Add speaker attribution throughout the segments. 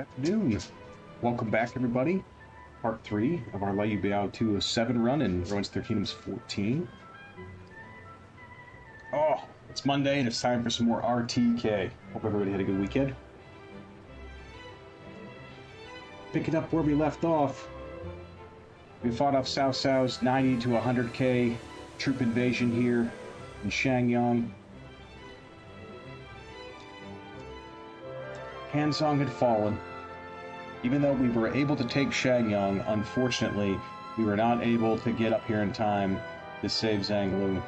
Speaker 1: Afternoon. Welcome back, everybody. Part 3 of our Liu Biao 207 run in Ruins of the Kingdoms 14. Oh, it's Monday and it's time for some more RTK. Hope everybody had a good weekend. Picking up where we left off, we fought off Cao Cao's 90 to 100k troop invasion here in Shangyang. Hansong had fallen. Even though we were able to take Shangyang, unfortunately, we were not able to get up here in time to save Zhang Lu.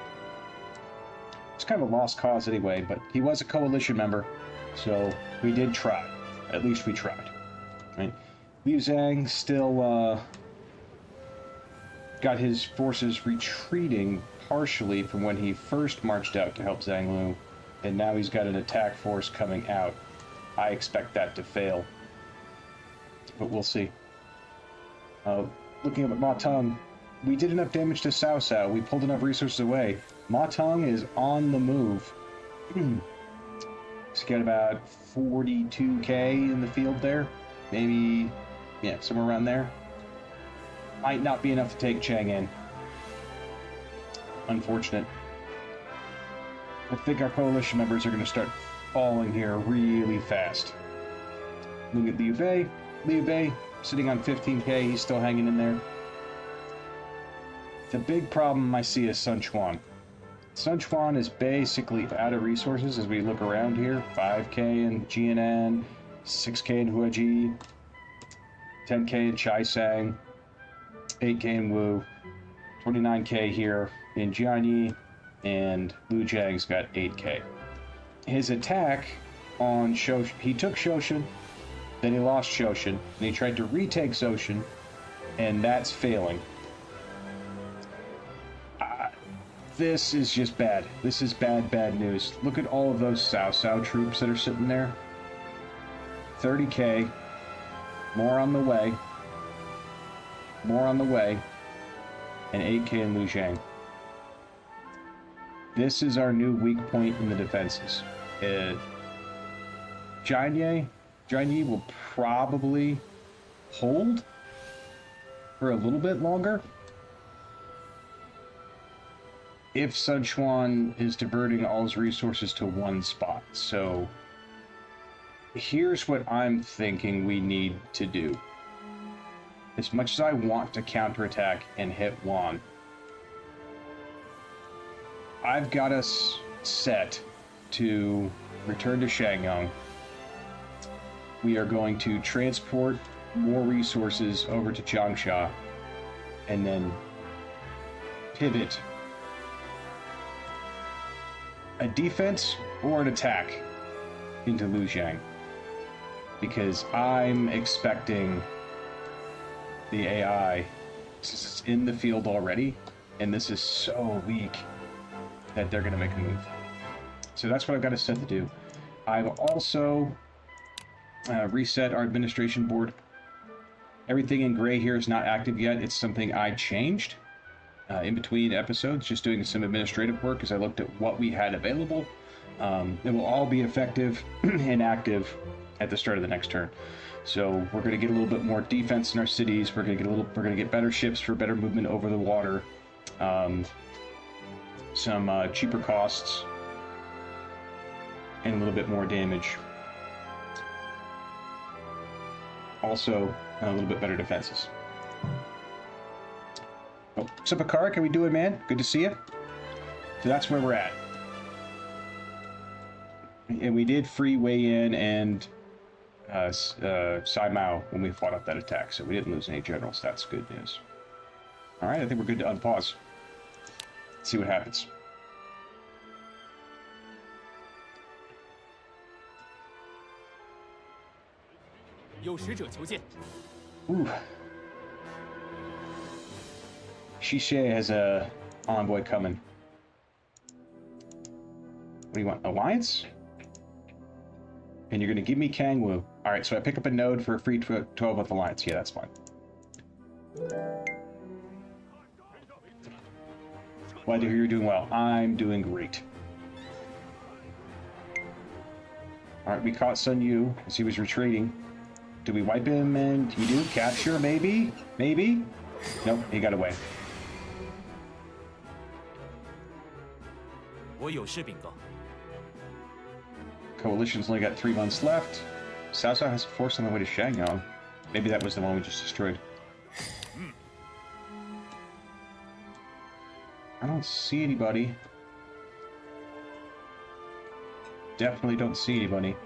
Speaker 1: It's kind of a lost cause anyway, but he was a coalition member, so we did try. At least we tried. Right? Liu Zhang still got his forces retreating partially from when he first marched out to help Zhang Lu, and now he's got an attack force coming out. I expect that to fail, but we'll see. Looking at Ma Teng, we did enough damage to Cao Cao. We pulled enough resources away. Ma Teng is on the move. He's got about 42k in the field there. Maybe, yeah, somewhere around there. Might not be enough to take Chang'an. Unfortunate. I think our coalition members are going to start falling here really fast. Look at Liu Bei. Liu Bei sitting on 15k. He's still hanging in there. The big problem I see is Sun Quan. Sun Quan is basically out of resources as we look around here. 5k in GNN, 6k in Huaji, 10k in Chaisang, 8k in Wu, 29k here in Jianyi, and Liu Jiang's got 8k. His attack on Shoshan, he took Shoshan, then he lost Shoshan, and he tried to retake Shoshan, and that's failing. This is just bad. This is bad news. Look at all of those Cao Cao troops that are sitting there. 30k, more on the way, and 8k in Liu Zhang. This is our new weak point in the defenses. Jianyi will probably hold for a little bit longer if Sun Quan is diverting all his resources to one spot. So here's what I'm thinking we need to do. As much as I want to counterattack and hit Wan, I've got us set to return to Shangyang. We are going to transport more resources over to Changsha and then pivot a defense or an attack into Lujiang, because I'm expecting the AI, since it's in the field already and this is so weak, that they're going to make a move. So that's what I've got to set to do. I've also reset our administration board. Everything in gray here is not active yet. It's something I changed in between episodes, just doing some administrative work as I looked at what we had available. It will all be effective and active at the start of the next turn. So we're going to get a little bit more defense in our cities. We're going to get better ships for better movement over the water. Some cheaper costs and a little bit more damage. Also, a little bit better defenses. Oh, what's up, Akara? How we doing, man? Good to see you. So that's where we're at. And we did free Wei Yan and Sai Mao when we fought off that attack, so we didn't lose any generals. That's good news. All right, I think we're good to unpause. Let's see what happens. Ooh. Shishe has a envoy coming. What do you want? Alliance? And you're going to give me Kangwu. Alright, so I pick up a node for a free 12 with Alliance. Yeah, that's fine. Glad to hear you're doing well. I'm doing great. Alright, we caught Sun Yu as he was retreating. Do we wipe him and we do? Capture, maybe? Maybe? Nope, he got away.
Speaker 2: 我有事禀告。
Speaker 1: Coalition's only got 3 months left. Cao Cao has a force on the way to Shangyang. Maybe that was the one we just destroyed. I don't see anybody. Definitely don't see anybody.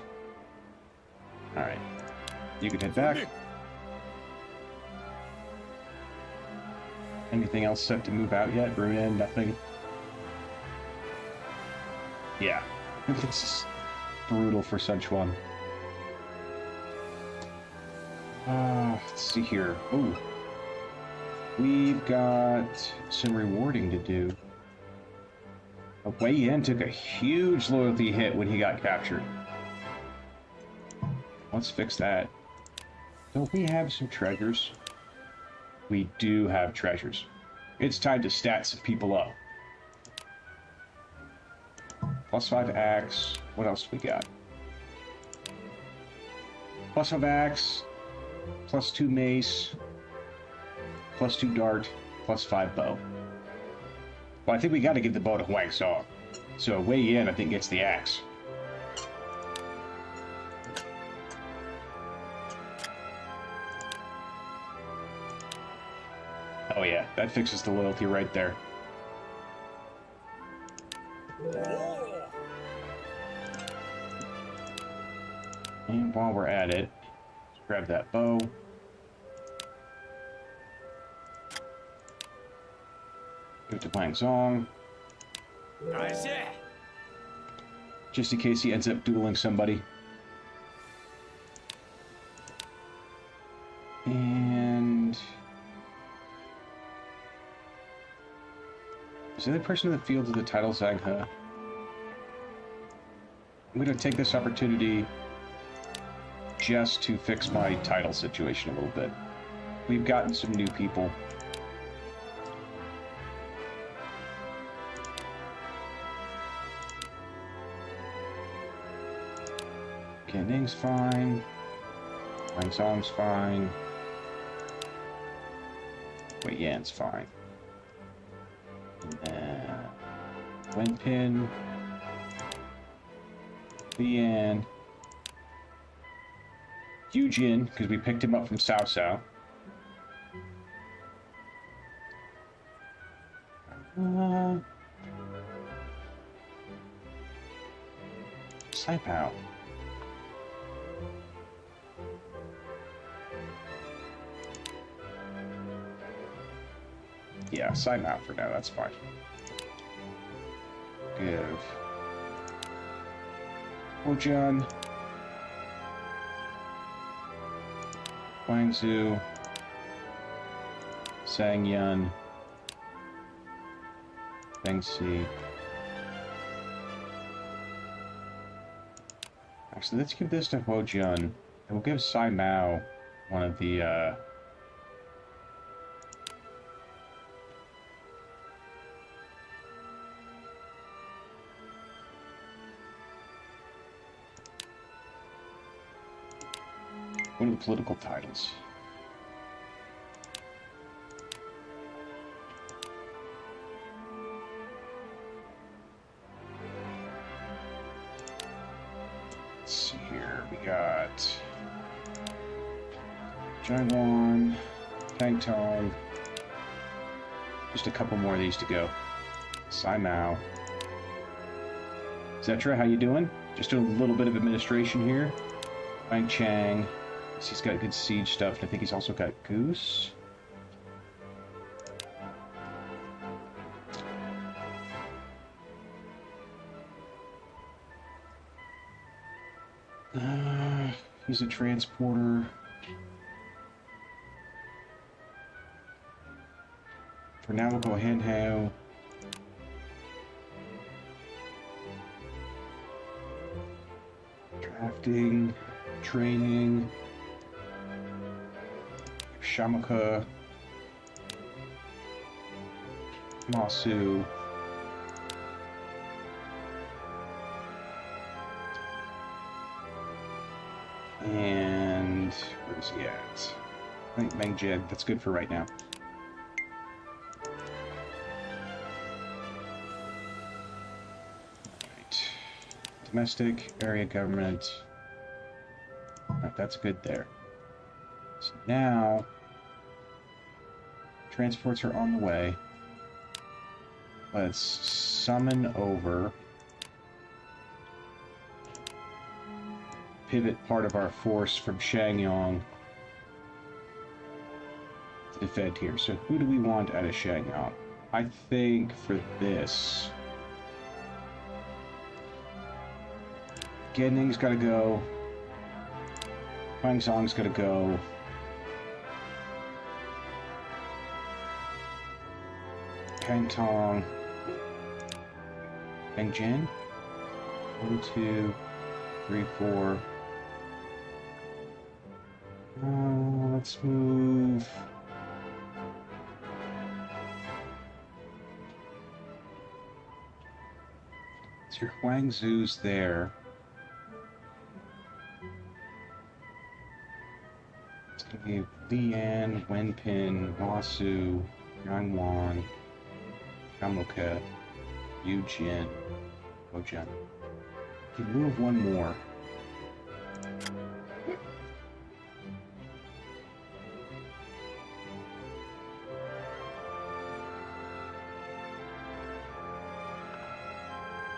Speaker 1: Alright. You can head back. Anything else set to move out yet? Bruin, nothing. Yeah. This is brutal for Sichuan. Let's see here. Oh. We've got some rewarding to do. Wei Yan took a huge loyalty hit when he got captured. Let's fix that. Don't we have some treasures? We do have treasures. It's time to stat some people up. +5 axe. What else do we got? +5 axe. +2 mace. +2 dart. +5 bow. Well, I think we got to give the bow to Huang Song. So Wei Yan, I think, gets the axe. Oh yeah, that fixes the loyalty right there. And while we're at it, let's grab that bow. Give it to Huang Song. Just in case he ends up dueling somebody. And is the other person in the field of the title Zhang He? I'm going to take this opportunity just to fix my title situation a little bit. We've gotten some new people. Ken Ning's fine. Wang Song's fine. Wei Yan's fine. And then Wen Pin. Lian. Yu Jin, because we picked him up from Cao Cao. Sai Pao. Yeah, sign out for now, that's fine. Give Hojun, Guangzhou, Sangyun, Bengxi. Actually, let's give this to Hojun, and we'll give Sai Mao one of the, one of the political titles. Let's see here. We got Jiangwan, Pangtong. Just a couple more of these to go. Sai Mao. Zetra, how you doing? Just doing a little bit of administration here. Wang Chang. He's got good siege stuff, and I think he's also got Goose. He's a transporter. For now, we'll go Hanhao. Drafting, training. Shamaka, Masu, and And where's he at? I think Meng Jin. That's good for right now. Alright. Domestic, area government. Alright, that's good there. So now, transports are on the way. Let's summon over. Pivot part of our force from Shangyong to defend here. So who do we want out of Shangyong? I think for this, Gening's got to go. Huangsong's got to go. Kangtong. Bengjin. 1, 2, 3, 4. Let's move. So your Huangzu's there. It's going to be Lian, Wenpin, Masu, Yangwan, Yamoka, Yujin, Gojian. You can move one more.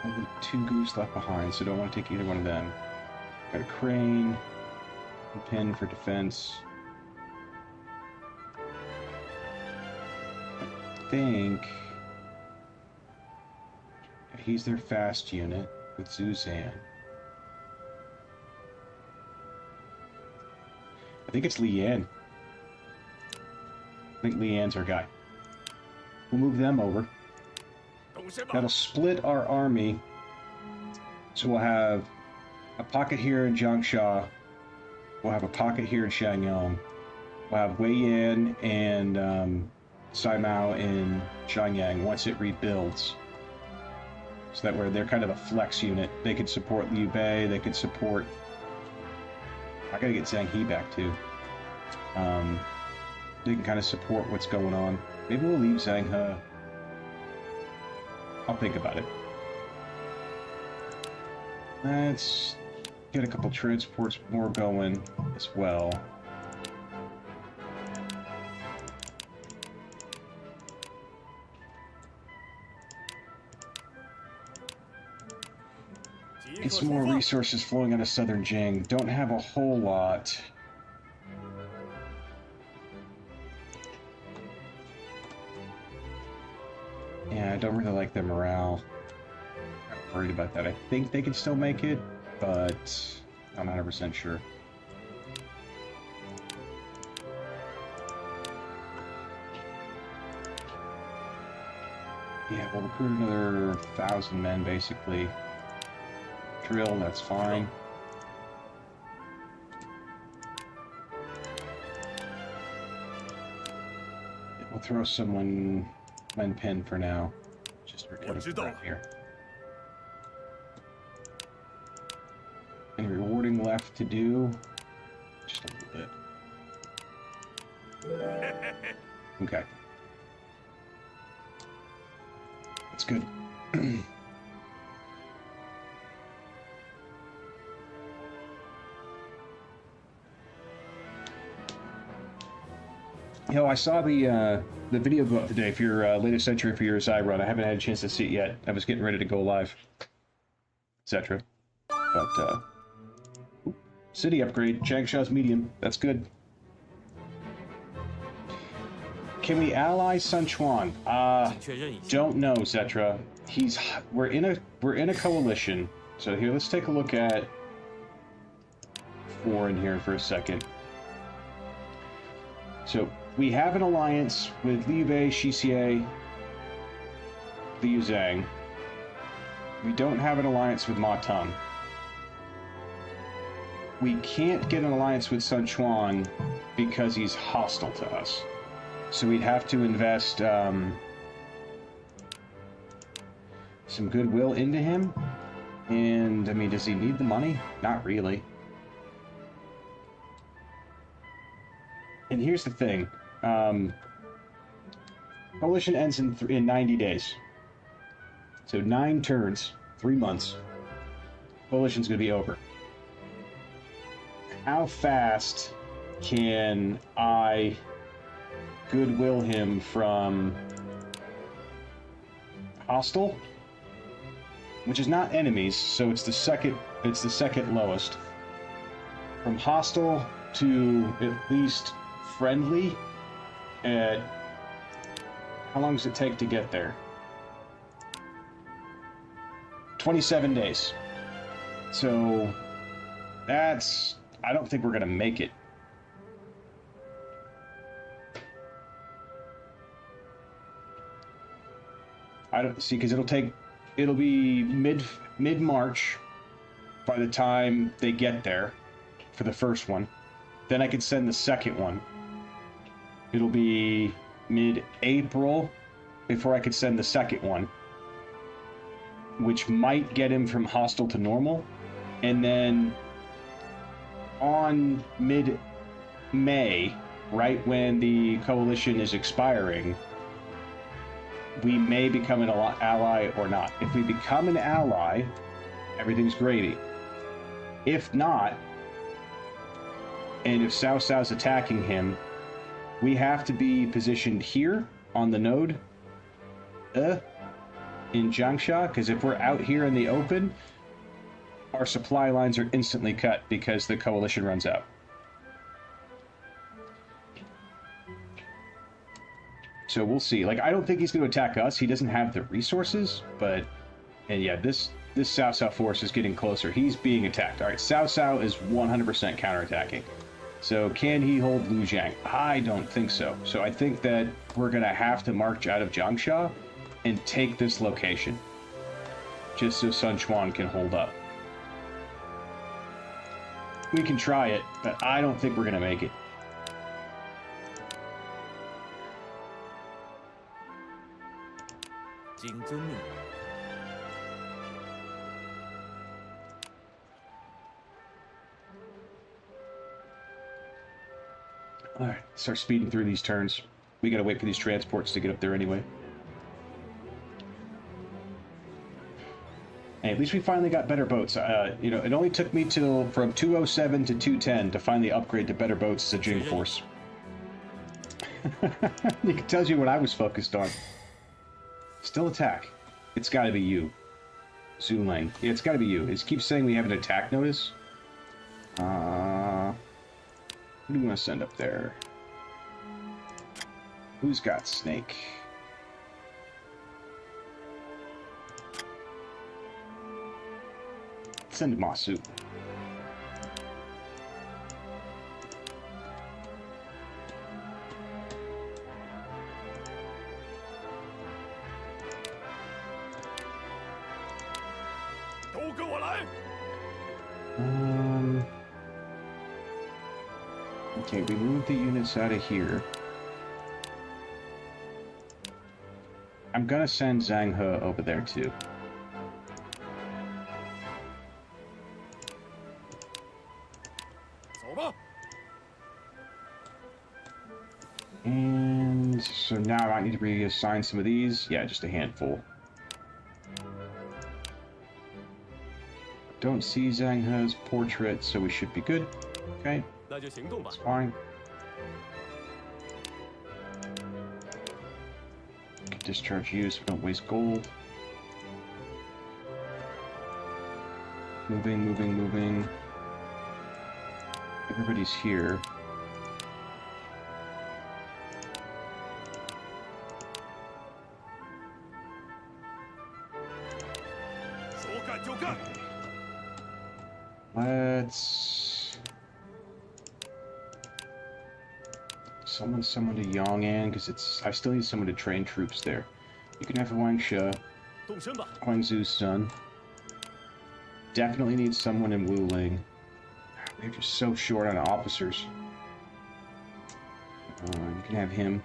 Speaker 1: Only 2 goose left behind, so don't want to take either one of them. Got a crane, a pin for defense. I think he's their fast unit with Zuzan. I think it's Lian. I think Lian's our guy. We'll move them over. That'll split our army. So we'll have a pocket here in Jiangxia. We'll have a pocket here in Shangyong. We'll have Wei Yan and Sai Mao in Shenyang once it rebuilds. So that way they're kind of a flex unit. They could support Liu Bei, they could support... I gotta get Zhang He back too. They can kind of support what's going on. Maybe we'll leave Zhang He. I'll think about it. Let's get a couple transports more going as well. Get some more resources flowing out of southern Jing. Don't have a whole lot. Yeah, I don't really like their morale. I'm worried about that. I think they can still make it, but I'm not 100% sure. Yeah, we'll recruit another 1,000 men, basically. Drill, that's fine. We'll throw someone Wenpin for now. Just for cutting here. Any rewarding left to do? Just a little bit. Okay. That's good. You know, I saw the video go up today for your latest entry for your Zai run. I haven't had a chance to see it yet. I was getting ready to go live, etc. But city upgrade, Changsha's medium. That's good. Can we ally Sun Quan? Don't know, Zetra. We're in a coalition. So here, let's take a look at foreign here for a second. So we have an alliance with Liu Bei, Xie, Liu Zhang. We don't have an alliance with Ma Teng. We can't get an alliance with Sun Quan because he's hostile to us. So we'd have to invest some goodwill into him. And, I mean, does he need the money? Not really. And here's the thing. Coalition ends in 90 days. So 9 turns, 3 months. Coalition's going to be over. How fast can I goodwill him from hostile, which is not enemies, so it's the second lowest. From hostile to at least friendly. How long does it take to get there? 27 days. So that's, I don't think we're gonna make it. I don't see, because it'll be mid-March by the time they get there for the first one. Then I could send the second one. It'll be mid-April before I could send the second one, which might get him from hostile to normal. And then on mid-May, right when the coalition is expiring, we may become an ally or not. If we become an ally, everything's gravy. If not, and if Cao Cao's attacking him, we have to be positioned here on the node in Jiangsha, because if we're out here in the open, our supply lines are instantly cut because the coalition runs out. So we'll see. Like, I don't think he's going to attack us. He doesn't have the resources, but... And yeah, this Cao Cao force is getting closer. He's being attacked. All right, Cao Cao is 100% counterattacking. So can he hold Lujiang? I don't think so. So I think that we're going to have to march out of Jiangsha and take this location, just so Sun Quan can hold up. We can try it, but I don't think we're going to make it.
Speaker 2: Jing.
Speaker 1: Alright, start speeding through these turns. We gotta wait for these transports to get up there anyway. Hey, at least we finally got better boats. You know, it only took me from 207 to 210 to finally upgrade to better boats as a Jing force. It tells you what I was focused on. Still attack. It's gotta be you. Zulang. Yeah, it's gotta be you. It keeps saying we have an attack notice. Who do we want to send up there? Who's got Snake? Send Masu. Okay, we moved the units out of here. I'm gonna send Zhang He over there too. And so now I might need to reassign some of these. Yeah, just a handful. Don't see Zhang He's portrait, so we should be good. Okay. That's fine. Can discharge you so we don't waste gold. Moving. Everybody's here. Let's summon someone to Yong'an, because I still need someone to train troops there. You can have Wang She, Huangzu's son. Definitely need someone in Wuling. They're just so short on officers. You can have him.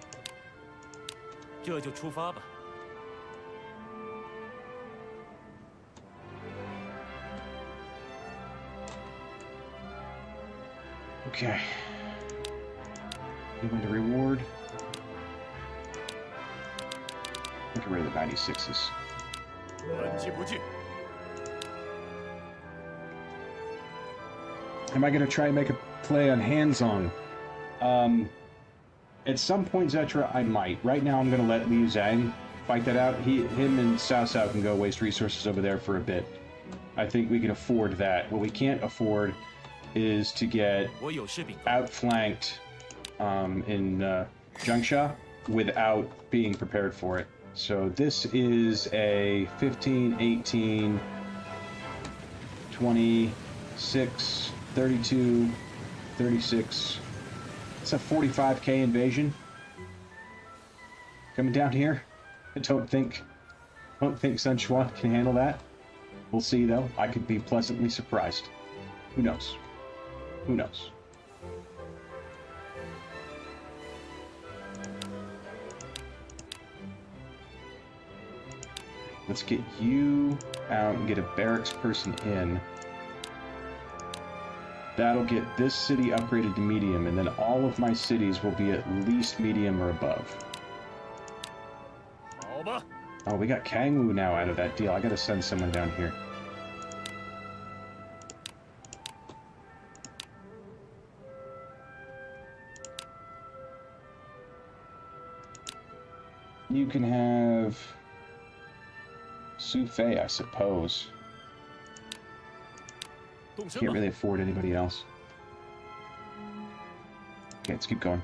Speaker 1: Okay. Given the reward. Get rid of the 96s. Am I going to try and make a play on hands-on? At some point, Zetra, I might. Right now, I'm going to let Liu Zhang fight that out. Him and Cao Cao can go waste resources over there for a bit. I think we can afford that. What we can't afford is to get outflanked in Zhengsha without being prepared for it. So this is a 15, 18, 26, 32, 36. It's a 45k invasion coming down here. I don't think Sun Quan can handle that. We'll see though. I could be pleasantly surprised. Who knows? Who knows? Let's get you out and get a barracks person in. That'll get this city upgraded to medium, and then all of my cities will be at least medium or above. Oh, we got Kangwu now out of that deal. I gotta send someone down here. You can have Su Fei, I suppose. Can't really afford anybody else. Okay, let's keep going.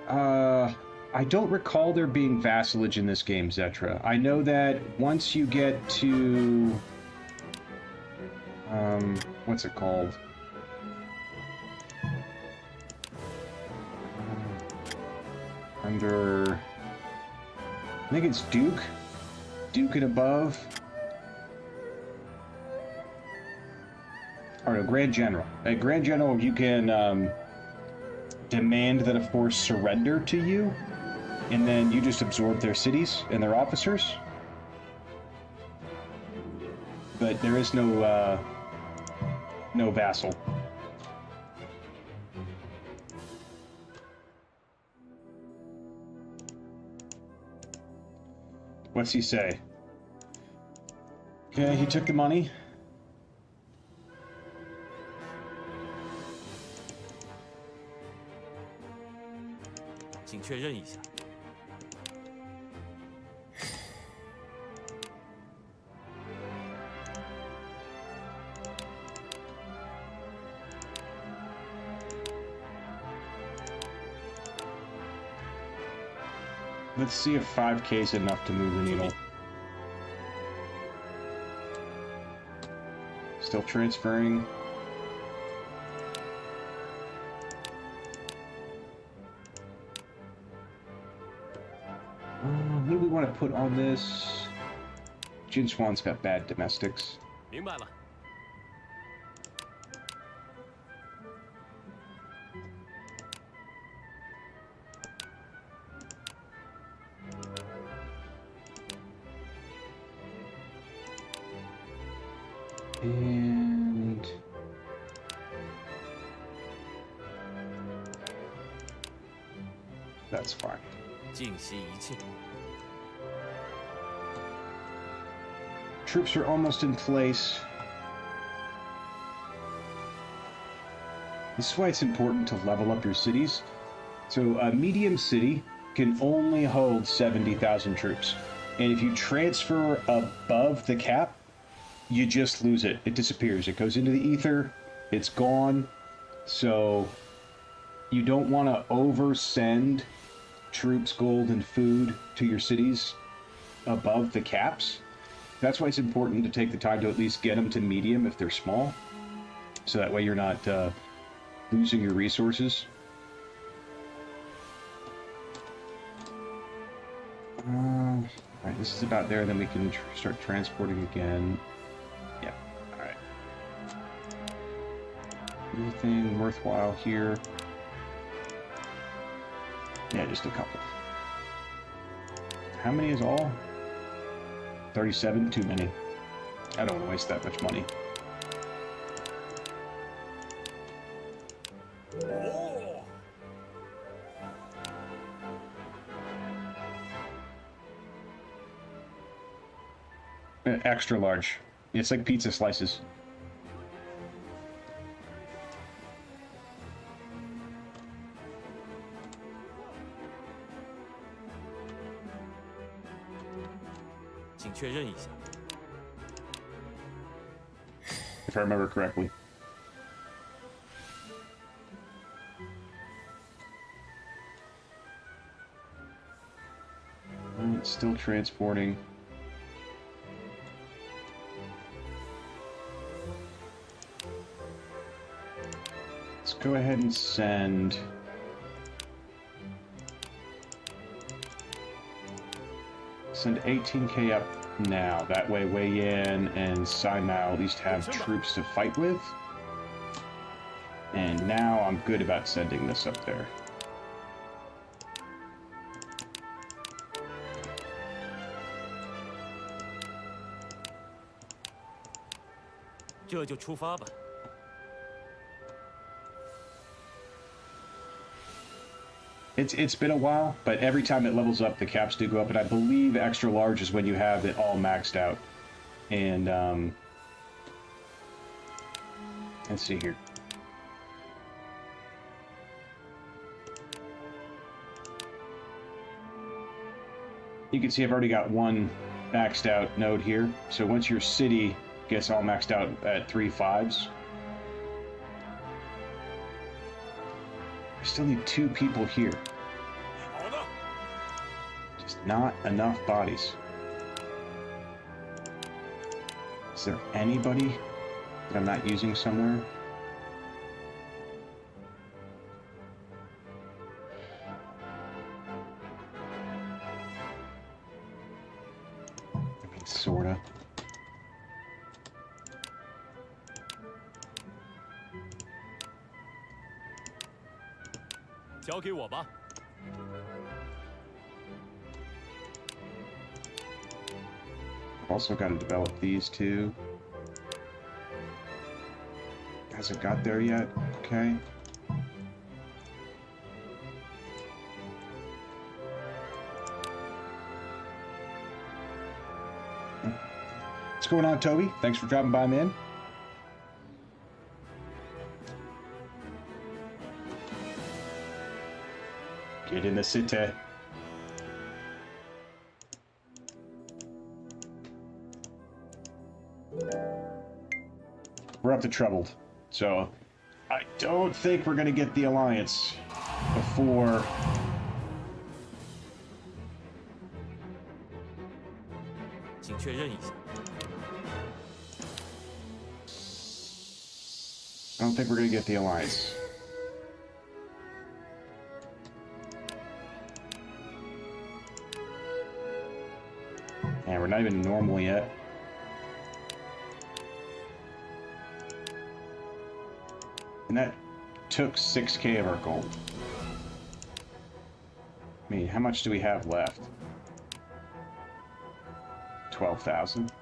Speaker 1: I don't recall there being vassalage in this game, Zetra. I know that once you get to... what's it called? Under... I think it's Duke. Duke and above. Or no, Grand General. At Grand General, you can demand that a force surrender to you, and then you just absorb their cities and their officers. But there is no no vassal. What's he say? Okay, he took the money. Let's see if 5k is enough to move the needle. Still transferring. What do we want to put on this? Jin Swan's got bad domestics. And that's fine. Troops are almost in place. This is why it's important to level up your cities. So a medium city can only hold 70,000 troops. And if you transfer above the cap, you just lose it. It disappears. It goes into the ether. It's gone. So you don't want to oversend troops, gold, and food to your cities above the caps. That's why it's important to take the time to at least get them to medium if they're small. So that way you're not losing your resources. Alright, this is about there. Then we can start transporting again. Yeah, alright. Anything worthwhile here? Yeah, just a couple. How many is all? 37? Too many. I don't want to waste that much money. Extra large. It's like pizza slices. If I remember correctly. It's still transporting. Let's go ahead and send... Send 18k up now. That way Wei Yan and Sai Mao at least have troops to fight with. And now I'm good about sending this up there. It's been a while, but every time it levels up, the caps do go up, and I believe extra large is when you have it all maxed out. And let's see here. You can see I've already got one maxed out node here. So once your city gets all maxed out at 3 5s, I still need 2 people here. Just not enough bodies. Is there anybody that I'm not using somewhere? I mean, sorta. Also got to develop these two. Hasn't got there yet. Okay. What's going on, Toby? Thanks for dropping by, man. Get in the city. We're up to troubled, so I don't think we're gonna get the alliance before I don't think we're gonna get the alliance. And we're not even normal yet. And that took 6k of our gold. I mean, how much do we have left? 12,000.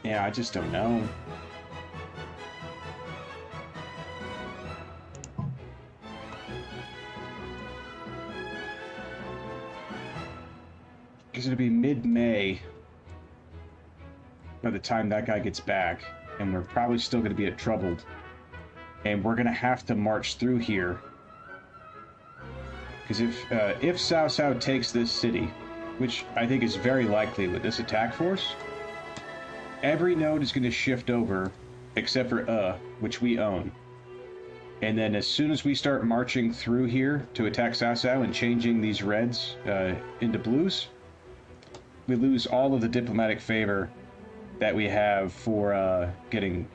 Speaker 1: Yeah, I just don't know. Because it'll be mid-May by the time that guy gets back, and we're probably still going to be at troubled, and we're going to have to march through here. Because if Cao Cao takes this city, which I think is very likely with this attack force, every node is going to shift over except for which we own. And then as soon as we start marching through here to attack Cao Cao and changing these reds into blues, we lose all of the diplomatic favor that we have for getting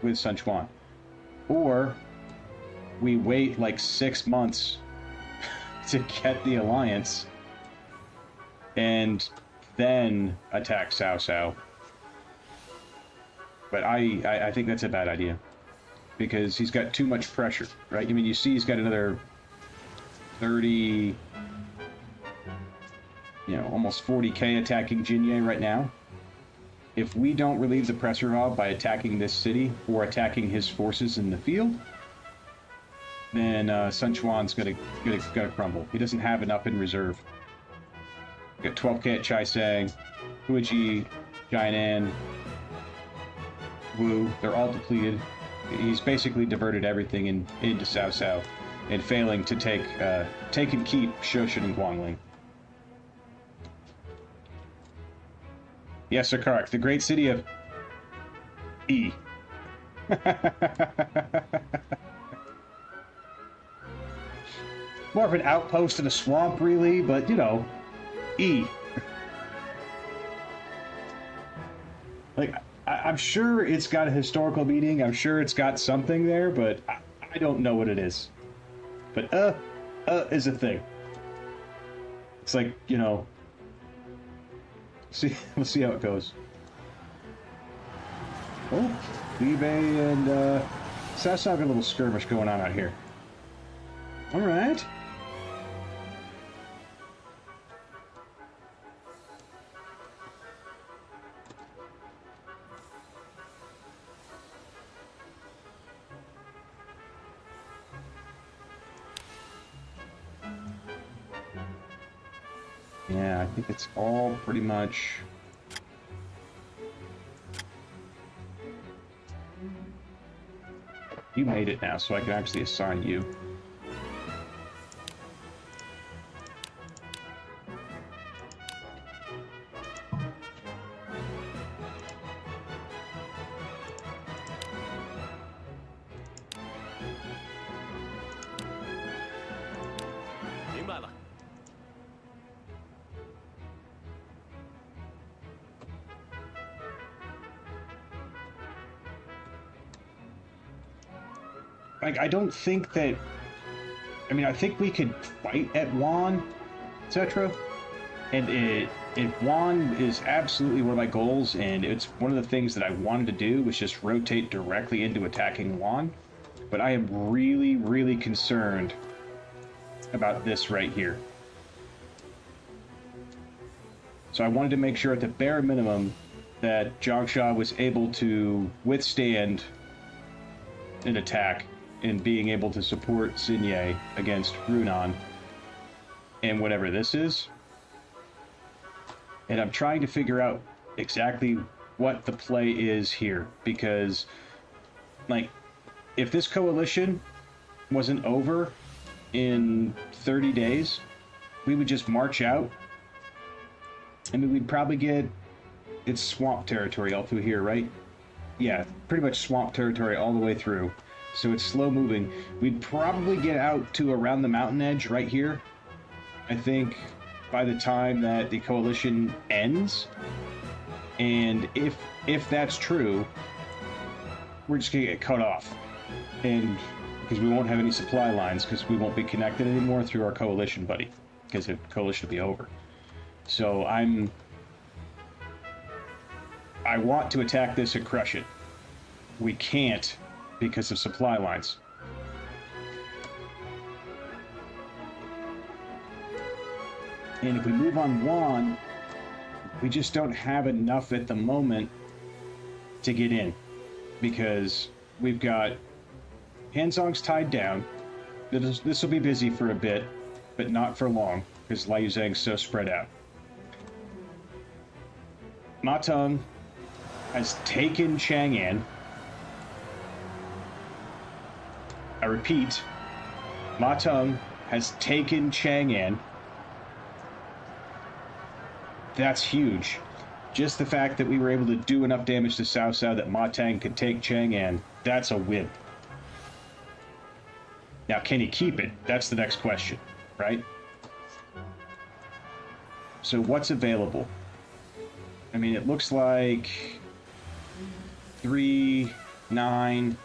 Speaker 1: with Sun Quan. Or we wait like 6 months to get the alliance and then attack Cao Cao. But I think that's a bad idea because he's got too much pressure, right? I mean, you see he's got another 30, almost 40k attacking Jinye right now. if we don't relieve the Presserov by attacking this city or attacking his forces in the field, then Sun Quan's gonna crumble. He doesn't have enough in reserve. Got 12k at Chaisang, Huiji, Jianan, Wu. They're all depleted. He's basically diverted everything into Cao Cao, and failing to take and keep Shoshin and Guangling. Yes, sir, correct. The great city of E. More of an outpost in a swamp, really, but, you know, E. Like, I'm sure it's got a historical meaning. I'm sure it's got something there, but I don't know what it is. But, is a thing. It's like, you know... We'll see how it goes. Oh, Liu Biao and Cao Cao got a little skirmish going on out here. All right. Yeah, I think it's all pretty much... You made it now, so I can actually assign you. Like, I don't think that... I mean, I think we could fight at Wan, etc. And Wan is absolutely one of my goals, and it's one of the things that I wanted to do, was just rotate directly into attacking Wan. But I am really, really concerned about this right here. So I wanted to make sure at the bare minimum that Jiangsha was able to withstand an attack and being able to support Xinye against Runan and whatever this is. And I'm trying to figure out exactly what the play is here, because, like, if this coalition wasn't over in 30 days, we would just march out. I mean, we'd probably get... It's swamp territory all through here, right? Yeah, pretty much swamp territory all the way through. So it's slow moving. We'd probably get out to around the mountain edge right here, I think, by the time that the coalition ends. And if that's true, we're just gonna get cut off. And because we won't have any supply lines, because we won't be connected anymore through our coalition buddy, because the coalition will be over. So I want to attack this and crush it. We can't because of supply lines. And if we move on Wan, we just don't have enough at the moment to get in, because we've got Hanzong's tied down. This will be busy for a bit, but not for long, because Liu Zhang's so spread out. Ma Teng has taken Chang'an. I repeat, Ma Teng has taken Chang'an. That's huge. Just the fact that we were able to do enough damage to Cao Cao that Ma Teng could take Chang'an, that's a win. Now, can he keep it? That's the next question, right? So what's available? I mean, it looks like 9K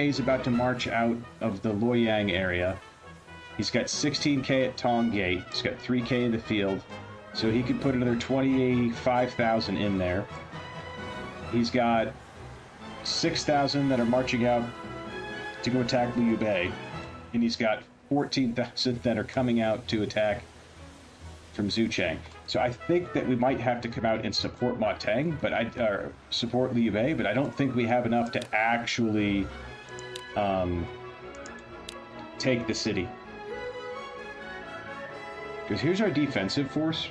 Speaker 1: is about to march out of the Luoyang area. He's got 16K at Tong Gate. He's got 3K in the field. So he could put another 25,000 in there. He's got 6,000 that are marching out to go attack Liu Bei. And he's got 14,000 that are coming out to attack from Zuchang. So I think that we might have to come out and support Ma Teng, but support Liu Bei, but I don't think we have enough to actually take the city. Because here's our defensive force.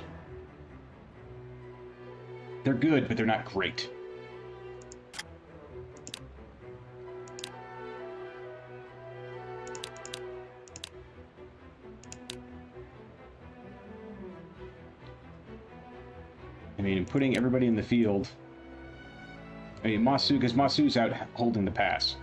Speaker 1: They're good, but they're not great. I mean, putting everybody in the field. I mean, because Masu's out holding the pass.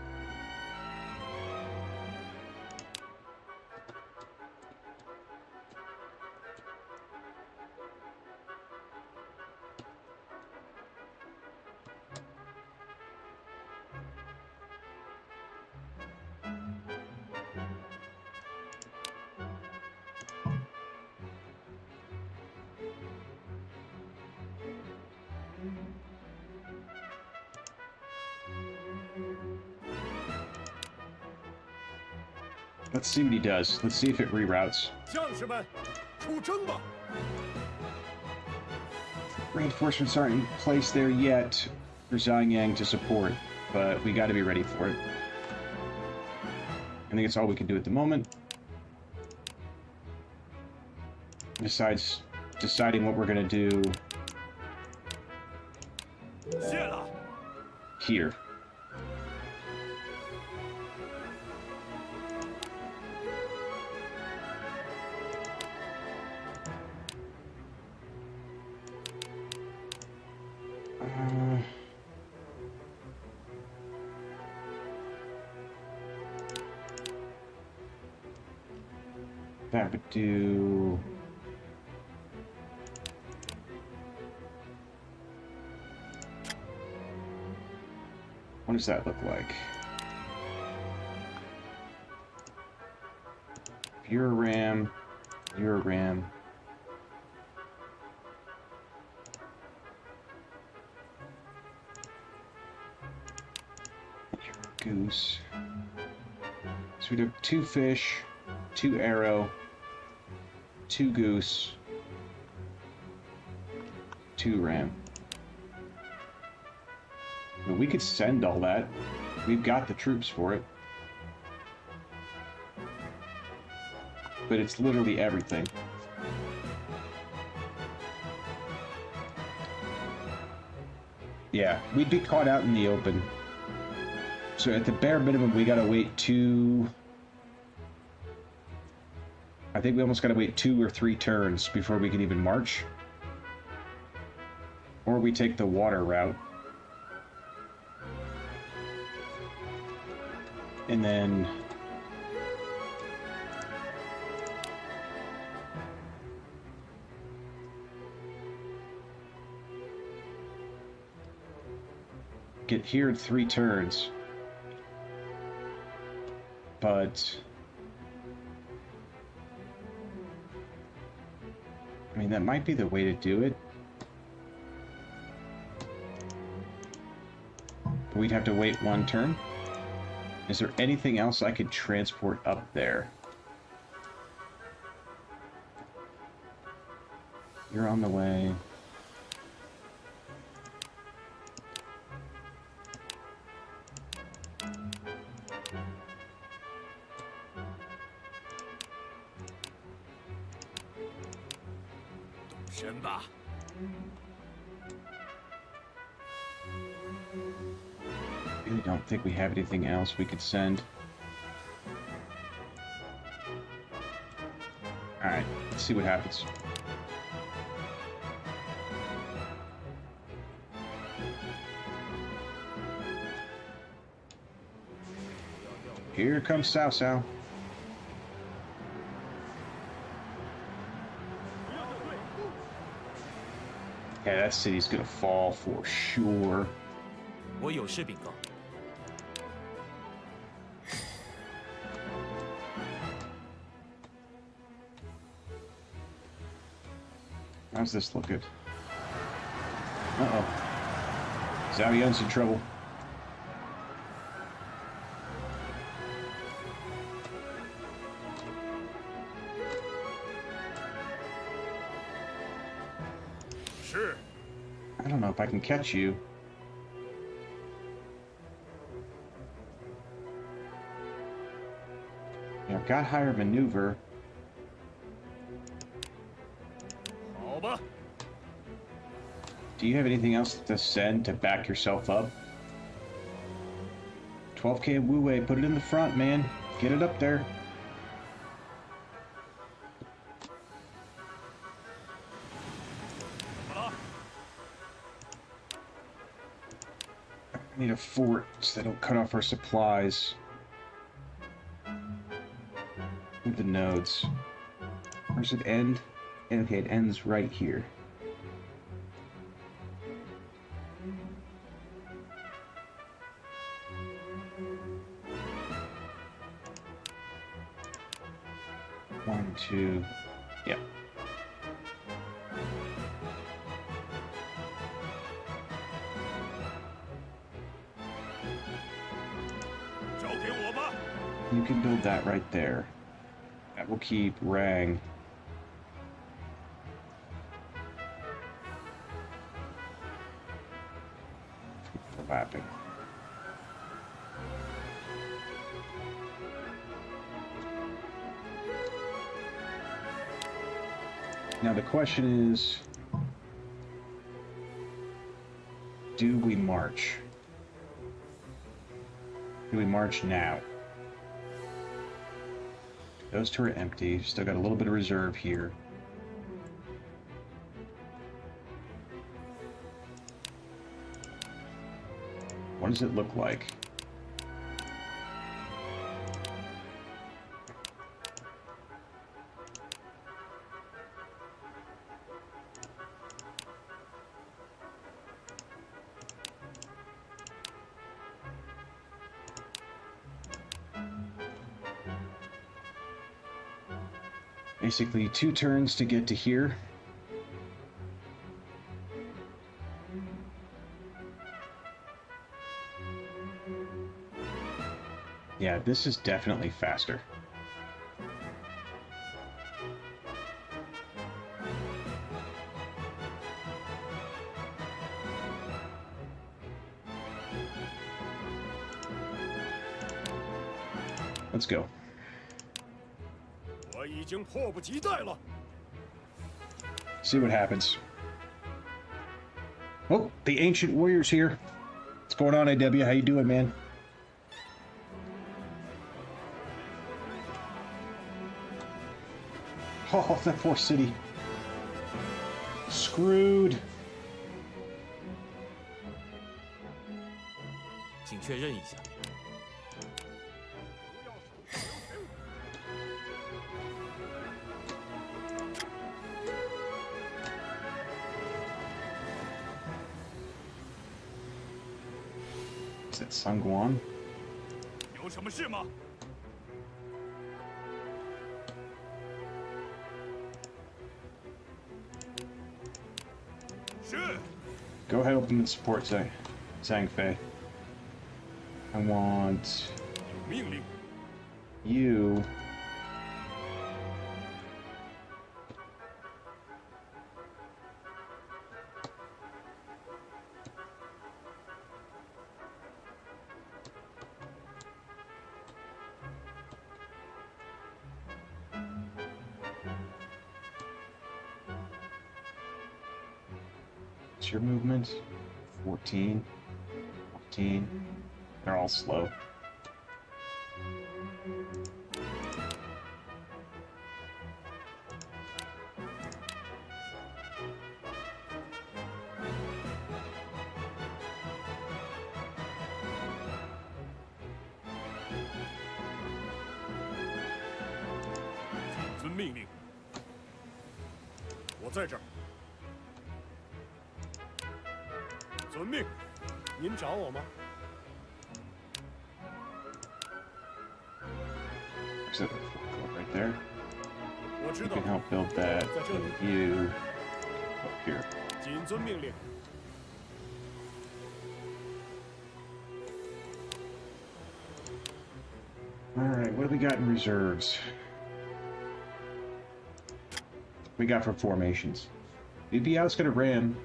Speaker 1: Let's see what he does. Let's see if it reroutes. Reinforcements aren't in place there yet for Zhang to support, but we got to be ready for it. I think it's all we can do at the moment. Besides deciding what we're going to do here. That would do... What does that look like? If you're a ram, you're a ram. You're a goose. So we do 2 fish, 2 arrow, 2 goose, 2 ram. But we could send all that. We've got the troops for it. But it's literally everything. Yeah, we'd be caught out in the open. So at the bare minimum, we gotta wait 2... I think we almost gotta wait 2 or 3 turns before we can even march. Or we take the water route. And then... get here in 3 turns. But... I mean, that might be the way to do it. But we'd have to wait 1 turn. Is there anything else I could transport up there? You're on the way. I really don't think we have anything else we could send. Alright, let's see what happens. Here comes Cao Cao. Yeah, that city's gonna fall for sure. How's this looking? Uh-oh. Zhao Yun's in trouble. I don't know if I can catch you. Yeah, I've got higher maneuver. Do you have anything else to send to back yourself up? 12K Wu Wei, put it in the front, man. Get it up there. I need a fort so they don't cut off our supplies. With the nodes. Where's it end? Okay, it ends right here. One, two, yeah. You can build that right there. That will keep Rang. Overlapping. Now the question is, do we march? Do we march now? Those two are empty. Still got a little bit of reserve here. What does it look like? Basically 2 turns to get to here. Yeah, this is definitely faster. Let's go. See what happens. Oh, the ancient warrior's here. What's going on, AW? How you doing, man? Oh, that poor city. Screwed.
Speaker 2: 请确认一下。
Speaker 1: Is it Sungguan?
Speaker 3: 有什么事吗？
Speaker 1: Go ahead, open and support Zhang Fei. I want
Speaker 3: 命令。
Speaker 1: you. What's your movement? 14, 15. They're all slow. So, right there. You can help build that. You up here.
Speaker 3: 谨遵命令。
Speaker 1: Alright, what do we got in reserves? We got for formations. Liu Biao's gonna ram.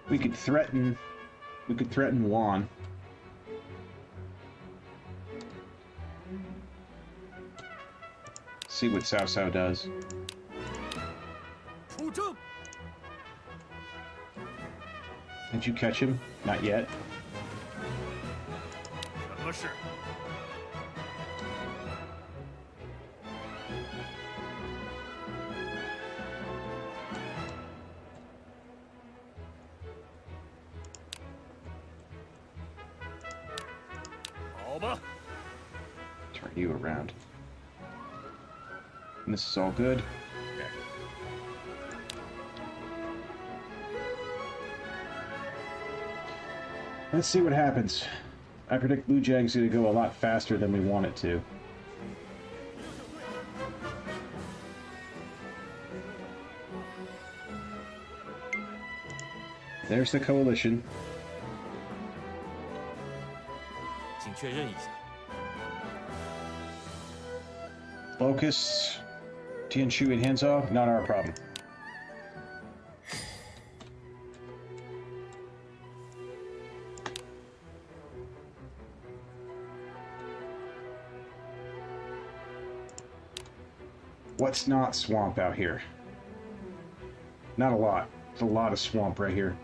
Speaker 1: We could threaten Juan. See what Cao Cao does.
Speaker 3: 出征！
Speaker 1: Did you catch him? Not yet.
Speaker 3: 什么事？好吧。
Speaker 1: Turn you around. And this is all good. Okay. Let's see what happens. I predict Liu Jiang's going to go a lot faster than we want it to. There's the coalition.
Speaker 2: 请确认一下。
Speaker 1: Locusts, Tianshu and Hanzhou, not our problem. What's not swamp out here? Not a lot. There's a lot of swamp right here.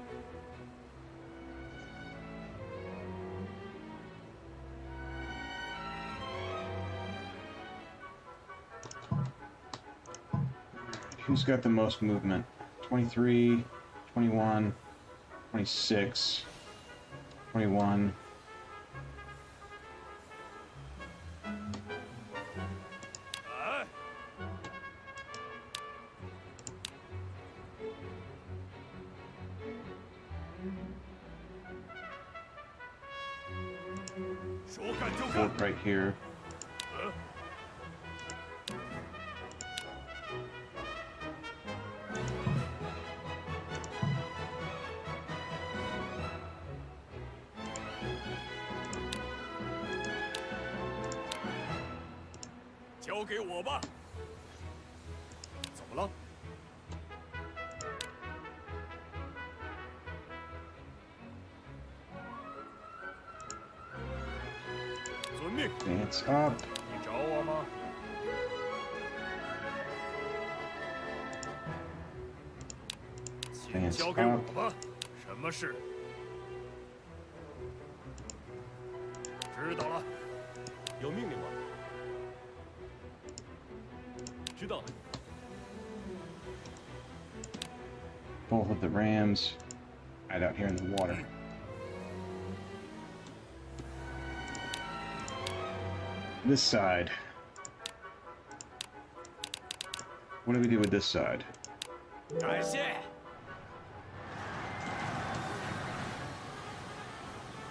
Speaker 1: Who's got the most movement? 23, 21, 26, 21.
Speaker 3: 哎， 说干就干。
Speaker 1: Fort right here.
Speaker 3: 交给我吧。怎么了？遵命。
Speaker 1: Dance up.
Speaker 3: 你找我吗？请
Speaker 1: Dance
Speaker 3: 交给
Speaker 1: up.
Speaker 3: 我吧。什么事？知道了。有命令吗？ 知道了。
Speaker 1: Both of the rams right out here in the water. This side. What do we do with this side?
Speaker 3: 感谢。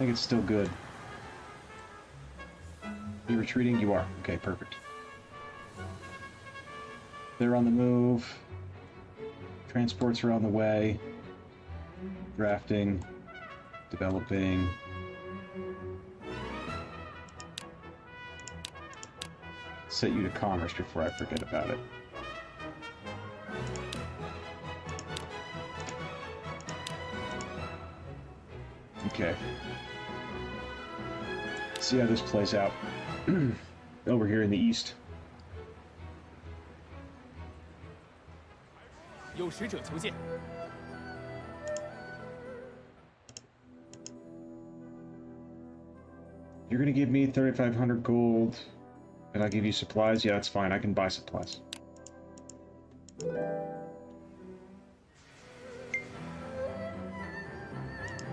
Speaker 1: I think it's still good. You retreating? You are. Okay, perfect. They're on the move. Transports are on the way. Drafting. Developing. Set you to commerce before I forget about it. Okay. See how this plays out over here in the east.
Speaker 2: 有使者求见。
Speaker 1: You're gonna give me 3,500 gold, and I'll give you supplies? Yeah, that's fine. I can buy supplies.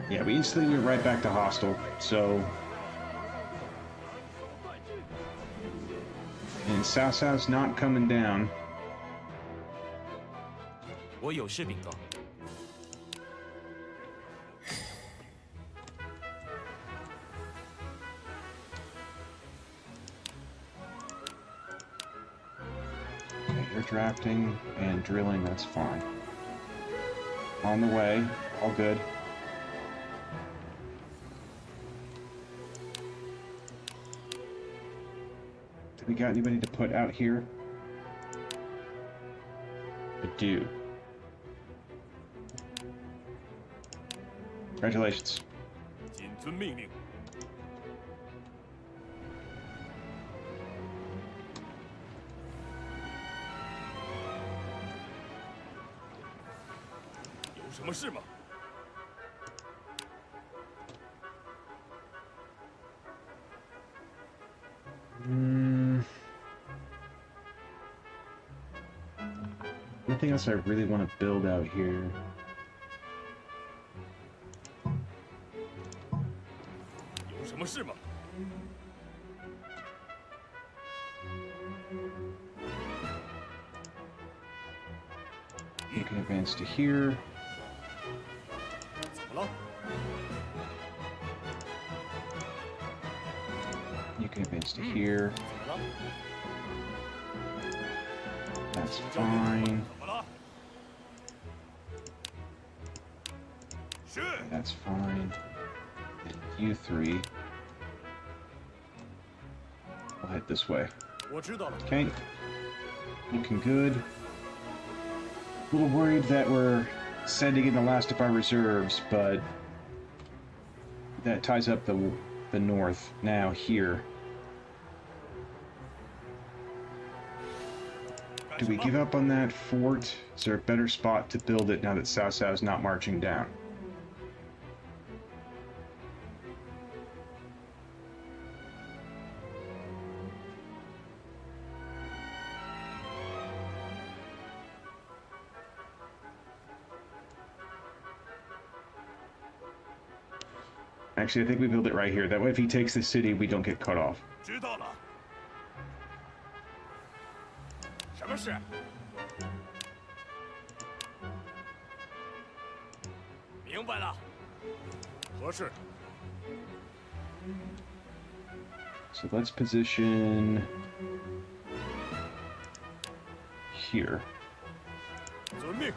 Speaker 1: Yeah, we instantly went right back to hostile, so... And Cao Cao's not coming down.
Speaker 2: 我有事禀告。
Speaker 1: drafting and drilling, that's fine. On the way, all good. Do we got anybody to put out here? I do. Congratulations.
Speaker 3: 谨遵命令。有什么事吗？
Speaker 1: Nothing else I really want to build out here. You can advance to here. You can advance to here. That's fine. That's fine. And you three will head this way. Okay. Looking good. A little worried that we're sending in the last of our reserves, but that ties up the north now here. Do we give up on that fort? Is there a better spot to build it now that Cao Cao is not marching down? Actually, I think we build it right here. That way, if he takes the city, we don't get cut off.
Speaker 3: 知道了。什么事？明白了。合适。
Speaker 1: So let's position here.
Speaker 3: 遵命。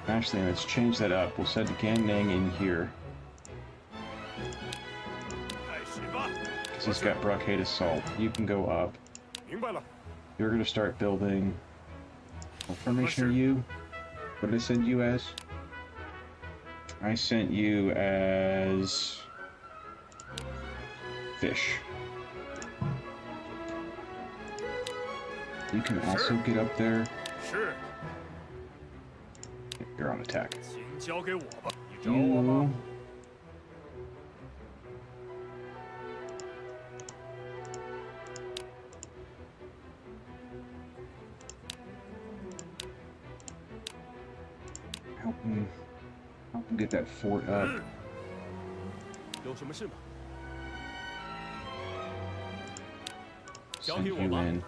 Speaker 1: Actually, let's change that up. We'll send Gan Nang in here. Because he's got Brocade Assault. You can go up. You're going to start building... What formation are you? What did I send you as? I sent you as... Fish. You can also get up there.
Speaker 3: Sure.
Speaker 1: You're on attack.
Speaker 3: 请交给我吧。你找我吗？
Speaker 1: Help him get that fort up.
Speaker 3: 有什么事吗？
Speaker 1: Send you in.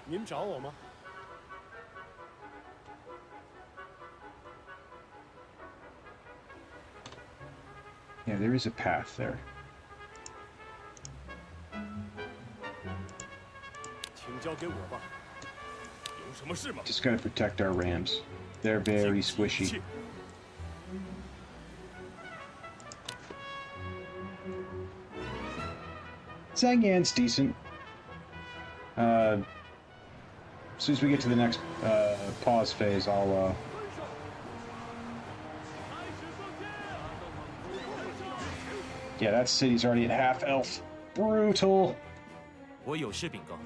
Speaker 3: 您找我吗？
Speaker 1: Yeah, there is a path there.
Speaker 3: 请交给我吧。有什么事吗？
Speaker 1: Just gotta protect our rams. They're very squishy. Zhangyan's decent. As soon as we get to the next pause phase, I'll Yeah, that city's already at half elf. Brutal.
Speaker 2: 我有事禀告。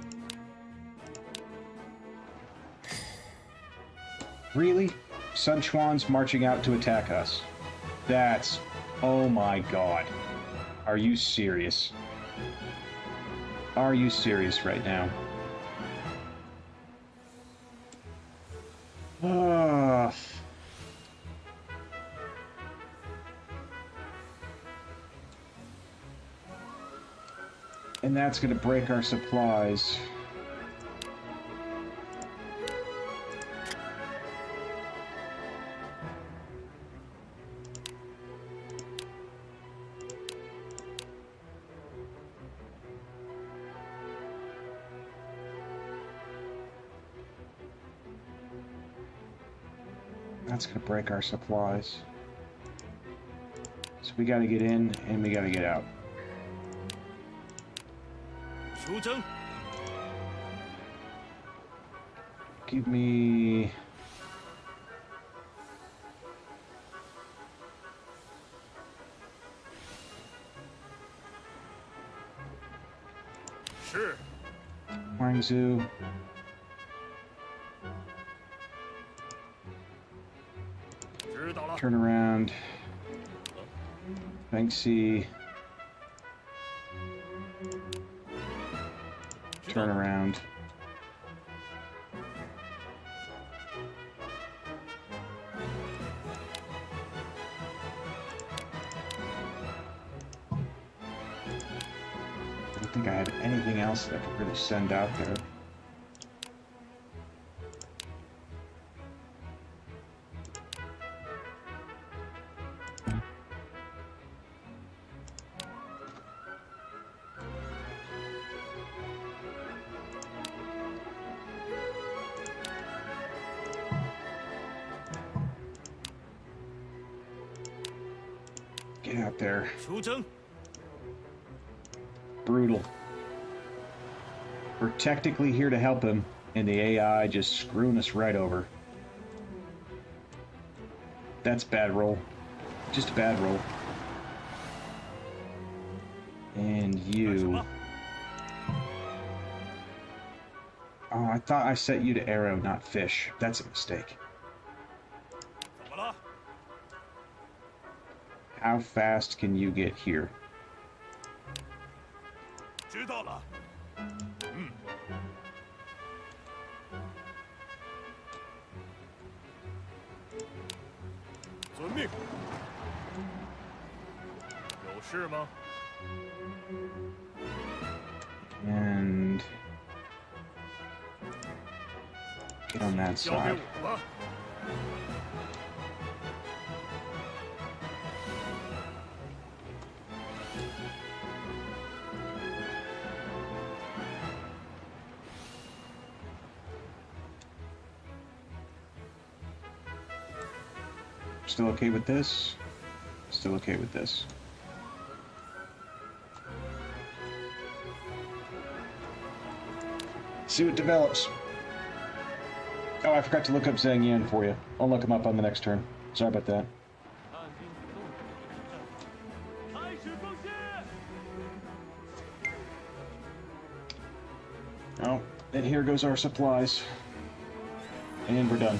Speaker 1: Really? Sun Quan's marching out to attack us. That's... Oh my god. Are you serious? Are you serious right now? And that's gonna break our supplies. That's gonna break our supplies. So we gotta get in and we gotta get out.
Speaker 2: 出征。
Speaker 1: Give me... Guangzhou. Turn around. Banksy. Turn around. I don't think I have anything else that I could really send out there. Get out there.
Speaker 2: 出征。
Speaker 1: Brutal. We're technically here to help him, and the AI just screwing us right over. That's bad roll. Just a bad roll. And you... Oh, I thought I set you to arrow, not fish. That's a mistake.
Speaker 3: 怎么了？
Speaker 1: How fast can you get here?
Speaker 3: 知道了。嗯。遵命。有事吗？
Speaker 1: And... get on that
Speaker 3: 交给
Speaker 1: side.
Speaker 3: 我吧。
Speaker 1: Still okay with this? Still okay with this. See what develops. Oh, I forgot to look up Zhang Yan for you. I'll look him up on the next turn. Sorry about that.
Speaker 3: 开始更新。
Speaker 1: Oh, and here goes our supplies. And we're done.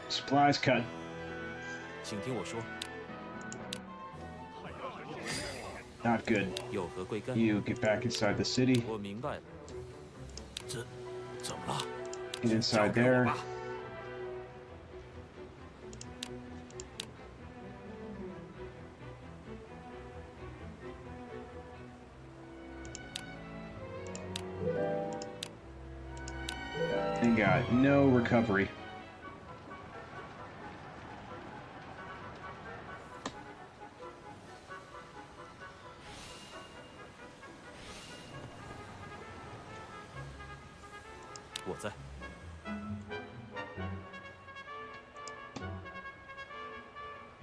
Speaker 1: Supplies cut.
Speaker 2: 请听我说，
Speaker 1: Not good.
Speaker 2: 有何贵干？
Speaker 1: You get back inside the city.
Speaker 2: 我明白了。怎么了？
Speaker 1: Get inside there. And got no recovery.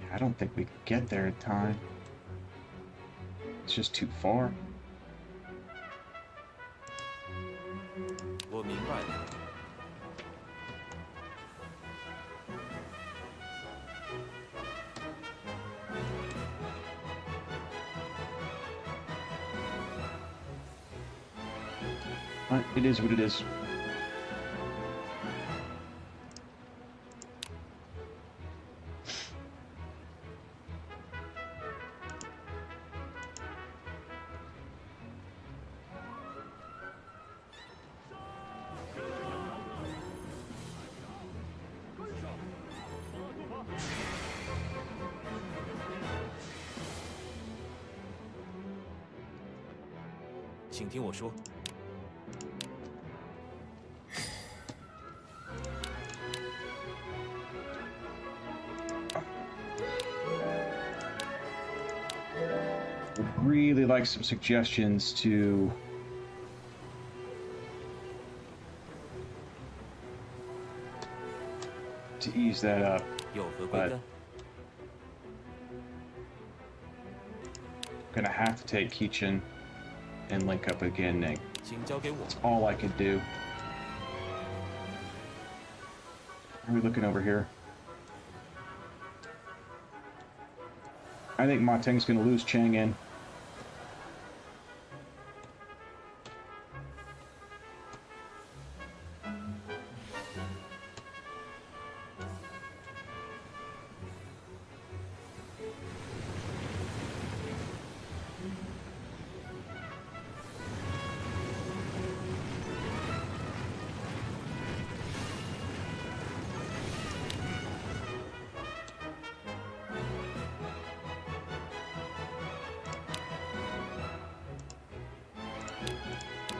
Speaker 1: I don't think we can get there in time. It's just too far.
Speaker 2: 我明白了。
Speaker 1: But it is what it is.
Speaker 2: “请听我说。
Speaker 1: Would really like some suggestions to to ease that up.
Speaker 2: 有何贵干？
Speaker 1: Gonna have to take Kichin and link up again, Ning.
Speaker 2: 请交给我。
Speaker 1: That's all I could do. How are we looking over here? I think Ma Teng's gonna lose Chang in.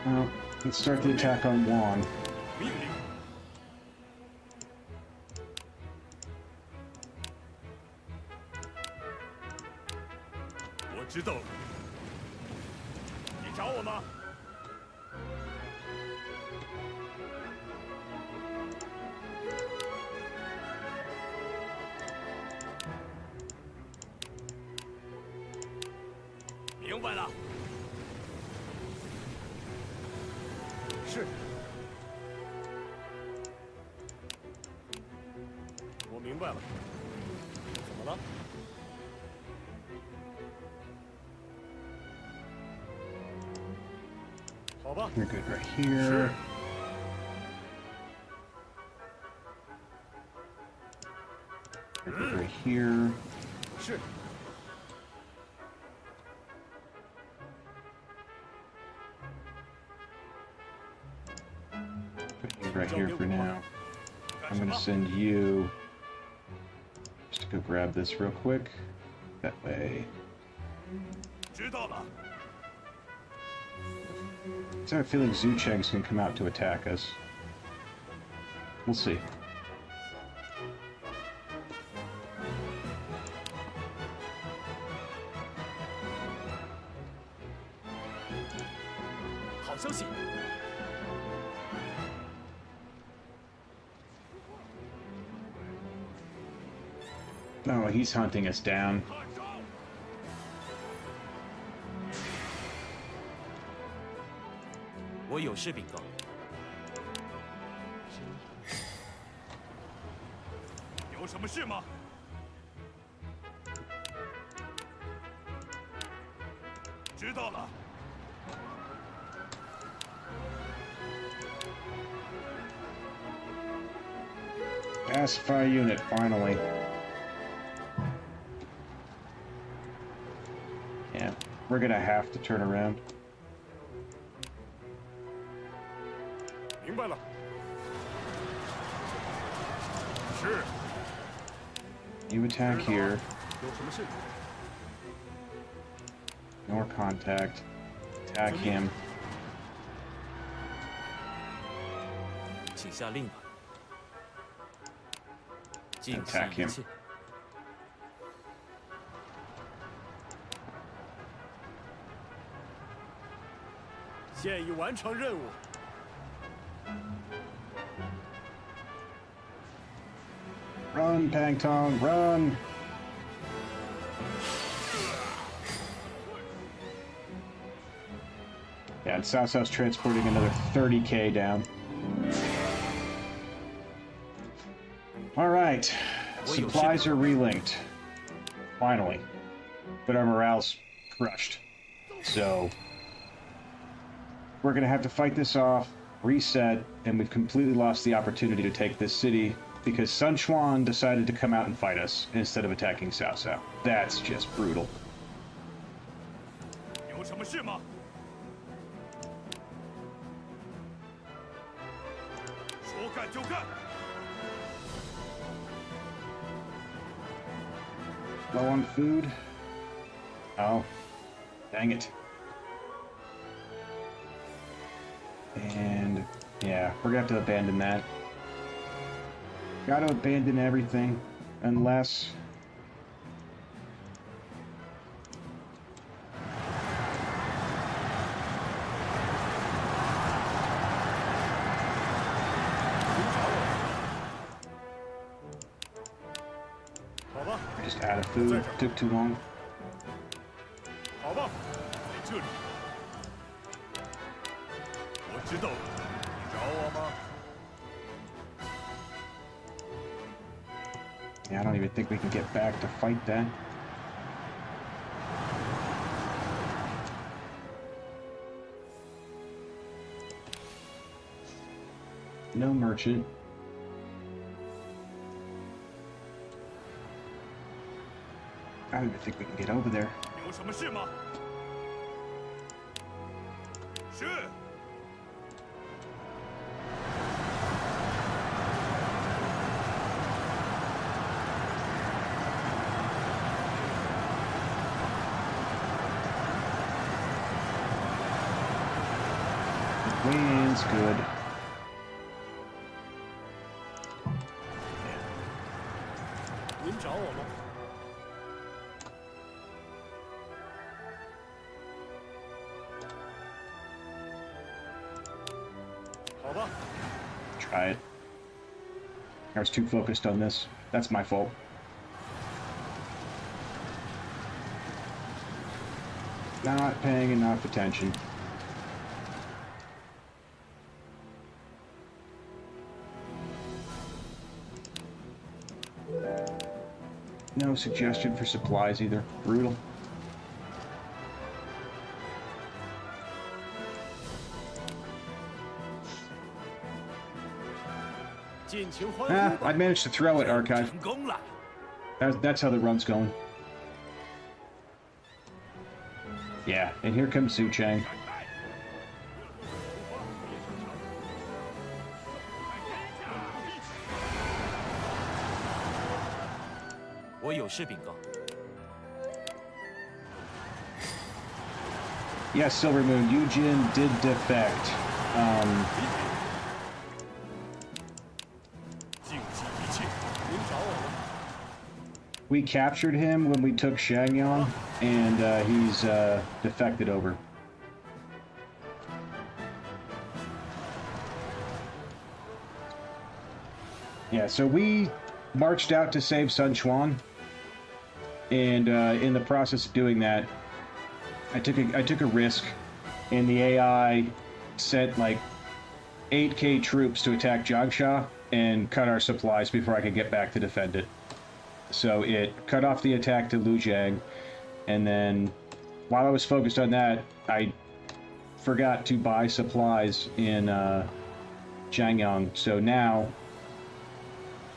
Speaker 1: Well, let's start the attack on Juan.
Speaker 3: 命令。我知道了。你找我吗？明白了。是。我明白了。怎么了？ 好吧，
Speaker 1: You're good right here. You're good right here.
Speaker 3: 是
Speaker 1: Put you right here for now. I'm gonna send you just to go grab this real quick. That way.
Speaker 3: 知道了。
Speaker 1: I have a feeling Zhu Cheng's gonna come out to attack us. We'll see.
Speaker 3: 好消息，
Speaker 1: Oh, he's hunting us down.
Speaker 3: 看招！
Speaker 2: 我有事禀告。
Speaker 3: 有什么事吗？知道了。
Speaker 1: Pacify unit, finally. Yeah, we're gonna have to turn around.
Speaker 3: 明白了。是。
Speaker 1: You attack here.
Speaker 3: 有什么事？
Speaker 1: Ignore contact. Attack him.
Speaker 2: 请下令吧。尽
Speaker 1: Attack
Speaker 2: 弃一
Speaker 1: him.
Speaker 2: 切。
Speaker 3: 现已完成任务。
Speaker 1: Run, Pang Tong, run! Yeah, and Cao Cao's transporting another 30k down. Alright. Supplies are relinked. Finally. But our morale's crushed. So we're gonna have to fight this off, reset, and we've completely lost the opportunity to take this city because Sun Quan decided to come out and fight us instead of attacking Cao Cao. That's just brutal.
Speaker 3: 有什么事吗？说干就干。
Speaker 1: Low on food? Oh. Dang it. And yeah, we're gonna have to abandon that. Gotta abandon everything, unless... Just out of food. Took too long.
Speaker 3: 好吧，在这里。我知道了，你找我吗？
Speaker 1: Yeah, I don't even think we can get back to fight that. No merchant. I don't even think we can get over there.
Speaker 3: 有什么事吗？是。
Speaker 1: Wind's good.
Speaker 3: 您找我吗？ 好吧。
Speaker 1: Try it. I was too focused on this. That's my fault. Not paying enough attention. No suggestion for supplies either. Brutal. I managed to throw it, Archive.
Speaker 2: 成功了。
Speaker 1: That's how the run's going. Yeah, and here comes Su Chang.
Speaker 2: 我有事禀告。
Speaker 1: Yes, Silver Moon, Yujin did defect.
Speaker 3: 尽弃一切。您找我吗？
Speaker 1: We captured him when we took Shangyang, and he's defected over. Yeah, so we marched out to save Sun Quan, and in the process of doing that, I took a risk, and the AI sent like 8K troops to attack Jiangsha and cut our supplies before I could get back to defend it. So it cut off the attack to Lujiang, and then while I was focused on that, I forgot to buy supplies in Jiangyang. So now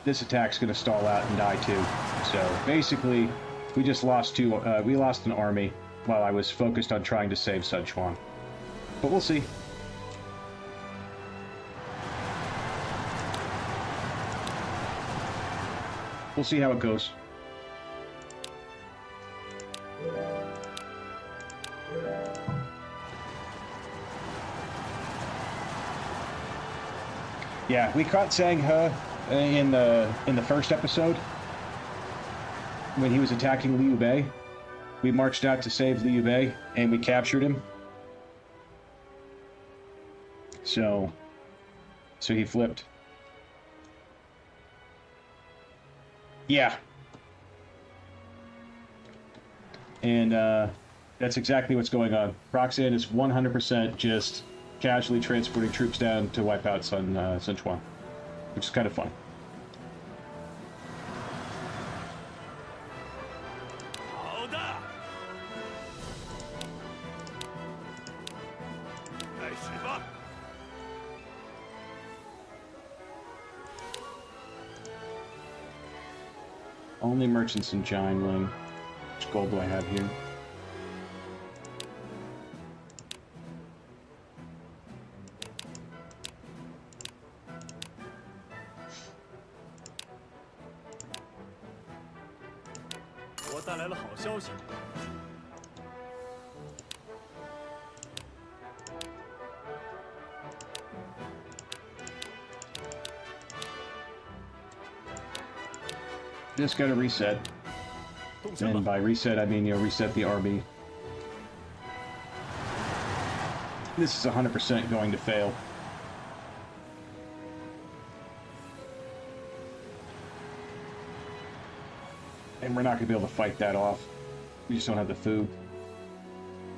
Speaker 1: this attack's going to stall out and die too. So basically, we just lost we lost an army while I was focused on trying to save Sun Quan. But we'll see. We'll see how it goes. Yeah, we caught Sang He in the first episode when he was attacking Liu Bei. We marched out to save Liu Bei and we captured him. So he flipped. Yeah. And that's exactly what's going on. Roxanne is 100% just casually transporting troops down to wipe out Sun Quan, which is kind of fun.
Speaker 3: 好的。开始吧。
Speaker 1: Only merchants in Jiangling. Which gold do I have here? Just gotta reset. And by reset, I mean, reset the army. This is 100% going to fail. And we're not going to be able to fight that off. We just don't have the food.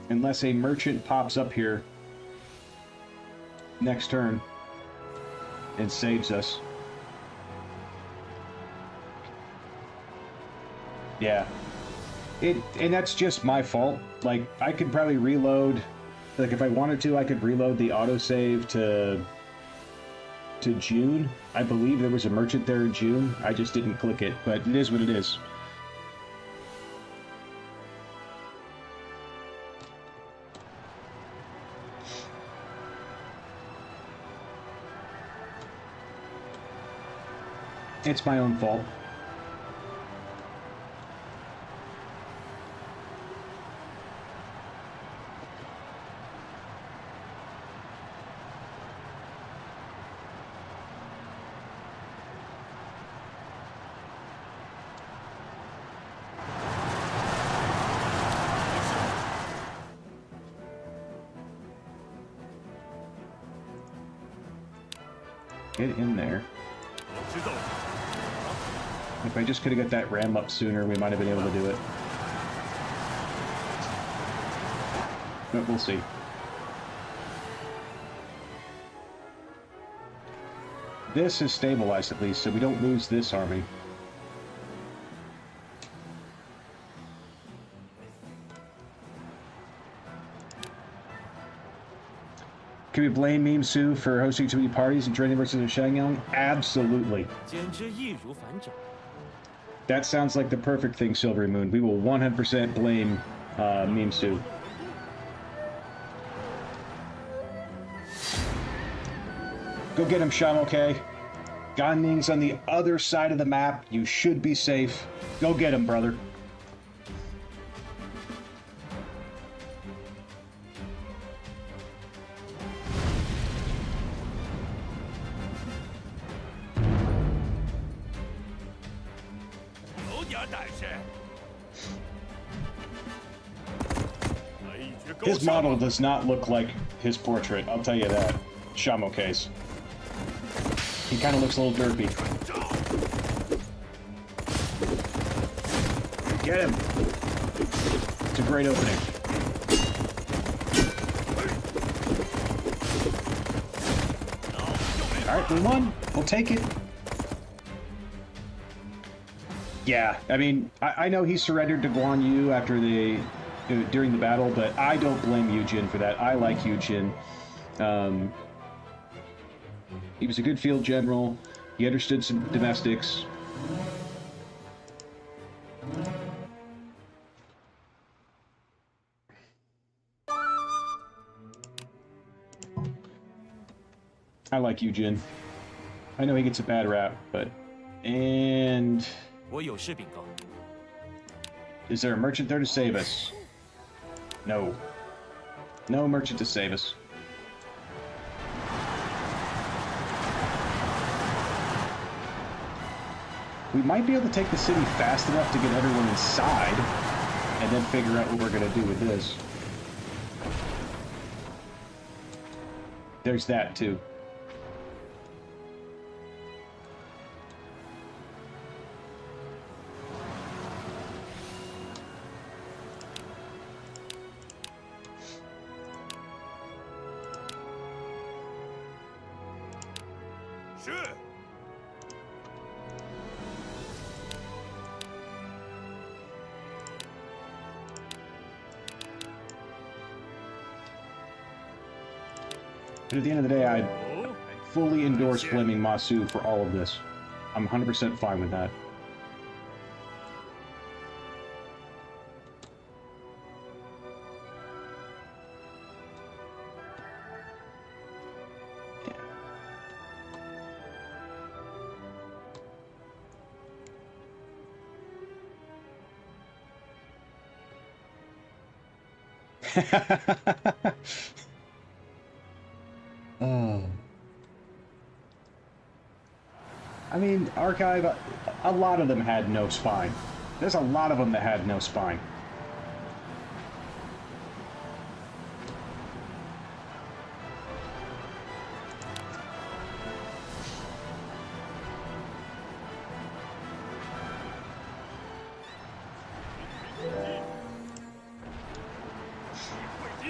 Speaker 1: Unless a merchant pops up here next turn and saves us. Yeah. And that's just my fault. Like, I could probably reload. Like, if I wanted to, I could reload the autosave to June. I believe there was a merchant there in June. I just didn't click it, but it is what it is. It's my own fault. Get in there. If I just could have got that ram up sooner, we might have been able to do it. But we'll see. This is stabilized at least, so we don't lose this army. Can we blame Meme Su for hosting too many parties and training versus Shangyang? Absolutely. That sounds like the perfect thing, Silvery Moon. We will 100% blame Meme Su. Go get him, Sham, okay? Ganming's on the other side of the map. You should be safe. Go get him, brother. His model does not look like his portrait, I'll tell you that. Shamoke's. He kind of looks a little derpy. Get him! It's a great opening. Alright, we won. We'll take it. Yeah, I mean, I know he surrendered to Guan Yu after during the battle, but I don't blame Yu Jin for that. I like Yu Jin. He was a good field general. He understood some domestics. I like Yu Jin. I know he gets a bad rap, but... And... Is there a merchant there to save us? No. No merchant to save us. We might be able to take the city fast enough to get everyone inside, and then figure out what we're going to do with this. There's that, too. But at the end of the day, I fully endorse blaming Ma Su for all of this. I'm 100% fine with that. Oh. I mean, Archive, a lot of them had no spine. There's a lot of them that had no spine.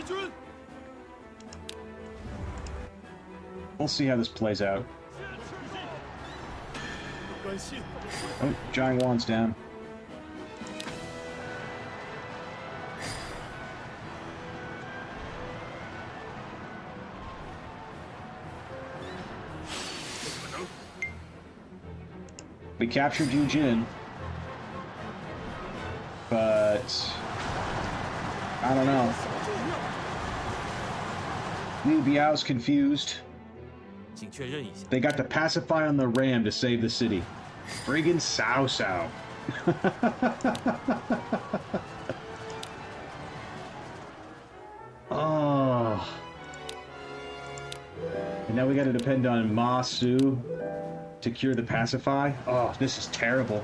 Speaker 3: 军，
Speaker 1: We'll see how this plays out.
Speaker 3: 关信，
Speaker 1: Oh, Jiang Wan's down. We captured Yu Jin, but I don't know. Liu Biao's confused.
Speaker 2: 请确认一下。
Speaker 1: They got the pacify on the ram to save the city. Friggin' Cao Cao. Oh. And now we gotta depend on Ma Su to cure the pacify. Oh, this is terrible.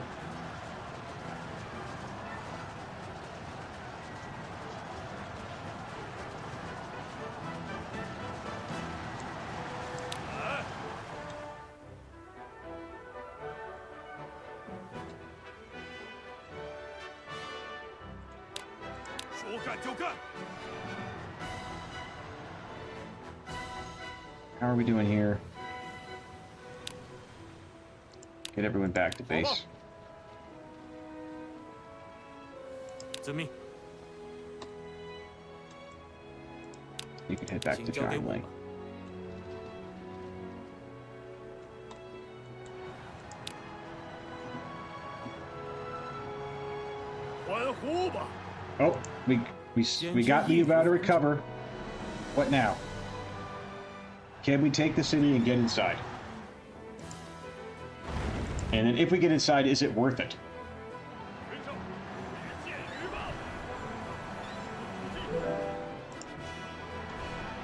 Speaker 1: How are we doing here? Get everyone back to base.
Speaker 2: 遵命，
Speaker 1: You can head back
Speaker 2: 请
Speaker 1: to
Speaker 2: 交给
Speaker 1: Jiang
Speaker 2: 我
Speaker 1: Ling.
Speaker 2: 吧。
Speaker 3: 欢呼吧！
Speaker 1: Oh, we got Liu Biao to recover. What now? Can we take the city and get inside? And then if we get inside, is it worth it?
Speaker 3: 元首，见鱼吧！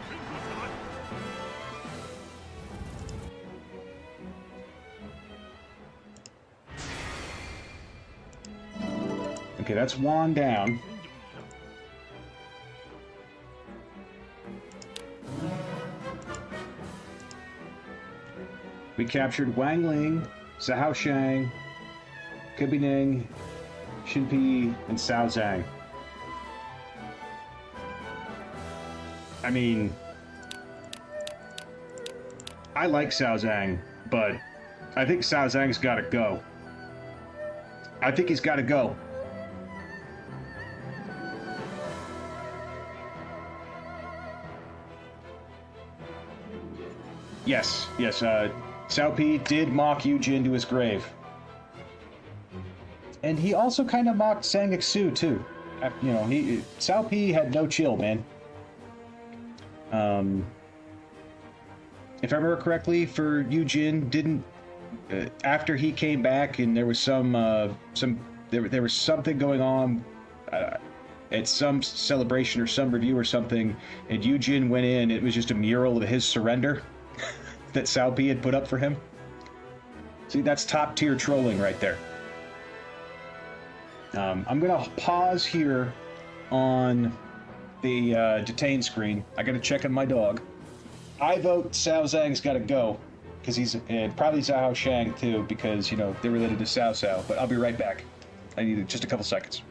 Speaker 3: 深刻起来！
Speaker 1: Okay, that's Wan down. We captured Wang Ling, Zhao Shang, Kubineng, Xinpi, and Cao Zhang. I mean, I like Cao Zhang, but I think Cao Zhang's got to go. I think he's got to go. Yes, Cao Pi did mock Yu Jin to his grave. And he also kind of mocked Sang Xu too. You know, Cao Pi had no chill, man. If I remember correctly, for Yu Jin, didn't after he came back and there was there was something going on at some celebration or some review or something, and Yu Jin went in. It was just a mural of his surrender that Cao Pi had put up for him. See, that's top tier trolling right there. I'm gonna pause here on the detain screen. I gotta check on my dog. I vote Cao Zhang's gotta go, because he's probably Zhao Shang too, because you know they're related to Cao Cao. But I'll be right back. I need just a couple seconds.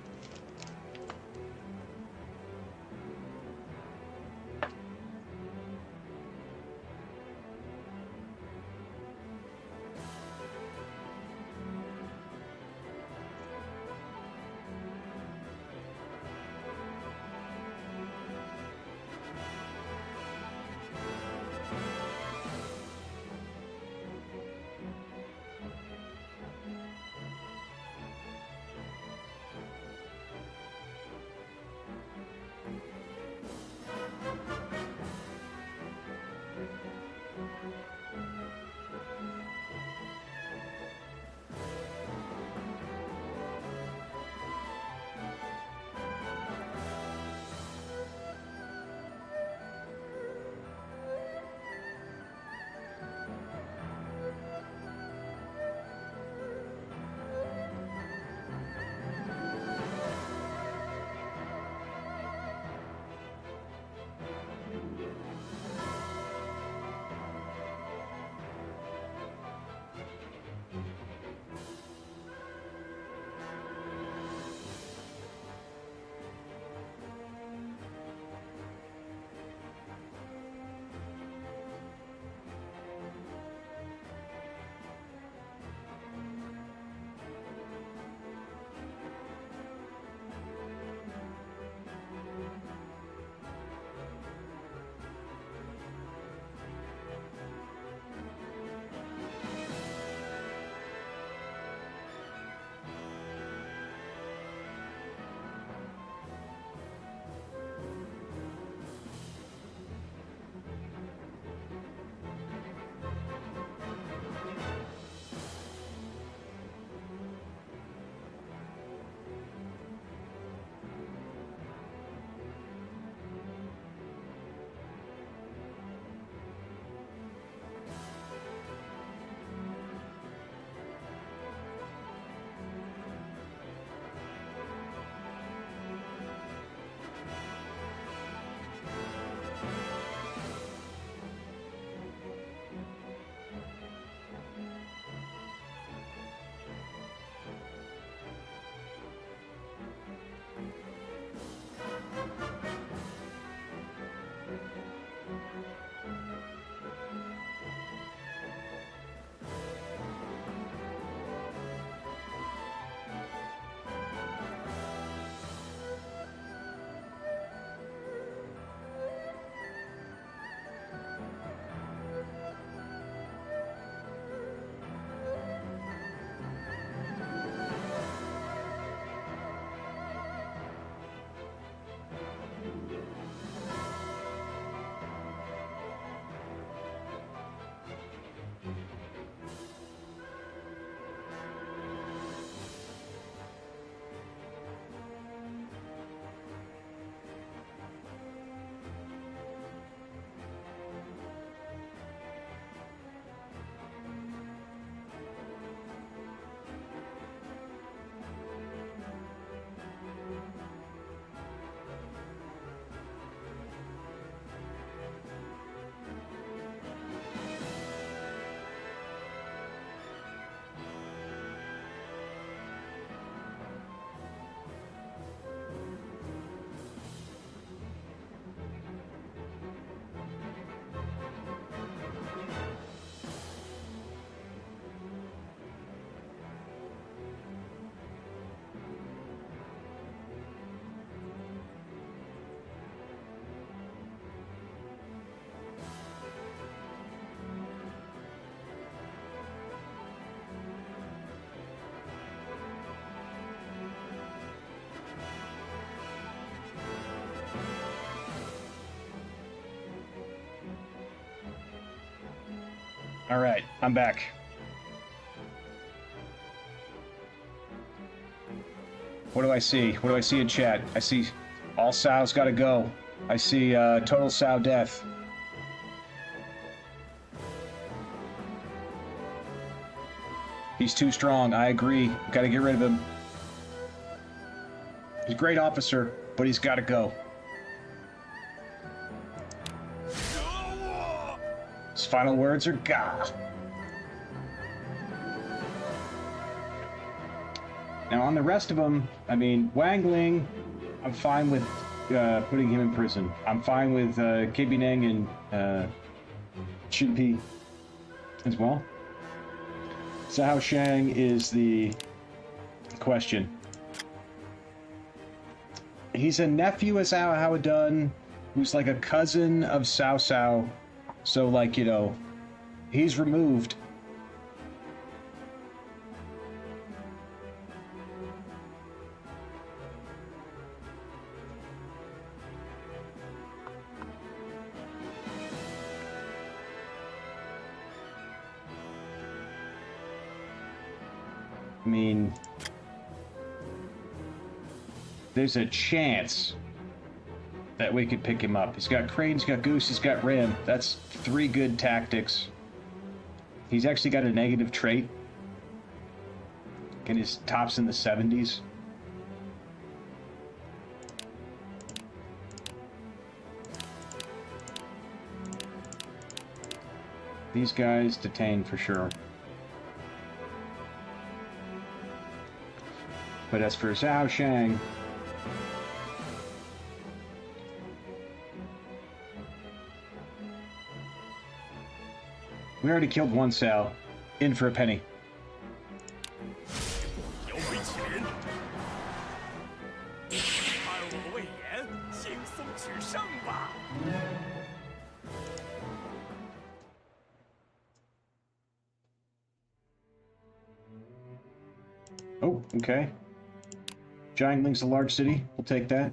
Speaker 1: All right, I'm back. What do I see? What do I see in chat? I see all Sal's got to go. I see total Sal death. He's too strong. I agree. Got to get rid of him. He's a great officer, but he's got to go. His final words are "Gah." Now, on the rest of them, I mean, Wang Ling, I'm fine with putting him in prison. I'm fine with KB Neng and Shinpi as well. Zhao Shang is the question. He's a nephew of Cao Haodun, who's like a cousin of Cao Cao. So, like, you know, he's removed. I mean, there's a chance that we could pick him up. He's got Crane, he's got Goose, he's got Ram. That's 3 good tactics. He's actually got a negative trait. And his top's in the 70s. These guys detained for sure. But as for Zhao Shang, we already killed one Cao. In for a penny.
Speaker 3: 摇尾乞人，二我未言，轻松取胜吧。
Speaker 1: Oh, okay. Jiangling's a large city. We'll take that.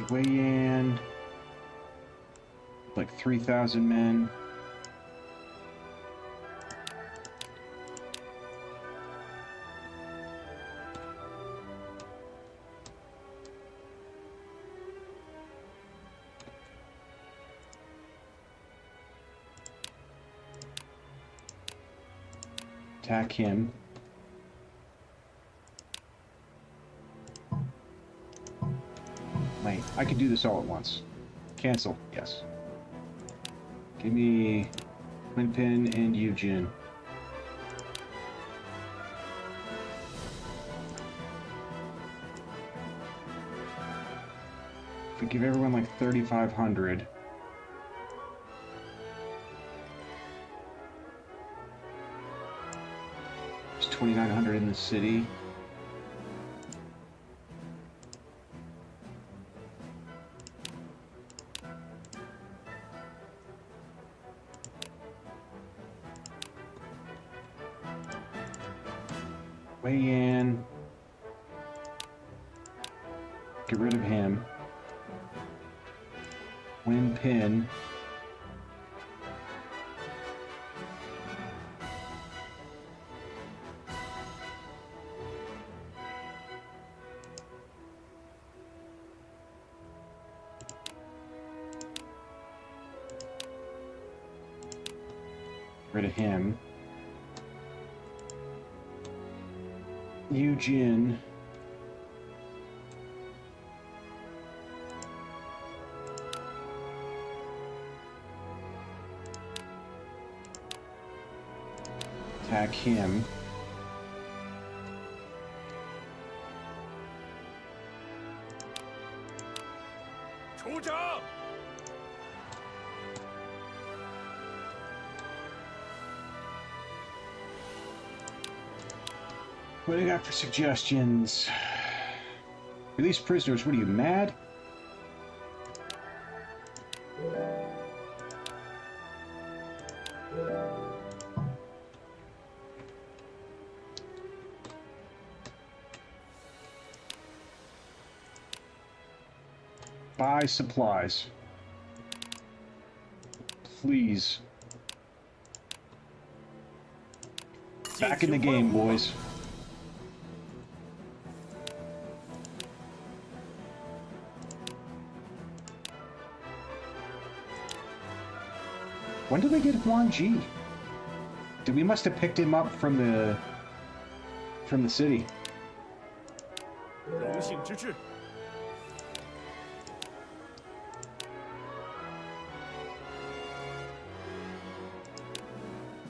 Speaker 1: Wei Yan, like 3,000 men. Attack him. Wait, I can do this all at once. Cancel, yes. Give me Winpin and Yujin. If we give everyone like 3,500. There's 2,900 in the city. Wei Yan. Get rid of him. Wen Pin. Rid of him. Yujin. Attack him. What do you got for suggestions? Release prisoners. What are you, mad? Buy supplies. Please. Back in the game, boys. When did we get Huang Ji? We must have picked him up from the city.
Speaker 3: 荣幸之至。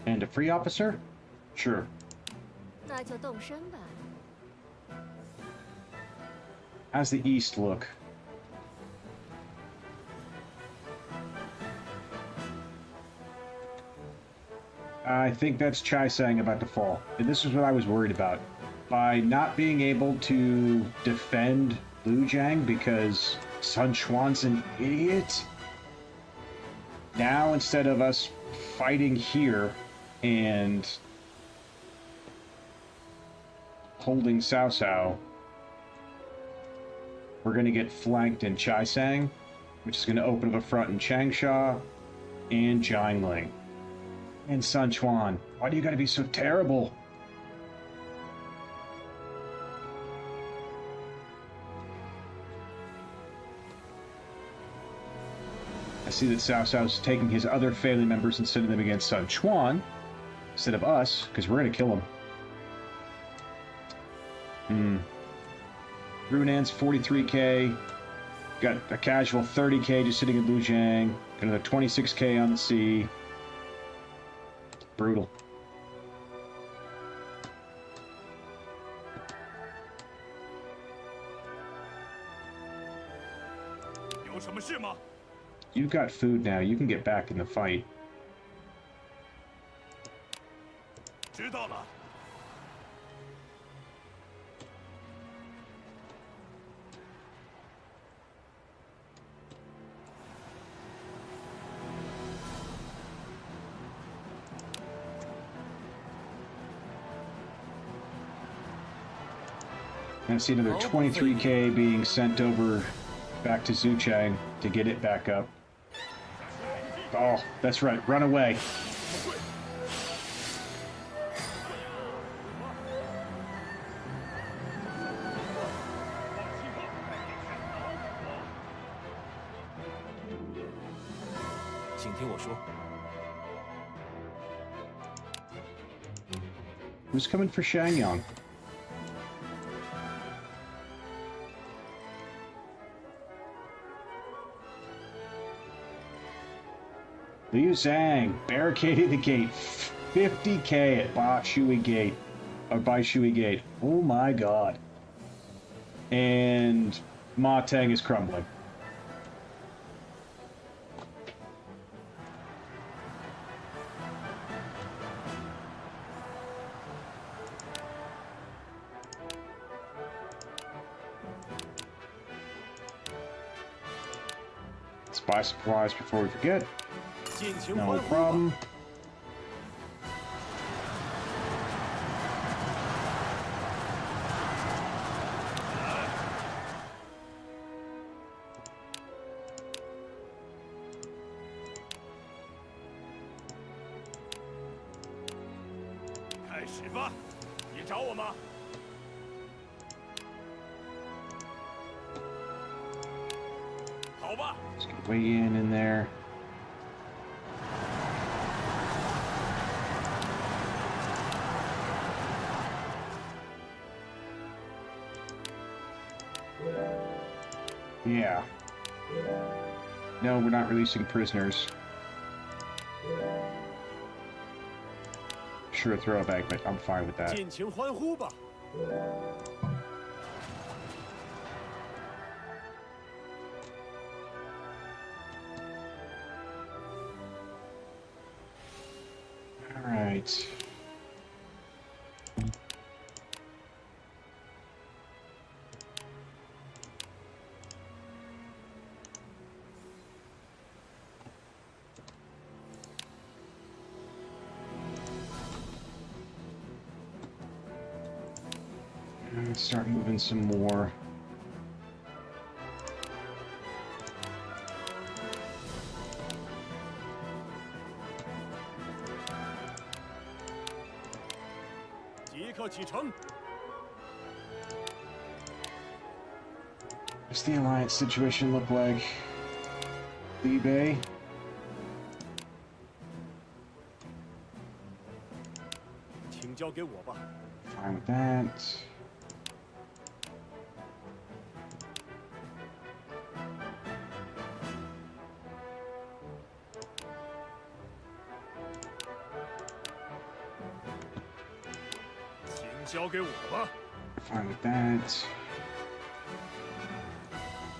Speaker 1: And a free officer? Sure.
Speaker 4: 那就动身吧。
Speaker 1: How's the east look? I think that's Chai Sang about to fall. And this is what I was worried about. By not being able to defend Liu Jiang because Sun Quan's an idiot, now instead of us fighting here and holding Cao Cao, we're going to get flanked in Chai Sang, which is going to open up a front in Changsha and Jiangling. And Sun Quan. Why do you gotta be so terrible? I see that Cao Cao's taking his other family members and sending them against Sun Quan instead of us, because we're gonna kill him. Runan's 43k. Got a casual 30k just sitting in Lujiang. Got another 26k on the sea. Brutal.
Speaker 3: 有什么事吗？
Speaker 1: You've got food now. You can get back in the fight.
Speaker 3: 知道了。
Speaker 1: I see another 23k being sent over back to Zuchang to get it back up. Oh, that's right. Run away. Who's coming for Shangyang? Liu Zhang barricading the gate. 50k at Ba Shui Gate. Or Bai Shui Gate. Oh my god. And Ma Teng is crumbling. Let's buy supplies before we forget. No problem. Let's get way in there. Yeah. No, we're not releasing prisoners. Sure, throw a banquet. I'm fine with that.
Speaker 3: 尽情欢呼吧！
Speaker 1: All right. Let's start moving some more. What's the alliance situation look like? Liu Biao? Fine with that. Fine with that.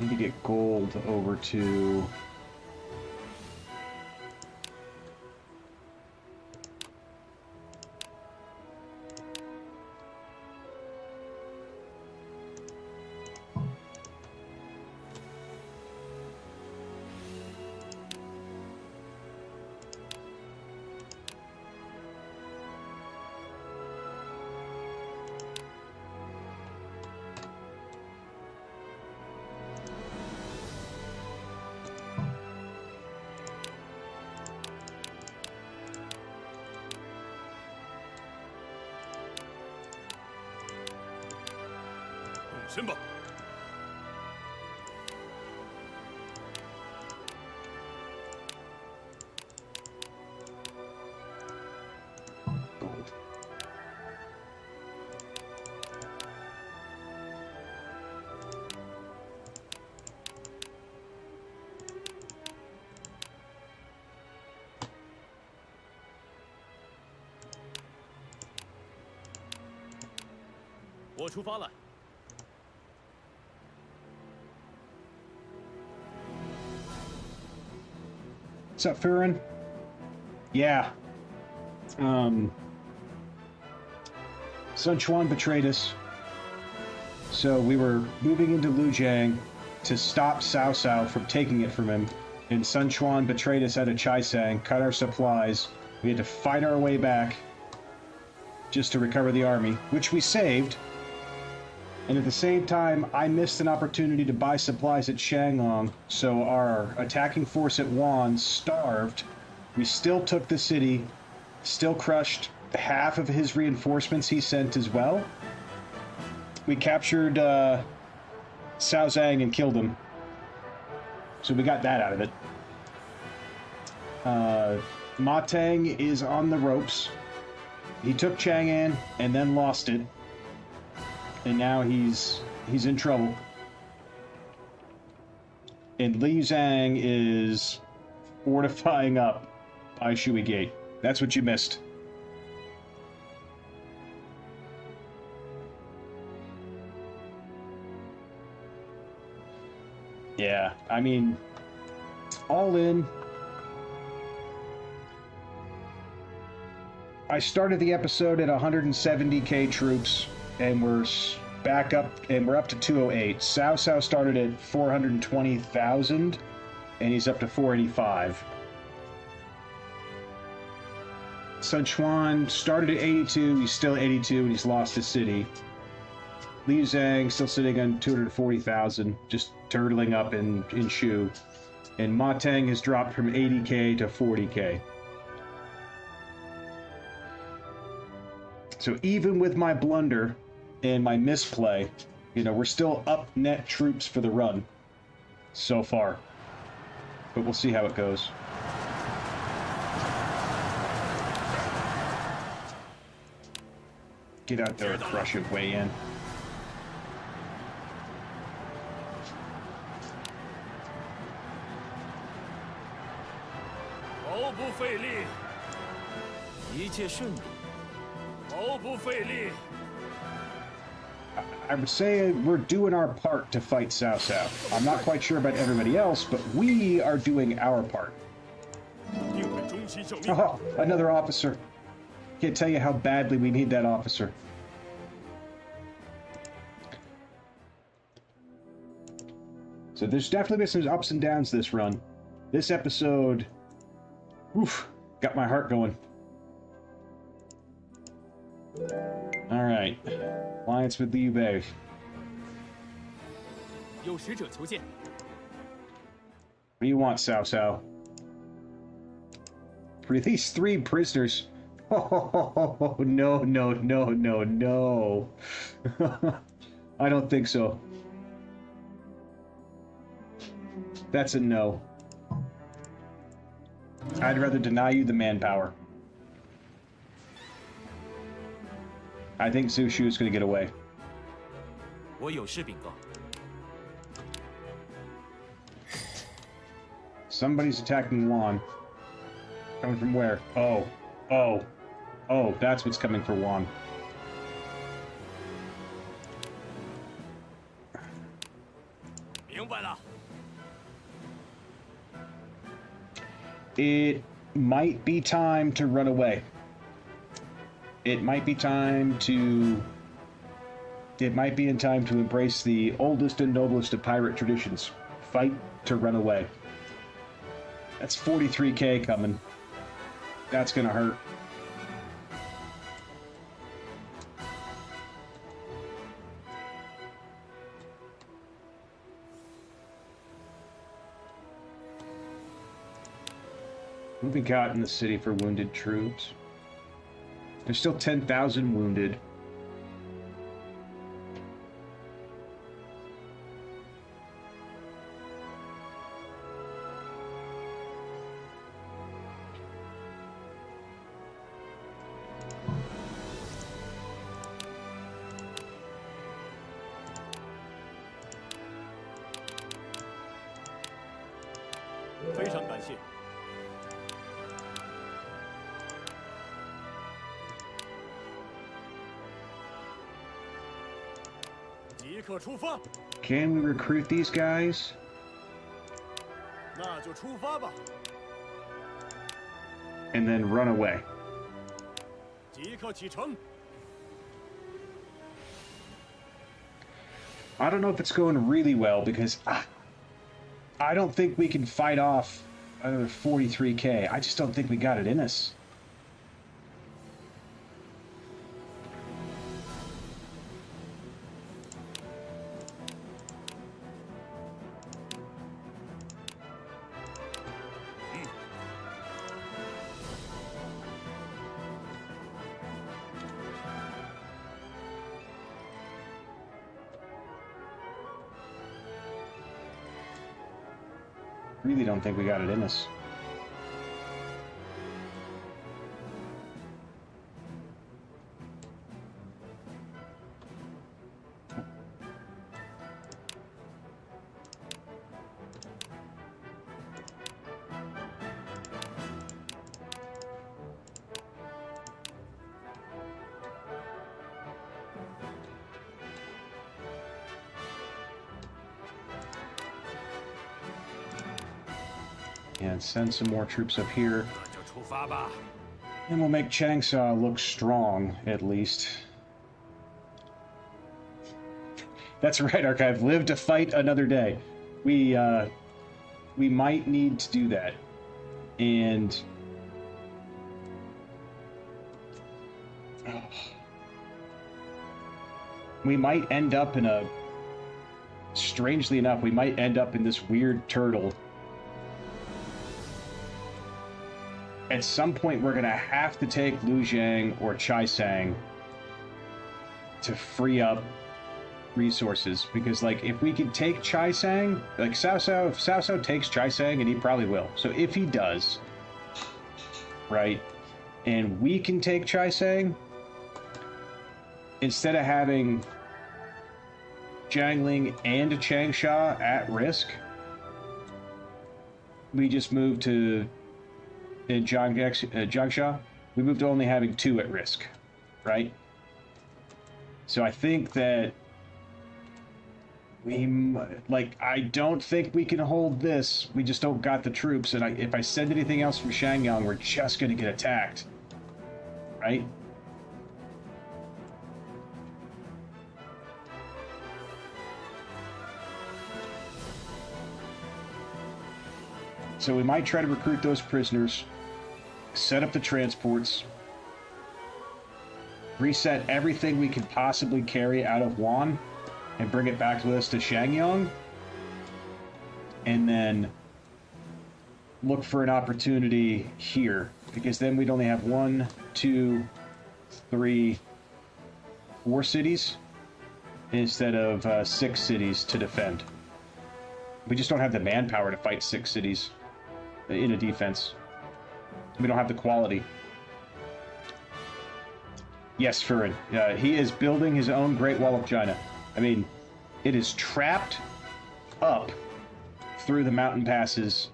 Speaker 1: Need to get gold over to...
Speaker 3: Simba.
Speaker 1: Gold.
Speaker 2: "我出发了。"
Speaker 1: What's up, Furin? Yeah. Sun Quan betrayed us. So we were moving into Liujiang to stop Cao Cao from taking it from him. And Sun Quan betrayed us out of Chaisang, cut our supplies. We had to fight our way back just to recover the army, which we saved. And at the same time, I missed an opportunity to buy supplies at Shanglong, so our attacking force at Wan starved. We still took the city, still crushed half of his reinforcements he sent as well. We captured Cao Zhang and killed him. So we got that out of it. Ma Teng is on the ropes. He took Chang'an and then lost it. And now he's in trouble. And Liu Zhang is fortifying up by Shui Gate. That's what you missed. Yeah, I mean, all in. I started the episode at 170k troops. And we're back up, and we're up to 208. Cao Cao started at 420,000, and he's up to 485. Sun Quan started at 82, he's still 82, and he's lost his city. Liu Zhang still sitting on 240,000, just turtling up in Shu. And Ma Teng has dropped from 80k to 40k. So even with my blunder and my misplay, you know, we're still up net troops for the run so far. But we'll see how it goes. Get out there and crush it way in. I would say we're doing our part to fight Cao Cao. I'm not quite sure about everybody else, but we are doing our part. Oh, another officer. Can't tell you how badly we need that officer. So there's definitely been some ups and downs this run. This episode, oof, got my heart going. All right. Alliance with Liu Biao.
Speaker 3: 有使者求见。
Speaker 1: What do you want, Cao Cao? Release 3 prisoners. Oh, no, no, no, no, no. I don't think so. That's a no. I'd rather deny you the manpower. I think Zhu Shu is going to get away.
Speaker 2: 我有事禀告。
Speaker 1: Somebody's attacking Juan. Coming from where? Oh. Oh. Oh, that's what's coming for Juan. It might be time to run away. It might be time to... It might be in time to embrace the oldest and noblest of pirate traditions. Fight to run away. That's 43k coming. That's gonna hurt. Moving out in the city for wounded troops. There's still 10,000 wounded. Can we recruit these guys?
Speaker 3: 那就出发吧。
Speaker 1: And then run away.
Speaker 3: 即刻启程。
Speaker 1: I don't know if it's going really well because I don't think we can fight off another 43k. I just don't think we got it in us. Really don't think we got it in us. And send some more troops up here.
Speaker 3: 那就出发吧。
Speaker 1: And we'll make Changsha look strong, at least. That's right, Archive. Live to fight another day. We might need to do that. And... we might end up in a... Strangely enough, we might end up in this weird turtle. At some point, we're going to have to take Lujiang or Chaisang to free up resources. Because, like, if we can take Chaisang, like, if Cao Cao takes Chaisang, and he probably will. So if he does, right, and we can take Chaisang, instead of having Jiangling and Changsha at risk, we just move to... in Jiangsha, we moved to only having 2 at risk, right? So I think that we, like, I don't think we can hold this. We just don't got the troops, and if I send anything else from Shangyang, we're just going to get attacked, right? So we might try to recruit those prisoners, set up the transports, reset everything we can possibly carry out of Wan and bring it back with us to Shangyong, and then look for an opportunity here, because then we'd only have 1, 2, 3, 4 cities instead of 6 cities to defend. We just don't have the manpower to fight 6 cities in a defense. We don't have the quality. Yes, Furin. He is building his own Great Wall of China. I mean, it is trapped up through the mountain passes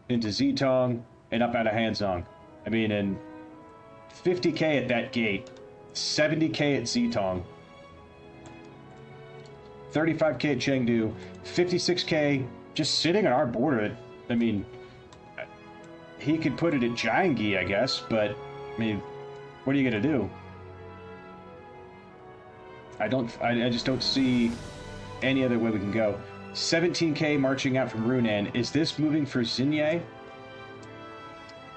Speaker 1: into Zitong and up out of Hanzhong. I mean, and 50k at that gate, 70k at Zitong, 35k at Chengdu, 56k just sitting on our border. I mean, he could put it at Jiangyi, I guess, but I mean, what are you gonna do? I just don't see any other way we can go. 17k marching out from Runan. Is this moving for Xinye?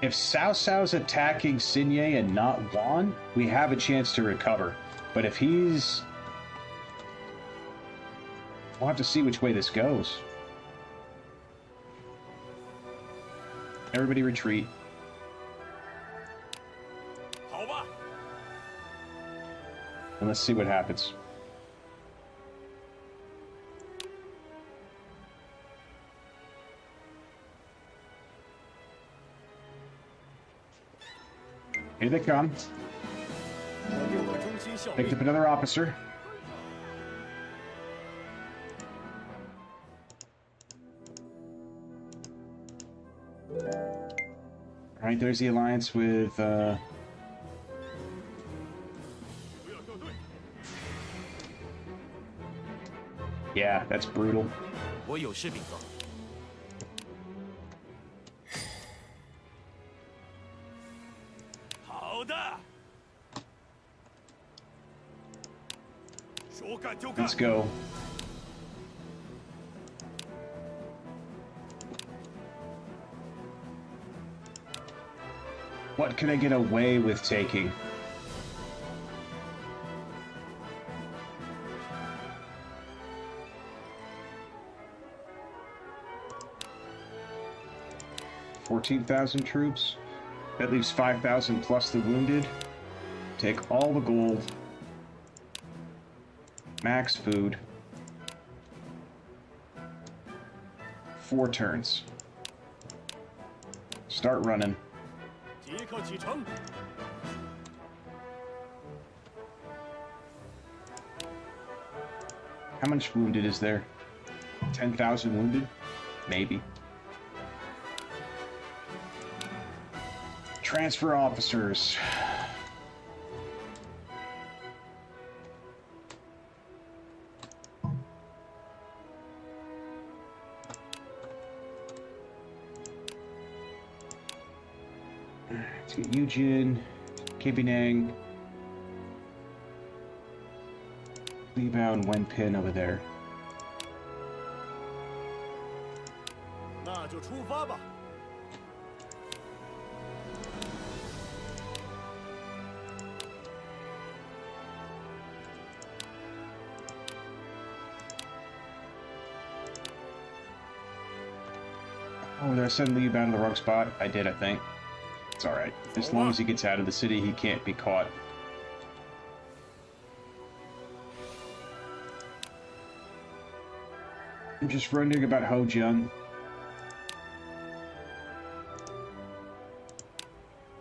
Speaker 1: If Cao Cao's attacking Xinye and not Wan, we have a chance to recover. But if he's... we'll have to see which way this goes. Everybody retreat.
Speaker 3: 好吧，
Speaker 1: And let's see what happens. Here they come.
Speaker 3: 6个中心校
Speaker 1: Picked
Speaker 3: 尉
Speaker 1: up another officer. Alright, there's the alliance with,
Speaker 3: 不要掉队。
Speaker 1: yeah, that's brutal.
Speaker 2: 我有事禀告。
Speaker 3: 好的，说干就干
Speaker 1: Let's。go. What can I get away with taking? $14,000 troops. That leaves 5,000 plus the wounded. Take all the gold. Max food. 4 turns. Start running.
Speaker 3: 即刻启程。
Speaker 1: How much wounded is there? 10,000 wounded? Maybe. Transfer officers. Let's get Yujin, Kibinang, Liu Biao, and Wenpin over there.
Speaker 3: 那就出发吧。
Speaker 1: Oh, did I send Liu Biao to the wrong spot? I did, I think. It's alright. As long as he gets out of the city, he can't be caught. I'm just wondering about Hojian.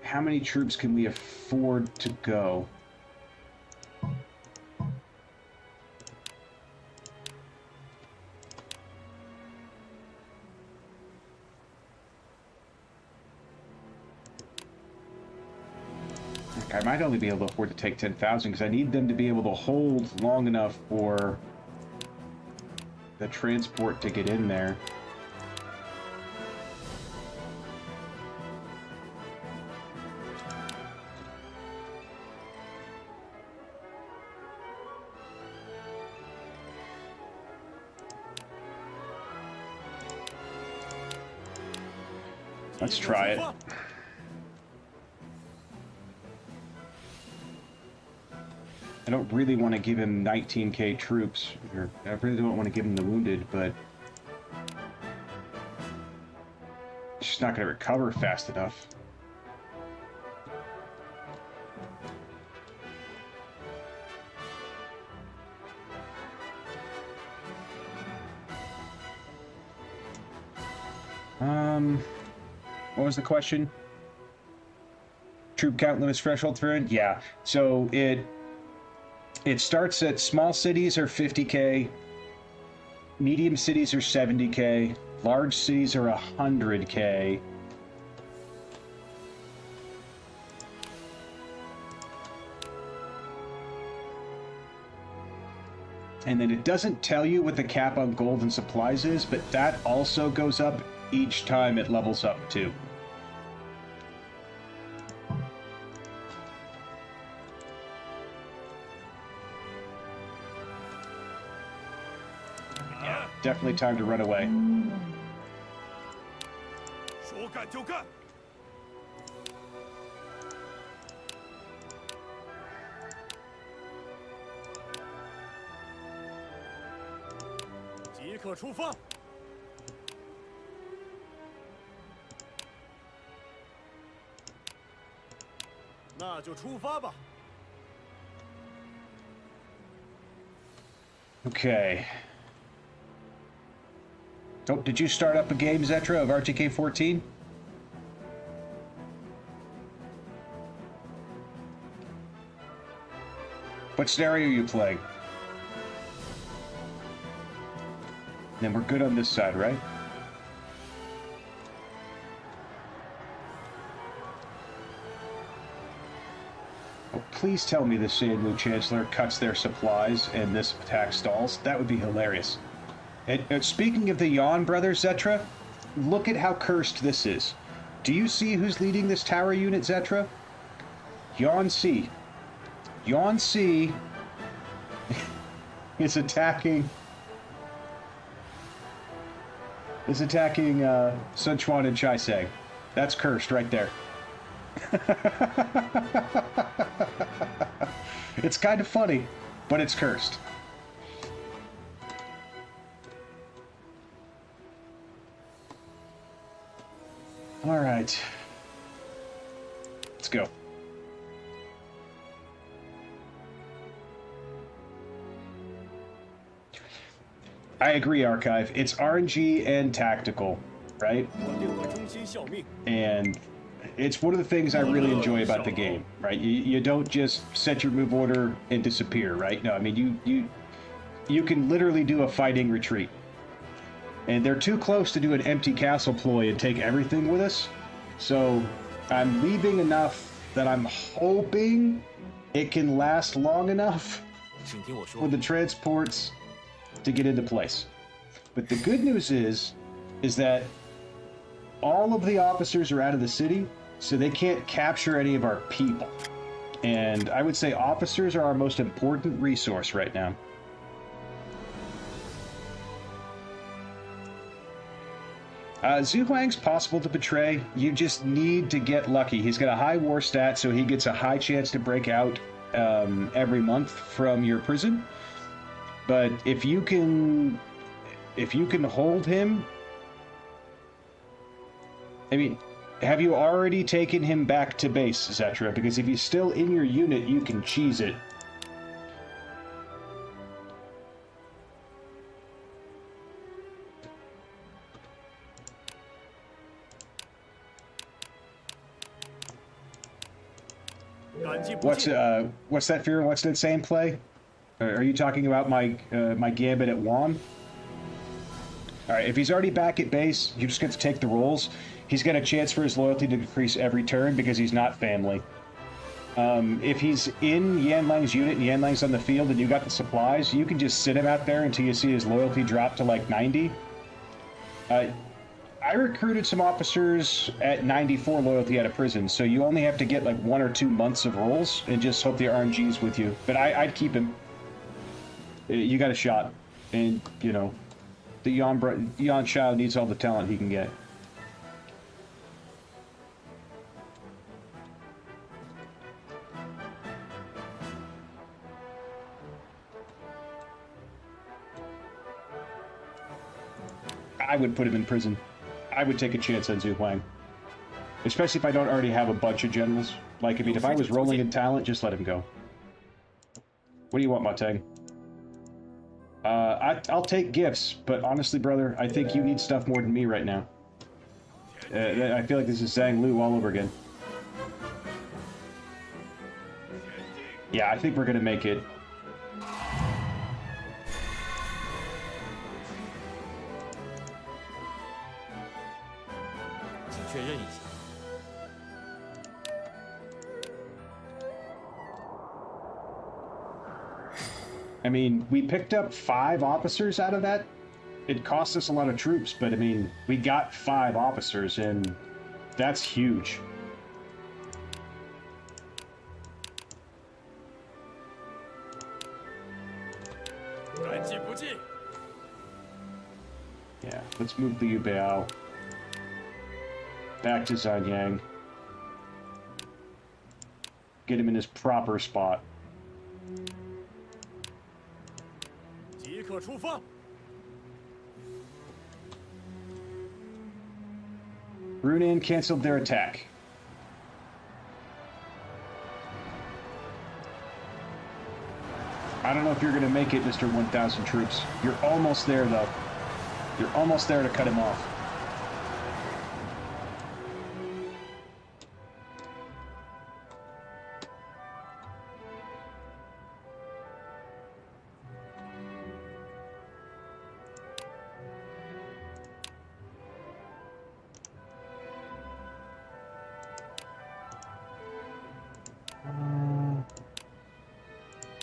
Speaker 1: How many troops can we afford to go? I might only be able to afford to take 10,000 because I need them to be able to hold long enough for the transport to get in there. Let's try it. I don't really want to give him 19k troops, or I really don't want to give him the wounded, but it's just not going to recover fast enough. What was the question? Troop count limits threshold through? Yeah. So it starts at small cities are 50k, medium cities are 70k, large cities are 100k. And then it doesn't tell you what the cap on gold and supplies is, but that also goes up each time it levels up too. Yeah, definitely time to run away.
Speaker 3: 说干就干。即刻出发。那就出发吧。
Speaker 1: Okay. Oh, did you start up a game, Zetra, of RTK 14? What scenario are you playing? Then we're good on this side, right? Oh, please tell me the Sanlu Chancellor cuts their supplies and this attack stalls. That would be hilarious. And speaking of the Yan brothers, Zetra, look at how cursed this is. Do you see who's leading this tower unit, Zetra? Yan C. Yan C is attacking Sun Quan and Chai Sang. That's cursed right there. It's kind of funny, but it's cursed. All right. Let's go. I agree, Archive. It's RNG and tactical, right? And it's one of the things I really enjoy about the game, right? You don't just set your move order and disappear, right? No, I mean, you can literally do a fighting retreat. And they're too close to do an empty castle ploy and take everything with us. So I'm leaving enough that I'm hoping it can last long enough for the transports to get into place. But the good news is that all of the officers are out of the city, so they can't capture any of our people. And I would say officers are our most important resource right now. Zhu Huang's possible to betray. You just need to get lucky. He's got a high war stat, so he gets a high chance to break out every month from your prison. But if you can hold him, I mean, have you already taken him back to base, Zetra? Because if he's still in your unit, you can cheese it. What's that, Fear? What's that same play? Are you talking about my my gambit at Wan? All right, if he's already back at base, you just get to take the rolls. He's got a chance for his loyalty to decrease every turn because he's not family. If he's in Yan Lang's unit and Yan Lang's on the field and you got the supplies, you can just sit him out there until you see his loyalty drop to like 90. I recruited some officers at 94 loyalty out of prison, so you only have to get like 1 or 2 months of rolls and just hope the RNG's with you. But I'd keep him. You got a shot. And, you know, the Yan Shao needs all the talent he can get. I would put him in prison. I would take a chance on Zhu Huang. Especially if I don't already have a bunch of generals. Like, I mean, if I was rolling in talent, just let him go. What do you want, Mateng? I'll take gifts, but honestly, brother, I think you need stuff more than me right now. I feel like this is Zhang Lu all over again. Yeah, I think we're gonna make it.
Speaker 2: 请确认一下。
Speaker 1: I mean, we picked up 5 officers out of that. It cost us a lot of troops, but I mean, we got 5 officers, and that's huge. Yeah, let's move Liu Biao back to Zhanyang. Get him in his proper spot.
Speaker 3: 即刻出发！
Speaker 1: Runan canceled their attack. I don't know if you're going to make it, Mr. 1,000 troops. You're almost there, though. You're almost there to cut him off.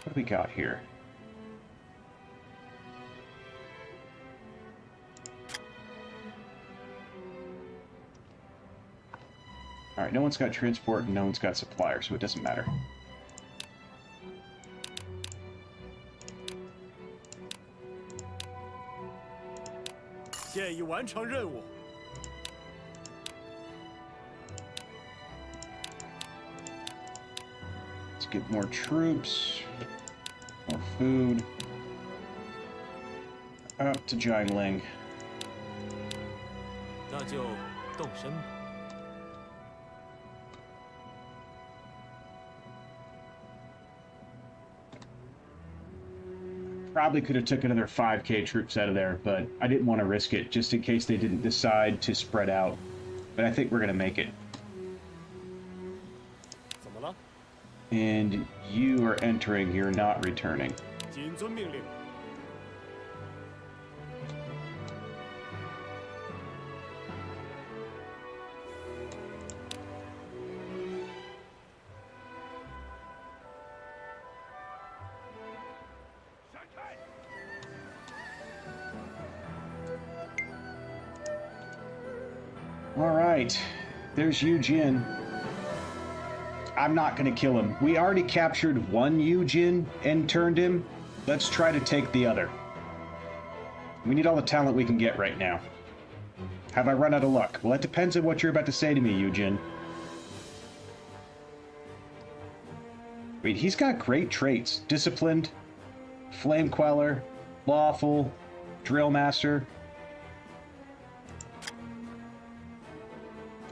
Speaker 1: What do we got here? All right, no one's got transport and no one's got supplier, so it doesn't matter.
Speaker 3: "建议完成任务。
Speaker 1: Let's get more troops, more food. Up to Jiangling.
Speaker 2: 那就动身吧。
Speaker 1: Probably could have took another 5k troops out of there, but I didn't want to risk it, just in case they didn't decide to spread out. But I think we're going to make it.
Speaker 3: 怎么了？
Speaker 1: And you are entering, you're not returning.
Speaker 3: 谨遵命令。
Speaker 1: Alright, there's Yu Jin. I'm not going to kill him. We already captured one Yu Jin and turned him. Let's try to take the other. We need all the talent we can get right now. Have I run out of luck? Well, that depends on what you're about to say to me, Yu Jin. I mean, he's got great traits. Disciplined, Flame Queller, Lawful, Drill Master.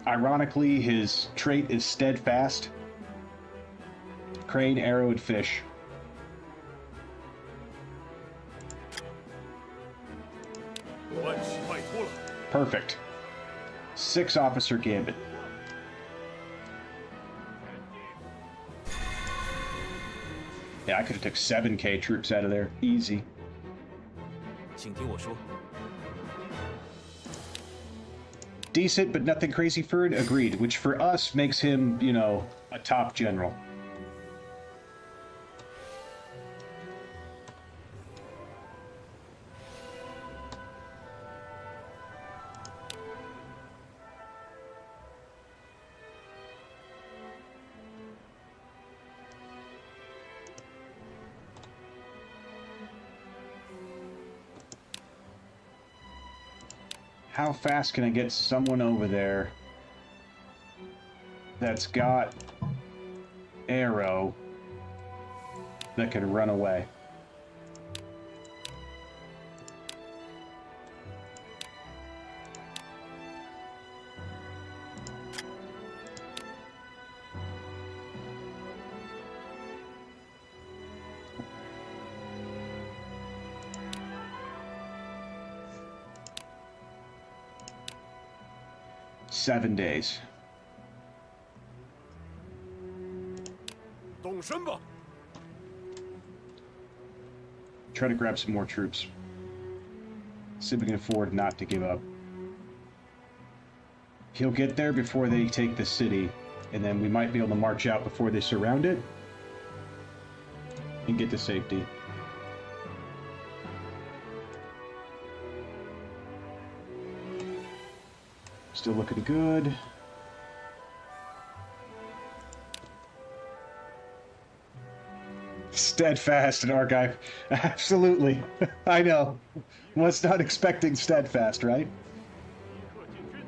Speaker 1: Ironically, his trait is Steadfast. Crane, Arrow, and Fish. Perfect. 6 Officer Gambit. Yeah, I could have took 7k troops out of there. Easy.
Speaker 2: 请听我说。
Speaker 1: Decent, but nothing crazy for it? Agreed. Which for us makes him, you know, a top general. How fast can I get someone over there that's got arrow that can run away? 7 days.
Speaker 3: 动身吧！
Speaker 1: Try to grab some more troops. See if we can afford not to give up. He'll get there before they take the city, and then we might be able to march out before they surround it and get to safety. Still looking good. Steadfast and archive. Absolutely. I know. Was not expecting steadfast, right?
Speaker 3: 即刻进军！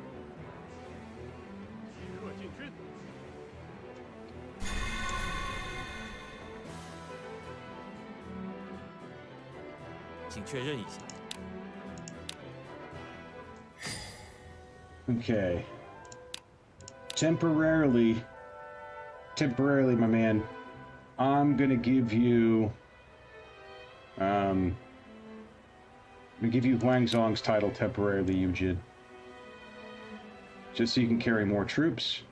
Speaker 3: 即刻进军！
Speaker 2: 请确认一下。
Speaker 1: Okay. Temporarily, my man, I'm gonna give you, I'm gonna give you Huang Zong's title temporarily, Yujin. Just so you can carry more troops.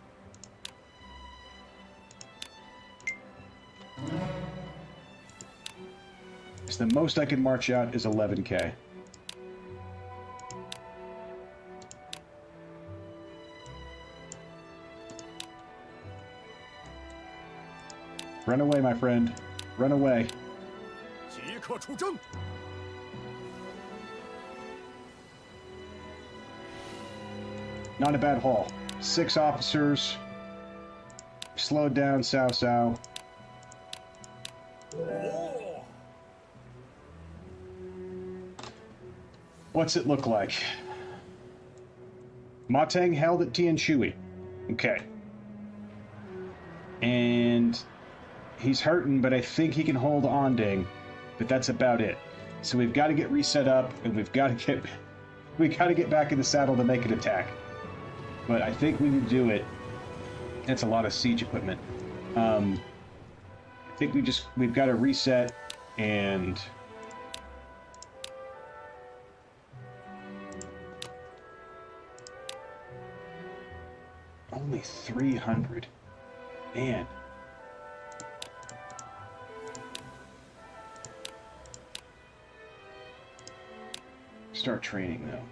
Speaker 1: So the most I can march out is 11K. Run away, my friend. Run away.
Speaker 3: 即刻出征！
Speaker 1: Not a bad haul. 6 officers. Slowed down Cao Cao.
Speaker 3: 哦，
Speaker 1: What's it look like? Ma Teng held at Tianshui. Okay. And he's hurting, but I think he can hold Onding. But that's about it. So we've got to get reset up, and we got to get back in the saddle to make an attack. But I think we can do it. That's a lot of siege equipment. I think we've got to reset and only 300. Man. Start training though.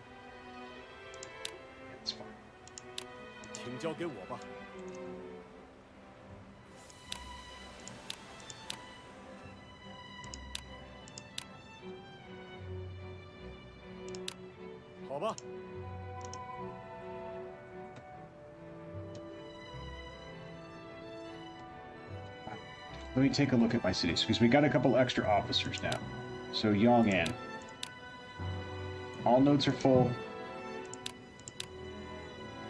Speaker 1: That's fine.
Speaker 3: 请交给我吧。 好吧，
Speaker 1: Let me take a look at my cities, because we got a couple extra officers now. So Yong'an. All notes are full.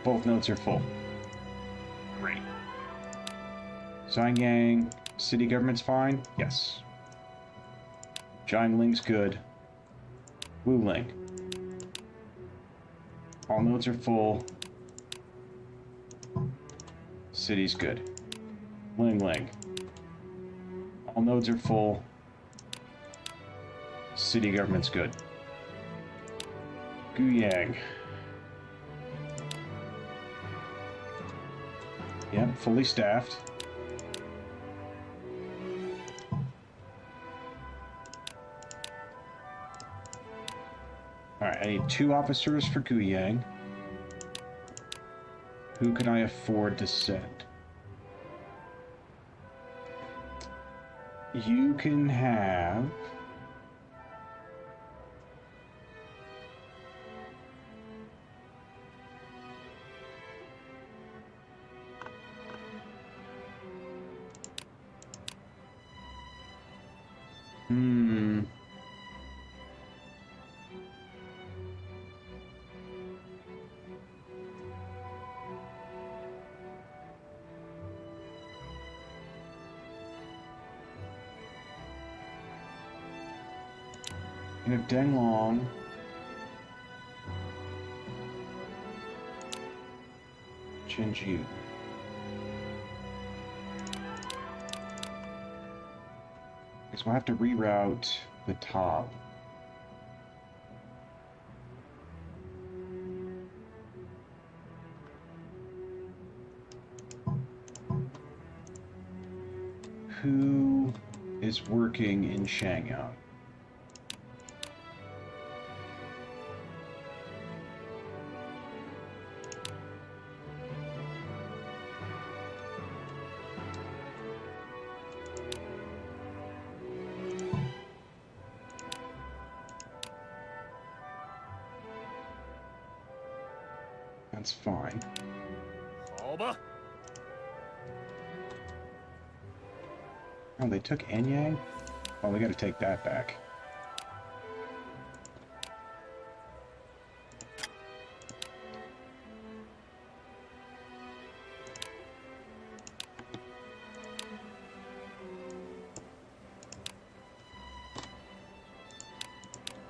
Speaker 1: Both notes are full. Great. Xiangyang, city government's fine? Yes. Jiangling's good. Wuling. All notes are full. City's good. Lingling. All nodes are full. City government's good. Guyang. Yep, fully staffed. Alright, I need 2 officers for Guyang. Who can I afford to send? You can have... You have Denglong. Chinju. Guess we'll have to reroute the top. Who is working in Shangyang? That's fine.
Speaker 3: 好吧，
Speaker 1: Oh, they took Anyang? Oh, we gotta take that back.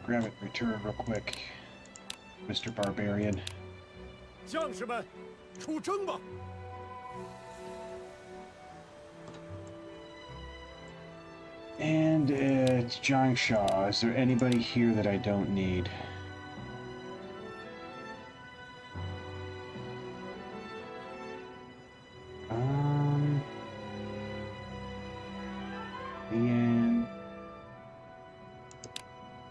Speaker 1: Grab it, return real quick, Mr. Barbarian.
Speaker 3: 将士们，出征吧！
Speaker 1: And it's Jingsha. Is there anybody here that I don't need? Lian.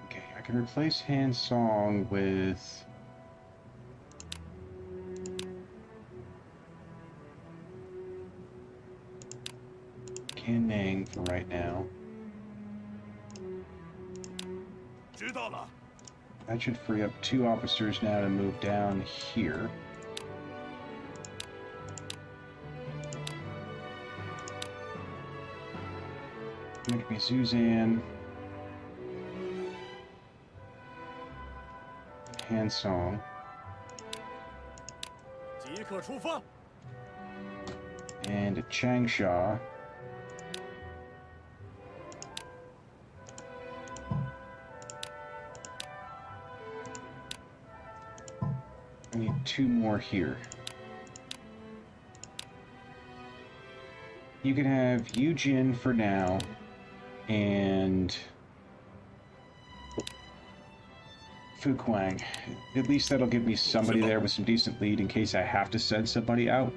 Speaker 1: Okay, I can replace Han Song with... Kan Nang for right now.
Speaker 3: 知道了。
Speaker 1: That should free up 2 officers now to move down here. Make me Suzanne. Han Song.
Speaker 3: 即刻出发！
Speaker 1: And a Changsha. I need 2 more here. You can have Yujin for now, and Fuquang. At least that'll give me somebody there with some decent lead in case I have to send somebody out.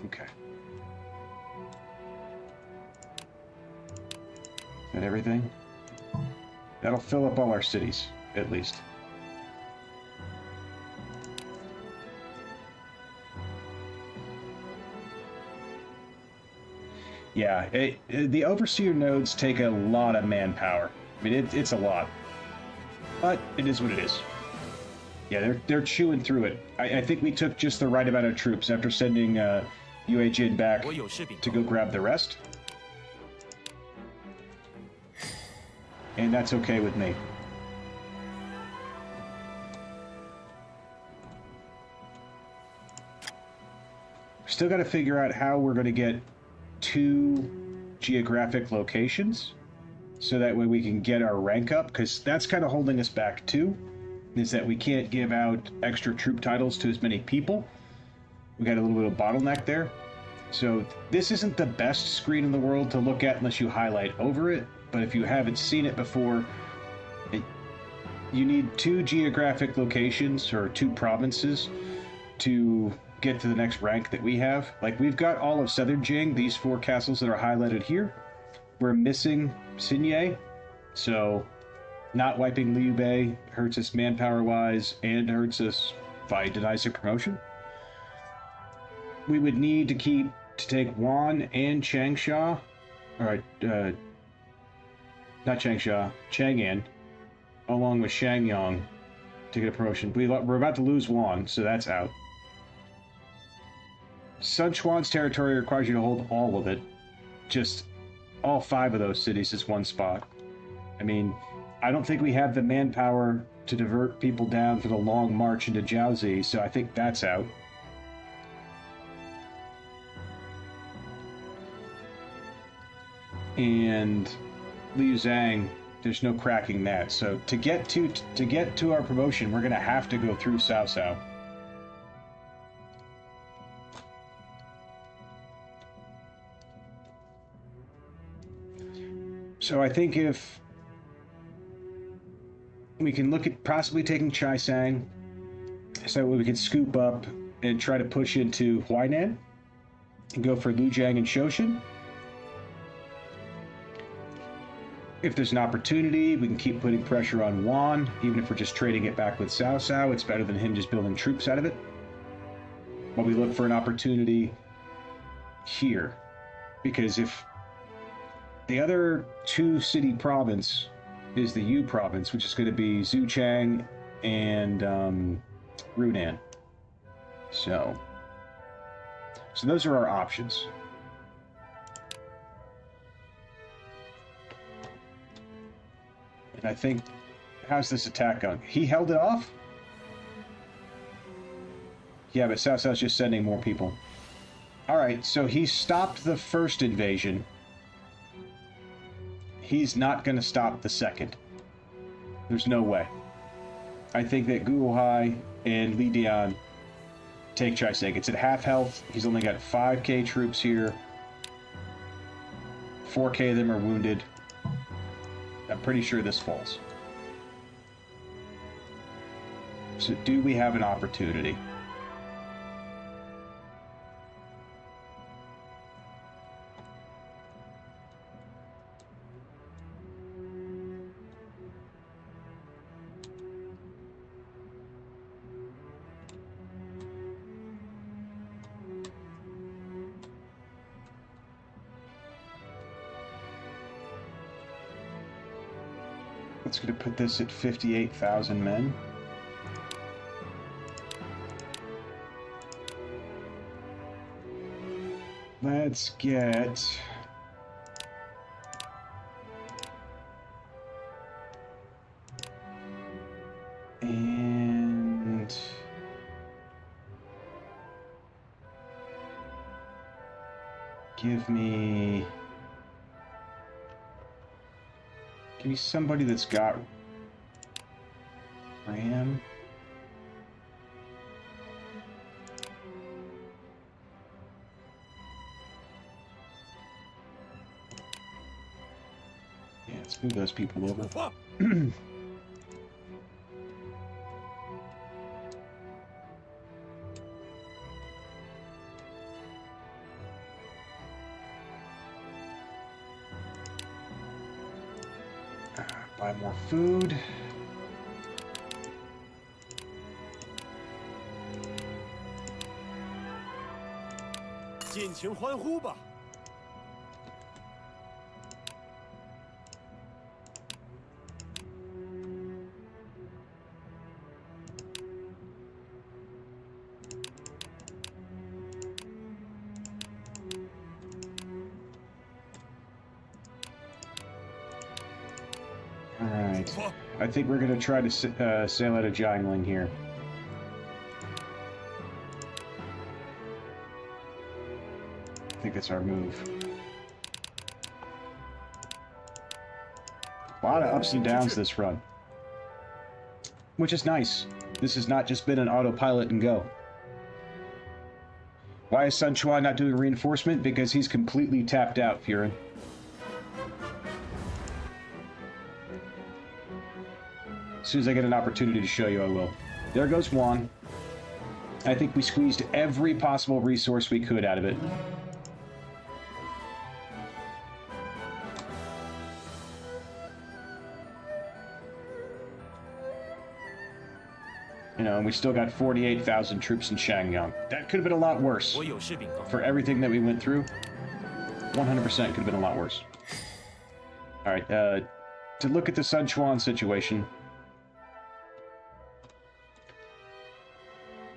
Speaker 1: Okay. Is that everything? That'll fill up all our cities, at least. Yeah, the overseer nodes take a lot of manpower. I mean, it's a lot, but it is what it is. Yeah, they're chewing through it. I think we took just the right amount of troops after sending Yue Jin back
Speaker 2: 我有士兵
Speaker 1: to go grab the rest, and that's okay with me. Still got to figure out how we're going to get 2 geographic locations so that way we can get our rank up, because that's kind of holding us back too, is that we can't give out extra troop titles to as many people. We got a little bit of bottleneck there. So this isn't the best screen in the world to look at unless you highlight over it, but if you haven't seen it before, you need 2 geographic locations or 2 provinces to get to the next rank that we have. Like, we've got all of Southern Jing, these 4 castles that are highlighted here. We're missing Xinye, so not wiping Liu Biao hurts us manpower-wise and hurts us by denies of promotion. We would need to take Wan and Changsha, or not Changsha, Chang'an, along with Shangyang to get a promotion. We're about to lose Wan, so that's out. Sun Quan's territory requires you to hold all of it. Just all 5 of those cities is 1 spot. I mean, I don't think we have the manpower to divert people down for the long march into Jiaozi, so I think that's out. And Liu Zhang, there's no cracking that. So to get to our promotion, we're going to have to go through Cao Cao. So I think if we can look at possibly taking Chaisang, so we can scoop up and try to push into Huainan and go for Lujiang and Shoshin. If there's an opportunity, we can keep putting pressure on Juan, even if we're just trading it back with Cao Cao. It's better than him just building troops out of it. But we look for an opportunity here. Because if the other two-city province is the Yu province, which is going to be Zhuchang and Runan. So those are our options. And I think, how's this attack going? He held it off? Yeah, but Cao Cao's just sending more people. Alright, so he stopped the first invasion. He's not going to stop the second. There's no way. I think that Guohai and Li Dian take Chaisek. It's at half health. He's only got 5k troops here. 4k of them are wounded. I'm pretty sure this falls. So do we have an opportunity? It's going to put this at 58,000 men. Let's get... And... Give me somebody that's got RAM. Yeah, let's move those people over. Buy more food. Alright, I think we're going to try to sail out of Jiangling here. I think that's our move. A lot of ups and downs this run. Which is nice. This has not just been an autopilot and go. Why is Sun Quan not doing reinforcement? Because he's completely tapped out, Furin. As soon as I get an opportunity to show you, I will. There goes Juan. I think we squeezed every possible resource we could out of it. You know, and we still got 48,000 troops in Shangyang. That could have been a lot worse. For everything that we went through, 100% could have been a lot worse. Alright, to look at the Sun Quan situation...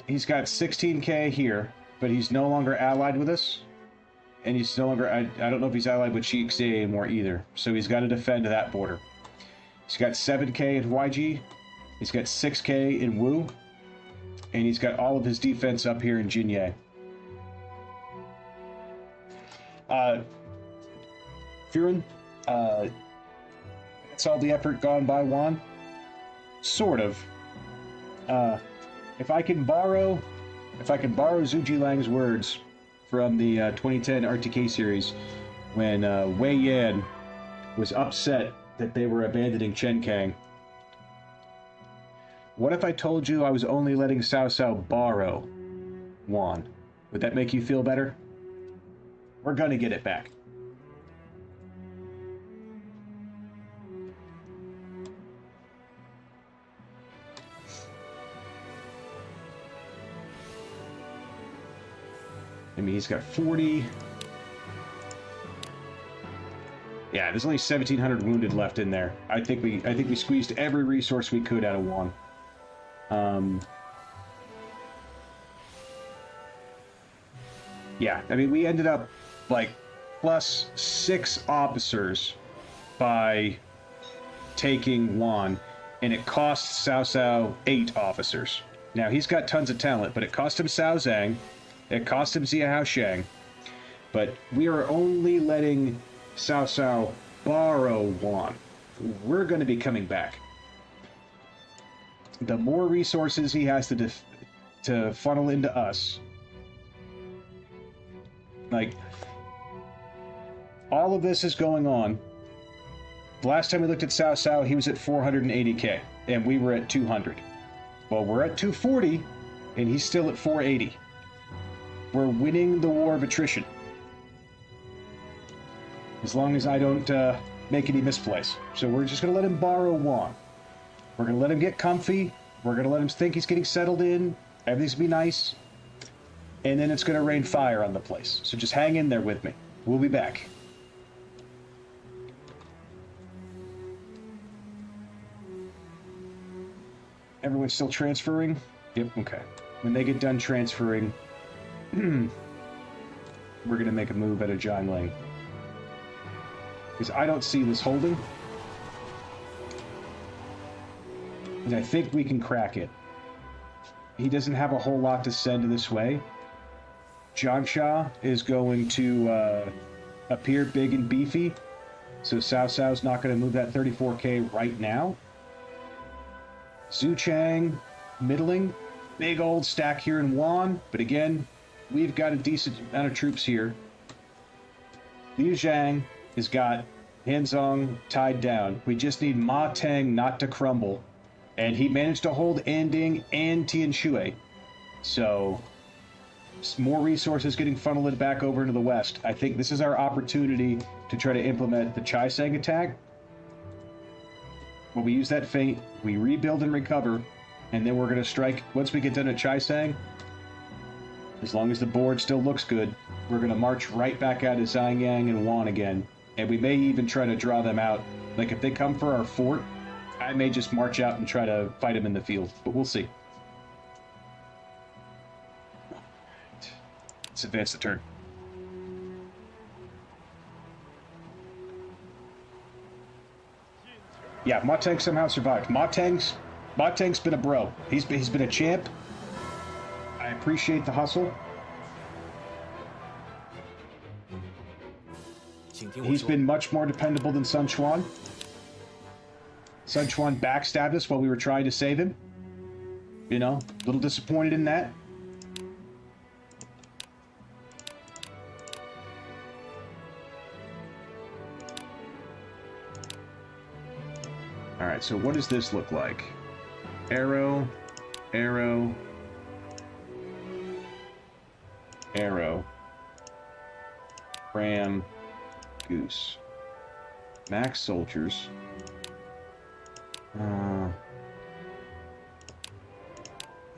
Speaker 1: He's got 16k here, but he's no longer allied with us. And he's no longer... I don't know if he's allied with Xi anymore either. So he's got to defend that border. He's got 7k in YG. He's got 6k in Wu. And he's got all of his defense up here in Jinye. Furin, that's all the effort gone by Juan? Sort of. If I can borrow Zhu Jilang's words from the 2010 RTK series, when Wei Yan was upset that they were abandoning Chenkang. What if I told you I was only letting Cao Cao borrow Juan? Would that make you feel better? We're gonna get it back. I mean, he's got 40. Yeah, there's only 1,700 wounded left in there. I think we squeezed every resource we could out of Juan. Yeah, I mean, we ended up like plus 6 officers by taking Juan, and it cost Cao Cao 8 officers. Now, he's got tons of talent, but it cost him Cao Zhang, it cost him Zia Haoshang, but we are only letting Cao Cao borrow Juan. We're going to be coming back. The more resources he has to funnel into us, like, all of this is going on. The last time we looked at Cao Cao, he was at 480k, and we were at 200. Well, we're at 240, and he's still at 480. We're winning the war of attrition. As long as I don't make any misplays. So we're just going to let him borrow Juan. We're going to let him get comfy. We're going to let him think he's getting settled in. Everything's going to be nice. And then it's going to rain fire on the place. So just hang in there with me. We'll be back. Everyone's still transferring? Yep, okay. When they get done transferring, we're going to make a move at a Jiangling. Because I don't see this holding. And I think we can crack it. He doesn't have a whole lot to send this way. Jiangsha is going to appear big and beefy. So Cao Cao's not going to move that 34k right now. Zhu Chang, middling. Big old stack here in Wuhan. But again, we've got a decent amount of troops here. Liu Zhang has got Hanzong tied down. We just need Ma Teng not to crumble. And he managed to hold Anding and Tianshui. So, more resources getting funneled back over into the west. I think this is our opportunity to try to implement the Chaisang attack. When we use that feint, we rebuild and recover, and then we're going to strike. Once we get done at Chaisang, as long as the board still looks good, we're going to march right back out of Xiangyang and Wuhan again. And we may even try to draw them out. Like, if they come for our fort, I may just march out and try to fight them in the field, but we'll see. Let's advance the turn. Yeah, Ma Teng somehow survived. Ma Teng's been a bro. He's been a champ. I appreciate the hustle. He's been much more dependable than Sun Quan. Sun Quan backstabbed us while we were trying to save him. You know, a little disappointed in that. Alright, so what does this look like? Arrow, arrow, arrow, ram, goose. Max soldiers.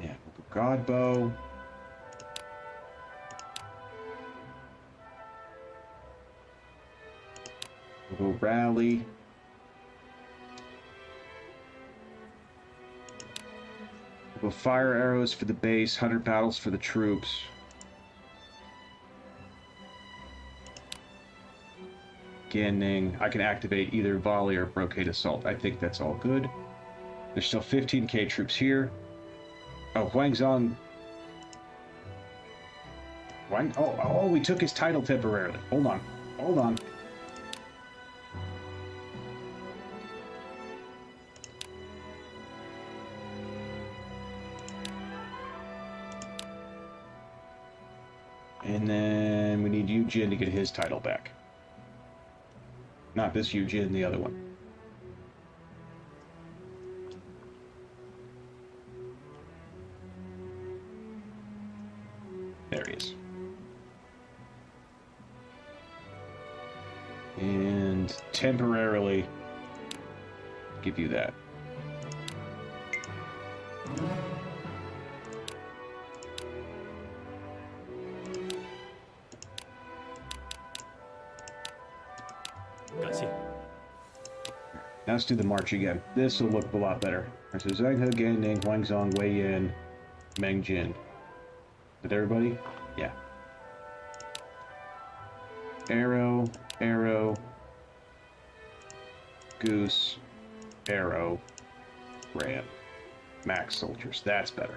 Speaker 1: Yeah, God bow. We'll go rally. We'll go fire arrows for the base, 100 battles for the troops. Ganning. I can activate either volley or brocade assault. I think that's all good. There's still 15k troops here. Oh, Huangzong. Oh, we took his title temporarily. Hold on. Hold on. And then we need Yu Jin to get his title back. Not this Yu Jin, the other one. There he is. And temporarily give you that. Now let's do the march again. This will look a lot better. Alright, so Zhang He, Gan Ning, Huang Zong, Wei Yin, Meng Jin. With everybody? Yeah. Arrow, arrow, goose, arrow, ram. Max soldiers. That's better.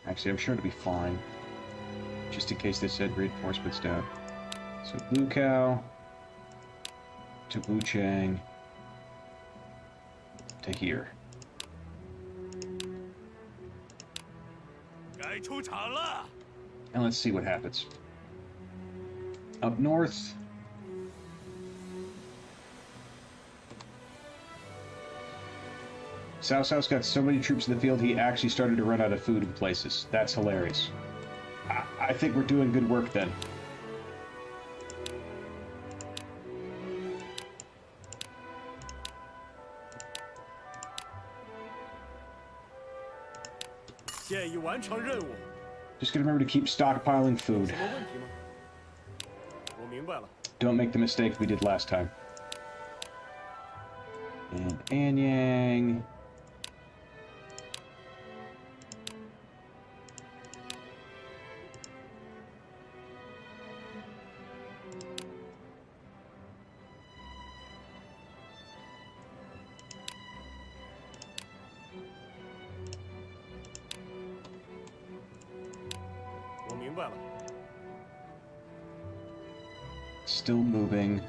Speaker 1: Actually, I'm sure it'll be fine. Just in case they said reinforcements down. So Liu Biao to Wuchang to here.
Speaker 3: 该出场了。
Speaker 1: And let's see what happens. Up north. Cao Cao's got so many troops in the field, he actually started to run out of food in places. That's hilarious. I think we're doing good work then. Just gotta remember to keep stockpiling food. Don't make the mistake we did last time. And Anyang. Still moving.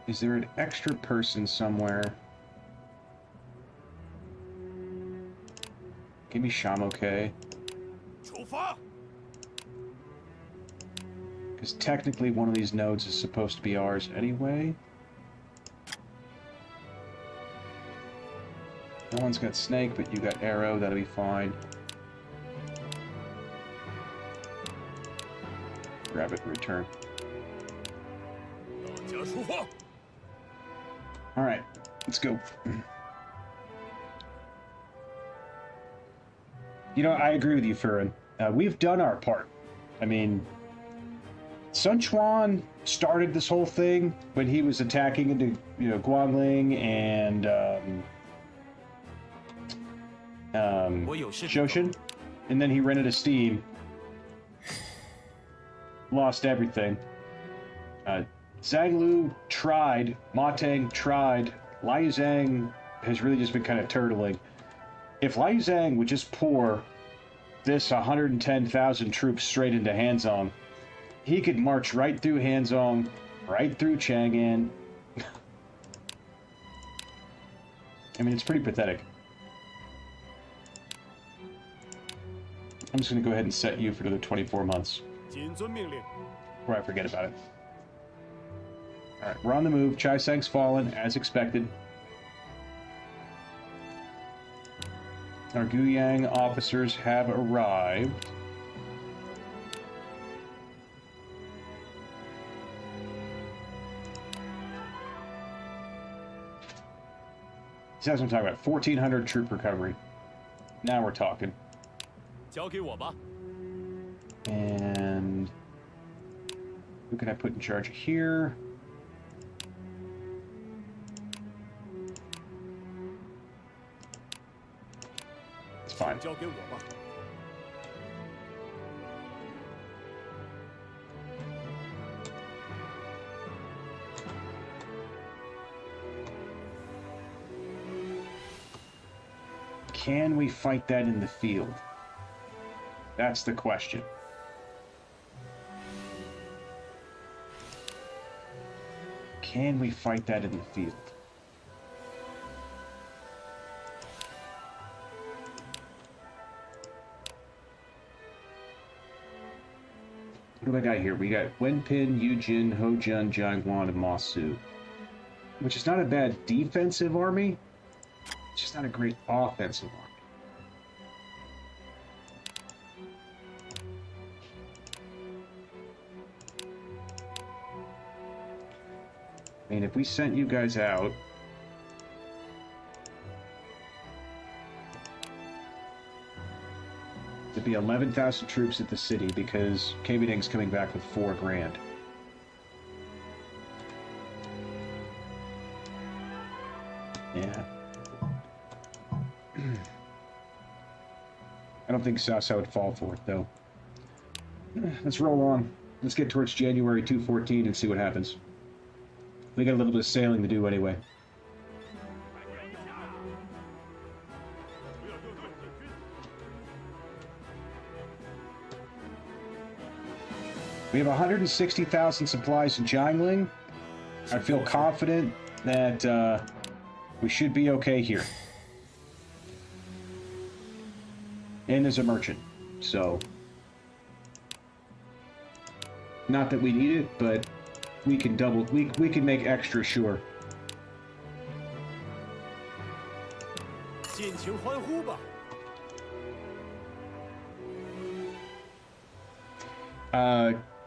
Speaker 1: Is there an extra person somewhere? Give me Sham, okay? Because technically one of these nodes is supposed to be ours anyway. No one's got Snake, but you got Arrow, that'll be fine. Grab it and return. Alright, let's go. You know, I agree with you, Furin. We've done our part. I mean, Sun Quan started this whole thing when he was attacking into, you know, Guangling and Shoshin, and then he ran out of steam, lost everything. Zhang Lu tried, Ma Teng tried, Liu Zhang has really just been kind of turtling. If Liu Zhang would just pour this 110,000 troops straight into Hanzong, he could march right through Hanzong, right through Chang'an. I mean, it's pretty pathetic. I'm just going to go ahead and set you for another 24 months. Before I forget about it. Alright, we're on the move. Chai Sang's fallen, as expected. Our Guyang officers have arrived. That's what I'm talking about. 1,400 troop recovery. Now we're talking. And who can I put in charge of here? It's fine. Can we fight that in the field? That's the question. Can we fight that in the field? What do I got here? We got Wenpin, Yujin, Hojun, Jiangwan, and Masu. Which is not a bad defensive army. It's just not a great offensive army. I mean, if we sent you guys out... It'd be 11,000 troops at the city because Kbding's coming back with 4 grand. Yeah. I don't think Sasa would fall for it, though. Let's roll on. Let's get towards January 214 and see what happens. We got a little bit of sailing to do anyway. We have 160,000 supplies in Jiangling. I feel confident that we should be okay here. And as a merchant, so... Not that we need it, but we can double... We can make extra sure.
Speaker 3: 尽情欢呼吧！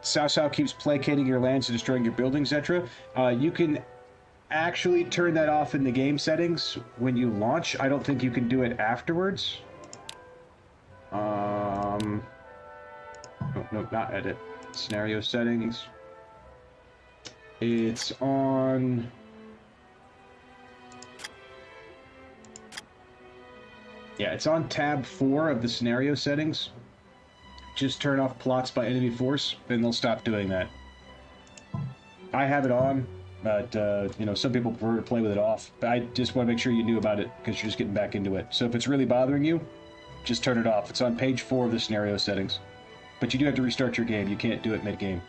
Speaker 1: Cao Cao keeps placating your lands and destroying your buildings, etc. You can actually turn that off in the game settings when you launch. I don't think you can do it afterwards. No, not edit. Scenario settings. It's on... Yeah, it's on tab 4 of the scenario settings. Just turn off plots by enemy force, and they'll stop doing that. I have it on, but, you know, some people prefer to play with it off. But I just want to make sure you knew about it, because you're just getting back into it. So if it's really bothering you, just turn it off. It's on page 4 of the scenario settings. But you do have to restart your game. You can't do it mid-game.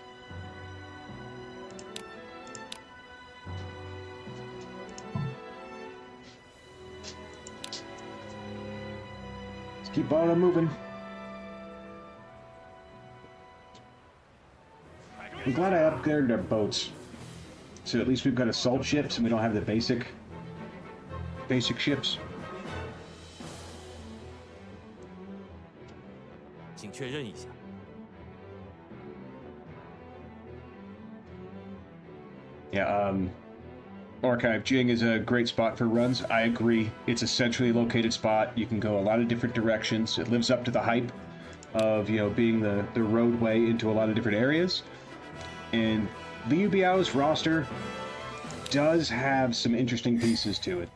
Speaker 1: Let's keep on moving. I'm glad I upgraded our boats. So at least we've got assault ships and we don't have the basic ships.
Speaker 2: 请确认一下。
Speaker 1: Yeah, Archive Jing is a great spot for runs. I agree. It's a centrally located spot. You can go a lot of different directions. It lives up to the hype of, you know, being the roadway into a lot of different areas. And Liu Biao's roster does have some interesting pieces to it.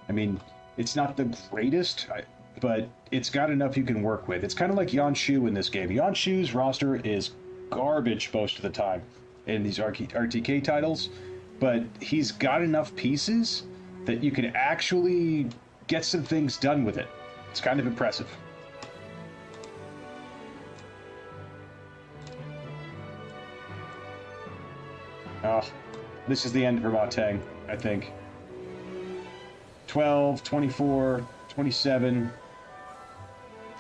Speaker 1: I mean, it's not the greatest, but it's got enough you can work with. It's kind of like Yan Shu in this game. Yan Shu's roster is garbage most of the time in these RTK titles, but he's got enough pieces that you can actually get some things done with it. It's kind of impressive. Oh, this is the end for Matang, I think. 12, 24, 27,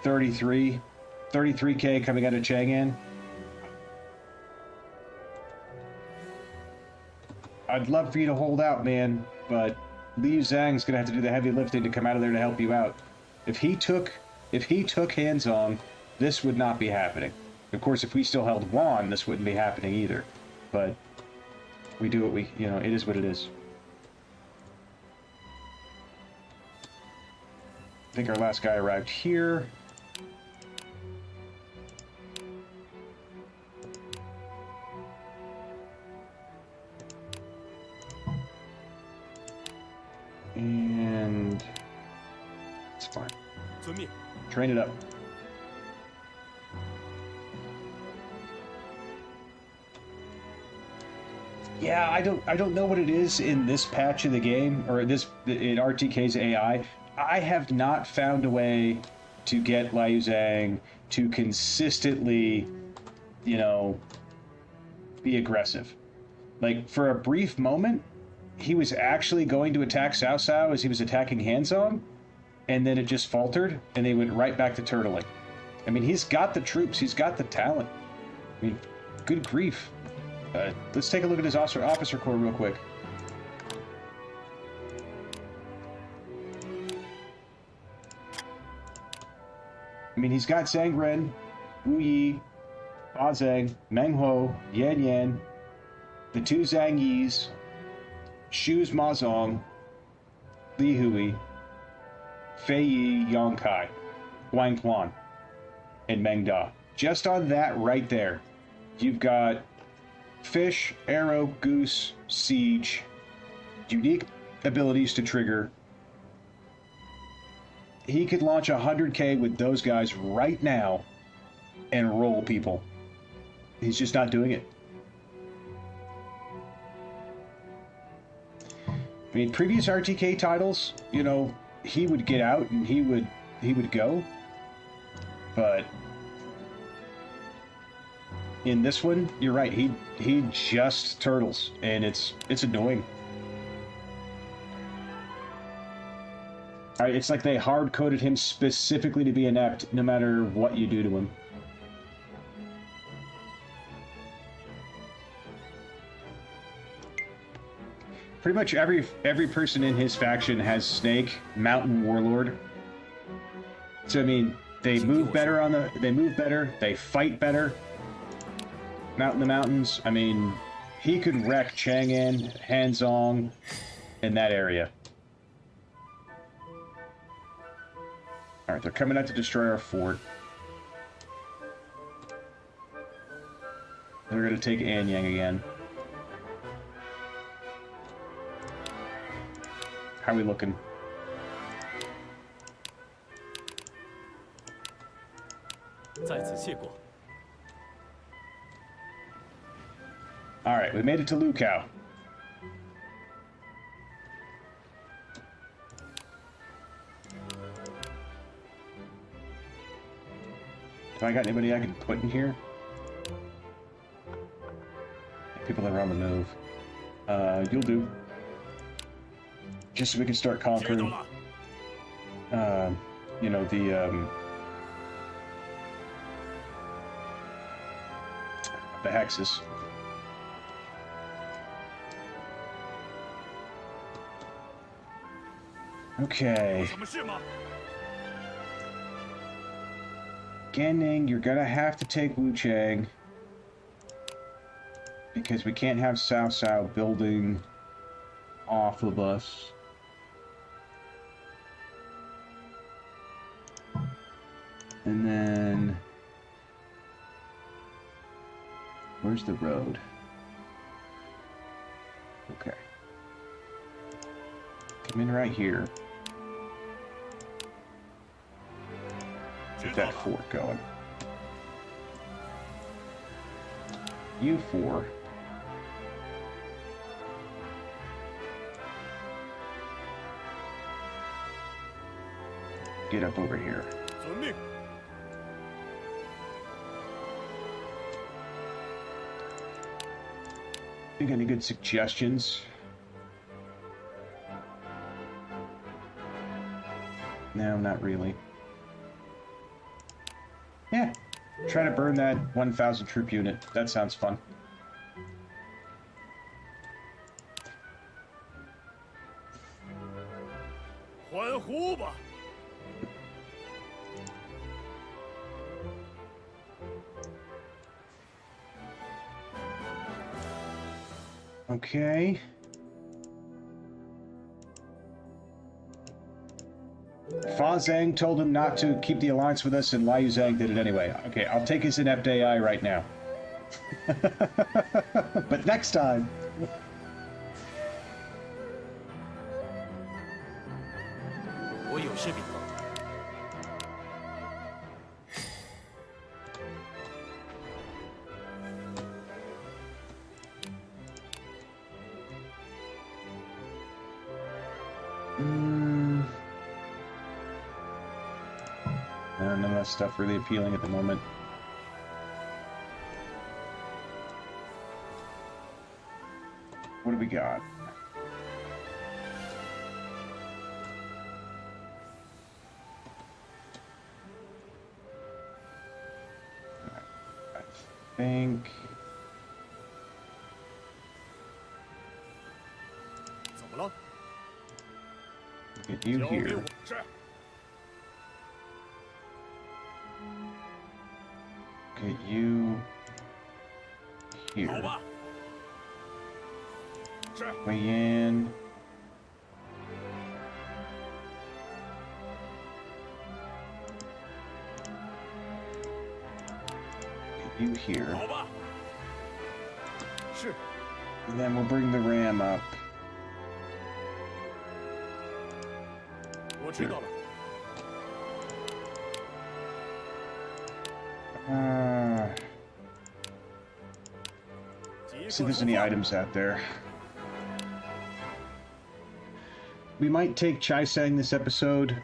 Speaker 1: 33. 33k coming out of Chang'an. I'd love for you to hold out, man, but Liu Zhang's gonna have to do the heavy lifting to come out of there to help you out. If he took hands-on, this would not be happening. Of course, if we still held Wan, this wouldn't be happening either. But we do what we, you know, it is what it is. I think our last guy arrived here. And it's fine. Train it up. Yeah, I don't know what it is in this patch of the game, or in RTK's AI. I have not found a way to get Liu Zhang to consistently, you know, be aggressive. Like, for a brief moment, he was actually going to attack Cao Cao as he was attacking hands-on, and then it just faltered, and they went right back to turtling. I mean, he's got the troops, he's got the talent. I mean, good grief. Let's take a look at his officer corps real quick. I mean, he's got Zhang Ren, Wu Yi, Ba Zhang, Meng Huo, Yan Yan, the two Zhang Yis, Shu's Ma Zong, Li Hui, Fei Yi, Yang Kai, Wang Quan, and Meng Da. Just on that right there, you've got Fish, Arrow, Goose, Siege, unique abilities to trigger. He could launch 100k with those guys right now and roll people. He's just not doing it. I mean, previous RTK titles, you know, he would get out and he would go. But in this one, you're right. He just turtles, and it's annoying. It's like they hard-coded him specifically to be inept, no matter what you do to him. Pretty much every person in his faction has Snake, Mountain Warlord. So I mean, they move better they move better, they fight better. Out in the mountains, I mean, he could wreck Chang'an, Hanzong, in that area. Alright, they're coming out to destroy our fort. They're gonna take Anyang again. How are we looking? Alright, we made it to Lukao. Do I got anybody I can put in here? People that are on the move. You'll do. Just so we can start conquering. You know, the hexes. Okay. Ganning, you're gonna have to take Wuchang. Because we can't have Cao Cao building off of us. And then... where's the road? Okay. Come in right here. Get that fort going. You four. Get up over here. You got any good suggestions? No, not really. Yeah, try to burn that 1,000 troop unit. That sounds fun. Okay. Fa Zhang told him not to keep the alliance with us, and Liu Zhang did it anyway. Okay, I'll take his inept AI right now. But next time... none of that stuff really appealing at the moment. What do we got? I think.
Speaker 3: 怎么了？
Speaker 1: Get you
Speaker 3: 交给
Speaker 1: here.
Speaker 3: 我。是。
Speaker 1: Get you
Speaker 3: 好
Speaker 1: here.
Speaker 3: 吧。是。
Speaker 1: Way in. Get you here.
Speaker 3: 好吧。是。
Speaker 1: And then we'll bring the ram up.
Speaker 3: 我知道了。
Speaker 1: See if there's any items out there. We might take Chai Sang this episode,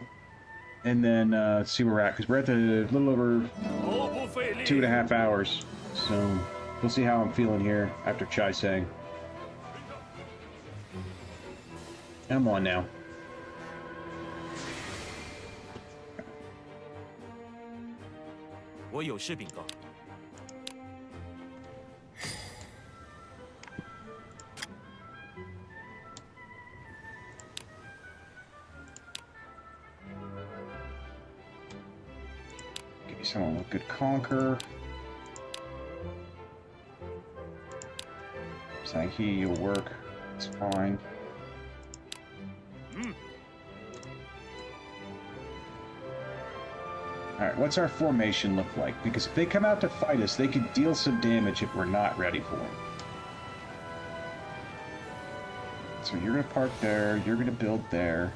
Speaker 1: and then see where we're at, because we're at the little over
Speaker 3: 毫不费力。
Speaker 1: 2.5 hours. So we'll see how I'm feeling here after Chai Sang. I'm on now.
Speaker 2: 我有事禀告。
Speaker 1: Give you someone with good conquer. Saying he, you'll work. It's fine. Alright, what's our formation look like? Because if they come out to fight us, they could deal some damage if we're not ready for them. So you're going to park there, you're going to build there.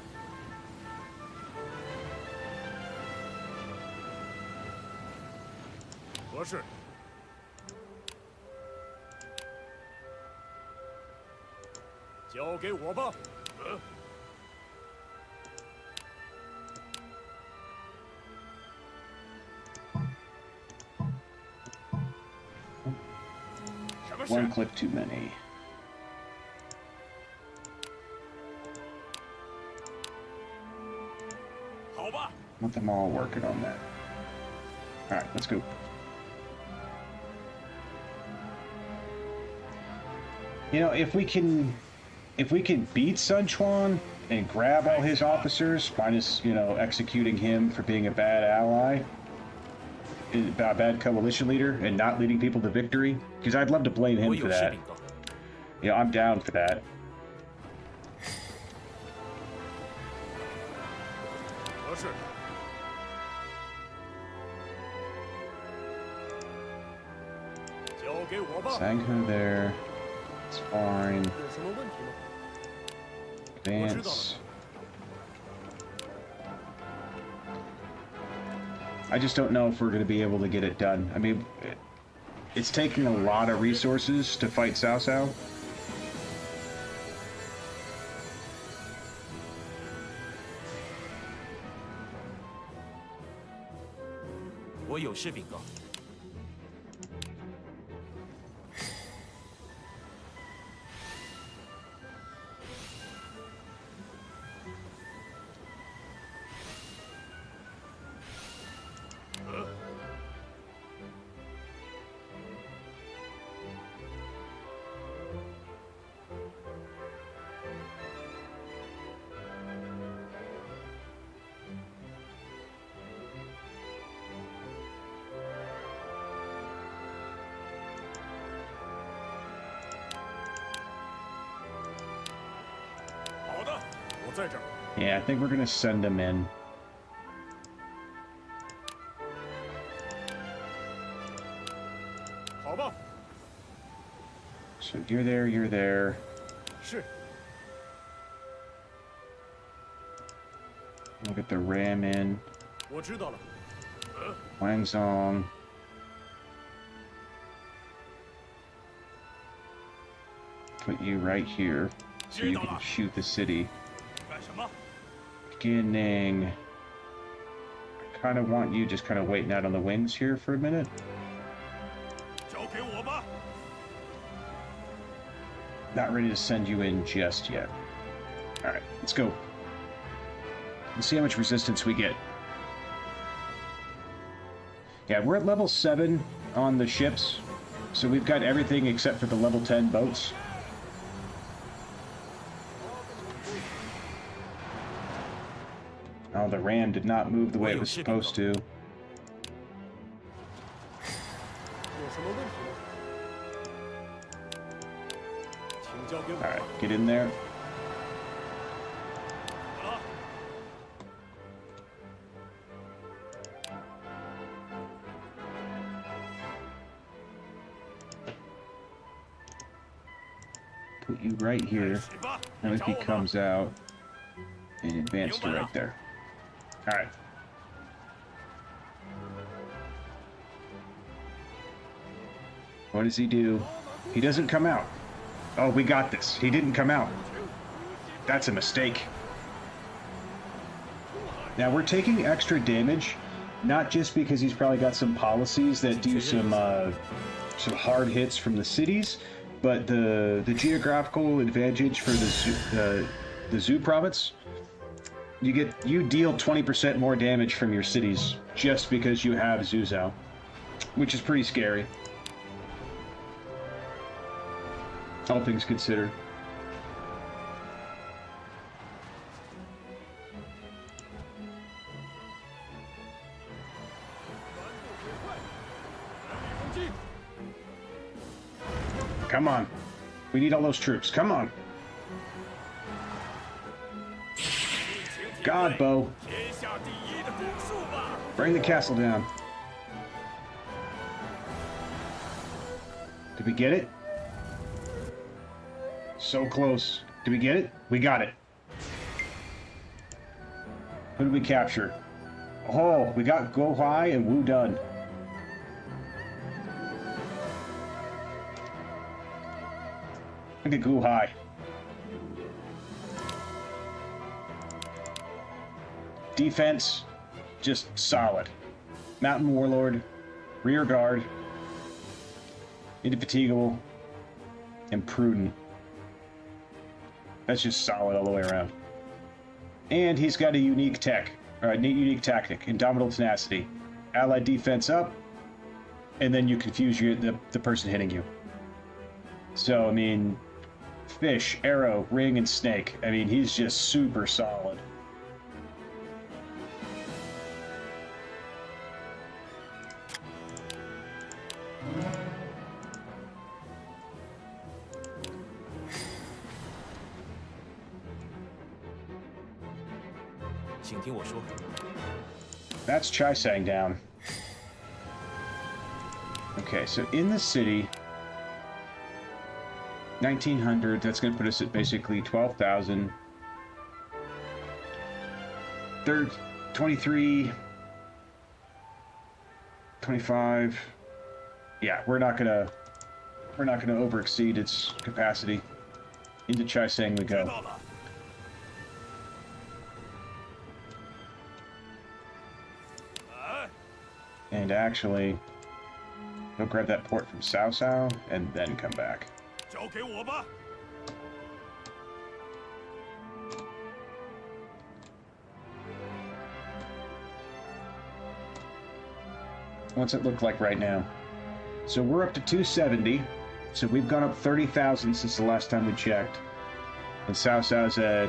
Speaker 3: 合适。交给我吧。什么事？
Speaker 1: One click too many.
Speaker 3: 好吧。
Speaker 1: Want them all working on that. Alright, let's go. You know, if we can beat Sun Quan and grab all his officers, minus, you know, executing him for being a bad ally, a bad coalition leader, and not leading people to victory, because I'd love to blame
Speaker 2: 我
Speaker 1: him
Speaker 2: 有
Speaker 1: for
Speaker 2: 事
Speaker 1: that.
Speaker 2: 禀告。
Speaker 1: Yeah, I'm down for that.
Speaker 3: 合适。交给我吧。
Speaker 1: Sanghu there. It's fine.
Speaker 3: 有什么问题吗？
Speaker 1: Advance. I just don't know if we're going to be able to get it done. I mean, it's taking a lot of resources to fight Cao Cao.
Speaker 2: 我有事禀告。
Speaker 3: 好的，我在这儿。
Speaker 1: Yeah, I think we're going to send them in.
Speaker 3: 好吧。
Speaker 1: So you're there, you're there.
Speaker 3: 是。
Speaker 1: We'll get the ram in.
Speaker 3: 我知道了。
Speaker 1: Wang Zong. Put you right here, so you can shoot the city.
Speaker 3: 干什么？
Speaker 1: Beginning. I kind of want you just kind of waiting out on the wings here for a minute.
Speaker 3: 交给我吧。
Speaker 1: Not ready to send you in just yet. Alright, let's go. Let's see how much resistance we get. Yeah, we're at level 7 on the ships. So we've got everything except for the level 10 boats. Oh, the ram did not move the way it was supposed to.
Speaker 3: 有什么问题吗？请交给我。
Speaker 1: Alright, get in there.
Speaker 3: 啊，
Speaker 1: Put you right here.
Speaker 3: 起吧，
Speaker 1: And if
Speaker 3: 找
Speaker 1: he
Speaker 3: 我吧。
Speaker 1: comes out, and advance to right there. Alright. What does he do? He doesn't come out. Oh, we got this. He didn't come out. That's a mistake. Now, we're taking extra damage, not just because he's probably got some policies that do some hard hits from the cities, but the geographical advantage for the zoo province. You deal 20% more damage from your cities just because you have Zuzao, which is pretty scary. All things considered. Come on. We need all those troops. Come on. God, Bo.
Speaker 3: 天下第一的攻术吧。
Speaker 1: Bring the castle down. Did we get it? So close. Did we get it? We got it. Who did we capture? Oh, we got Go High and Wu Dun. Look at Gu Hai. Defense, just solid. Mountain Warlord, rear guard, indefatigable, and prudent. That's just solid all the way around. And he's got a unique tech, or a unique tactic, Indomitable Tenacity. Allied defense up, and then you confuse the person hitting you. So, I mean, fish, arrow, ring, and snake. I mean, he's just super solid. That's Chaisang down. Okay, so in the city, 1900, that's going to put us at basically 12,000. 23, 25. Yeah, we're not gonna over exceed its capacity. Into Chaisang we go.
Speaker 3: 知道了。
Speaker 1: And actually, go grab that port from Cao Cao and then come back.
Speaker 3: 交给我吧。
Speaker 1: What's it look like right now? So we're up to 270. So we've gone up 30,000 since the last time we checked. And Cao Cao's at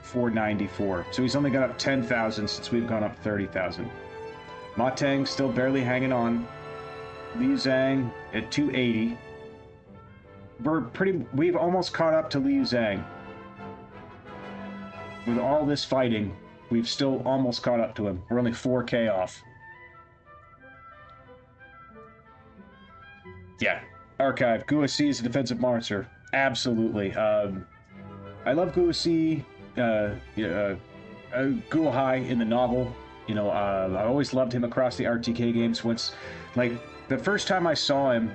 Speaker 1: 494. So he's only gone up 10,000 since we've gone up 30,000. Ma Teng still barely hanging on. Liu Zhang at 280. We've almost caught up to Liu Zhang. With all this fighting, we've still almost caught up to him. We're only 4K off. Yeah. Archive. Guosi is a defensive monster. Absolutely. I love Guosi. Guohai in the novel. You know, I always loved him across the RTK games. Once, like, the first time I saw him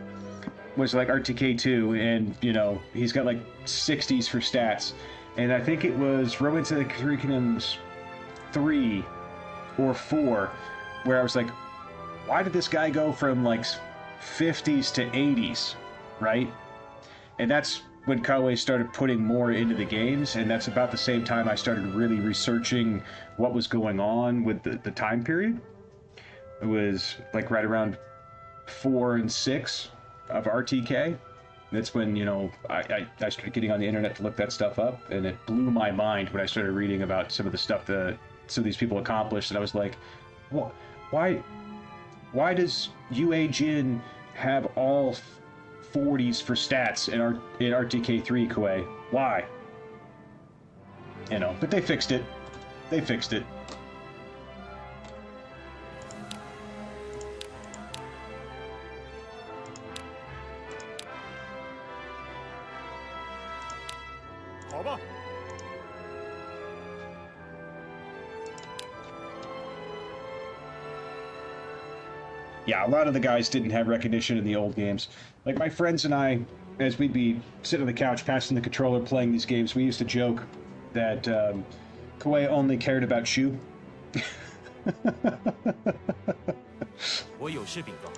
Speaker 1: was like RTK 2, and, you know, he's got like 60s for stats. And I think it was Romance of the Curriculums 3 or 4, where I was like, why did this guy go from like 50s to 80s, right? And that's when Kawe started putting more into the games, and that's about the same time I started really researching what was going on with the time period. It was like right around 4 and 6 of RTK. That's when, you know, I started getting on the internet to look that stuff up, and it blew my mind when I started reading about some of the stuff that some of these people accomplished, and I was like, why does UA Jin have all 40s for stats in RTK3, Koei? Why? You know, but they fixed it. They fixed it. Yeah, a lot of the guys didn't have recognition in the old games. Like my friends and I, as we'd be sitting on the couch passing the controller playing these games, we used to joke that Koei only cared about Shu.
Speaker 2: 我有事禀告。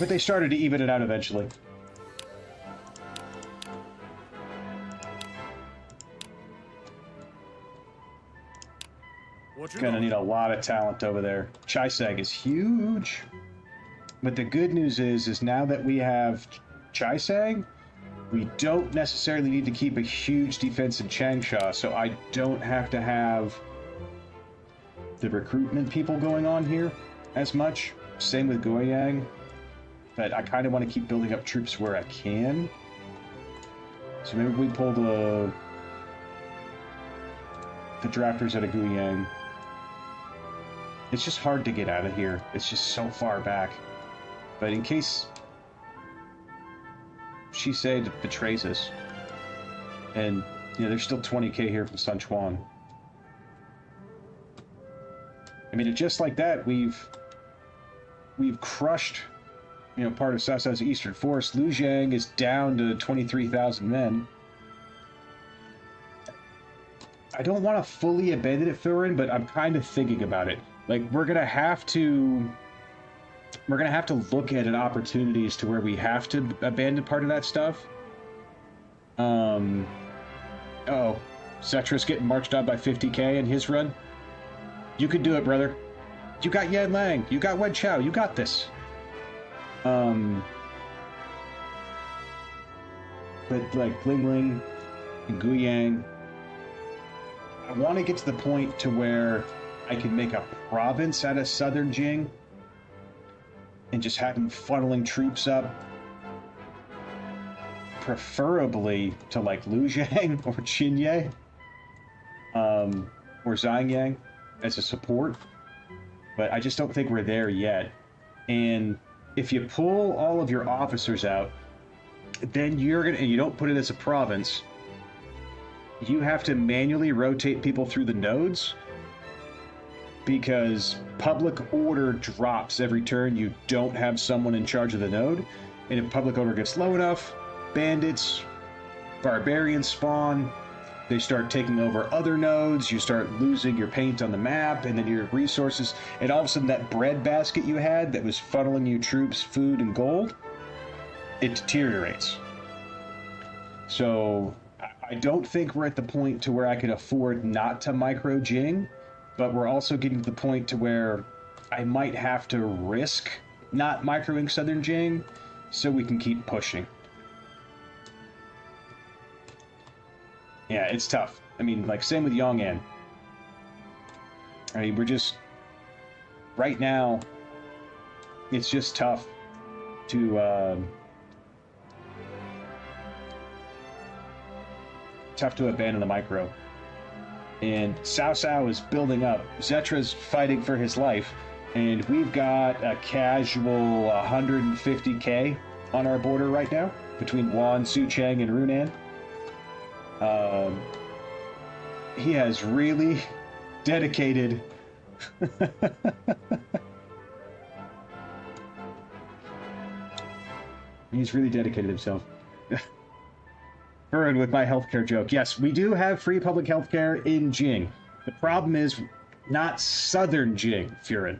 Speaker 1: But they started to even it out eventually. Gonna need a lot of talent over there. Chaisag is huge. But the good news is now that we have Chaisag, we don't necessarily need to keep a huge defense in Changsha, so I don't have to have the recruitment people going on here as much. Same with Goyang. But I kind of want to keep building up troops where I can. So maybe we pull the drafters out of Goyang. It's just hard to get out of here. It's just so far back. But in case Shisei betrays us, and you know, there's still 20k here from Sun Quan. I mean, just like that, we've crushed, you know, part of Cao Cao's eastern force. Liu Jiang is down to 23,000 men. I don't want to fully abandon it, Furin, but I'm kind of thinking about it. Like, we're gonna have to look at an opportunities to where we have to abandon part of that stuff. Oh, Cetra's getting marched on by 50k in his run. You can do it, brother. You got Yan Lang. You got Wen Chao. You got this. But like Ling Ling and Guyang, I want to get to the point to where I can make a province out of southern Jing and just have them funneling troops up, preferably to like Lujiang or Qinye, or Zhangyang as a support. But I just don't think we're there yet. And if you pull all of your officers out, then you don't put it as a province, you have to manually rotate people through the nodes, because public order drops every turn you don't have someone in charge of the node. And if public order gets low enough, bandits, barbarians spawn, they start taking over other nodes, you start losing your paint on the map, and then your resources, and all of a sudden that bread basket you had that was funneling you troops, food, and gold, it deteriorates. So I don't think we're at the point to where I can afford not to micro Jing, but we're also getting to the point to where I might have to risk not microing Southern Jing so we can keep pushing. Yeah, it's tough. I mean, like, same with Yong'an. I mean, we're just... Right now, it's just tough to, tough to abandon the micro. And Cao Cao is building up. Zetra's fighting for his life. And we've got a casual 150k on our border right now, between Wan, Sucheng, and Runan. He has really dedicated... He's really dedicated himself. Furred with my healthcare joke. Yes, we do have free public healthcare in Jing. The problem is not southern Jing, Furin.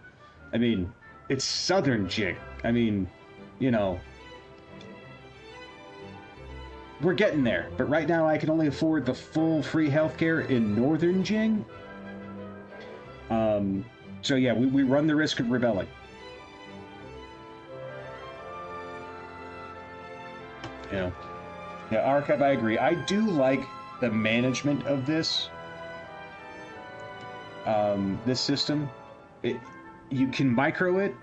Speaker 1: I mean, it's southern Jing. I mean, you know, we're getting there. But right now I can only afford the full free healthcare in northern Jing. So yeah, we run the risk of rebelling. You know, yeah, archive. I agree. I do like the management of this. This system, you can micro it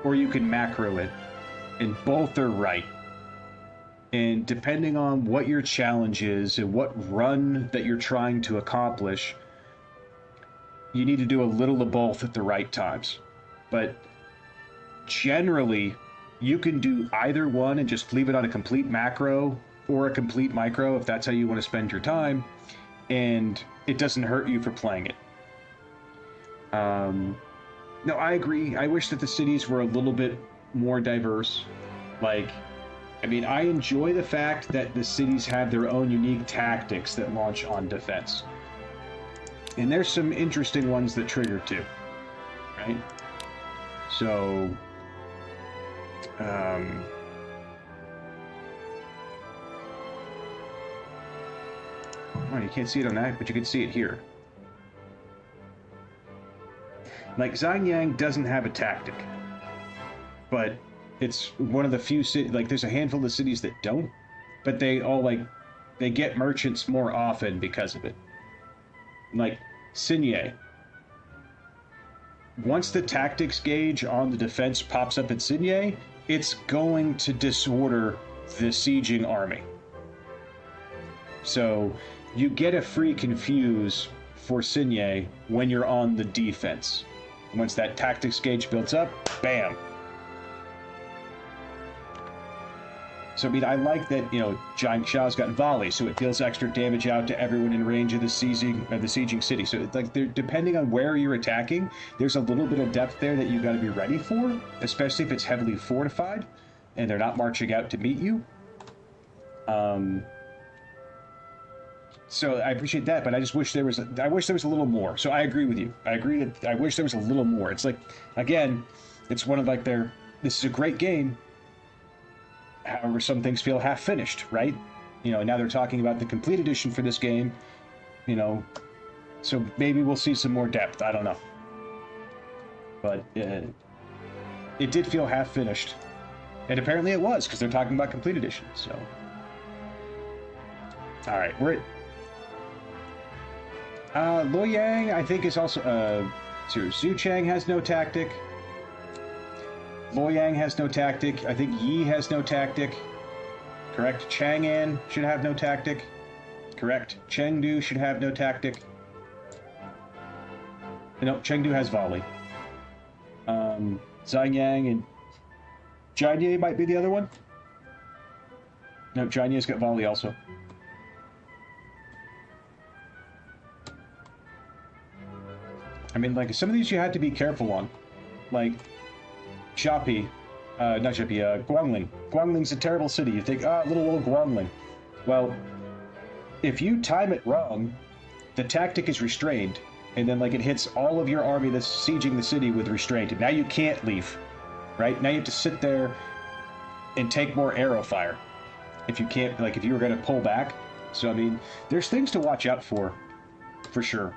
Speaker 1: or you can macro it, and both are right. And depending on what your challenge is and what run that you're trying to accomplish, you need to do a little of both at the right times. But generally, you can do either one and just leave it on a complete macro or a complete micro if that's how you want to spend your time, and it doesn't hurt you for playing it. No, I agree. I wish that the cities were a little bit more diverse. Like, I mean, I enjoy the fact that the cities have their own unique tactics that launch on defense. And there's some interesting ones that trigger too, right? So, oh, you can't see it on that, but you can see it here. Like, Zhanyang doesn't have a tactic, but it's one of the few cities, like, there's a handful of cities that don't, but they all, like, they get merchants more often because of it. Like, Sinye. Once the tactics gauge on the defense pops up at Sinye, it's going to disorder the sieging army. So, you get a free confuse for Sinye when you're on the defense. Once that tactics gauge builds up, bam! So, I mean, I like that, you know, Jiang Xiao's got volley, so it deals extra damage out to everyone in range of the sieging city. So, like, depending on where you're attacking, there's a little bit of depth there that you got to be ready for, especially if it's heavily fortified and they're not marching out to meet you. So I appreciate that, but I just wish there was a little more. So I agree with you. I agree that I wish there was a little more. It's like, again, it's one of like this is a great game. However, some things feel half finished, right? You know, now they're talking about the complete edition for this game, you know, so maybe we'll see some more depth. I don't know. But it did feel half finished. And apparently it was, because they're talking about complete edition, so. All right, we're at Luoyang, I think, is also Zhu Chang has no tactic. Luoyang has no tactic. I think Yi has no tactic. Correct. Chang'an should have no tactic. Correct. Chengdu should have no tactic. No, Chengdu has volley. Zhanyang and Jianye might be the other one. No, Jianye's got volley also. I mean, like, some of these you had to be careful on. Like, Guangling. Guangling's a terrible city. You think, little old Guangling. Well, if you time it wrong, the tactic is restrained, and then, like, it hits all of your army that's sieging the city with restraint, and now you can't leave, right? Now you have to sit there and take more arrow fire. If you can't, like, if you were going to pull back. So, I mean, there's things to watch out for sure.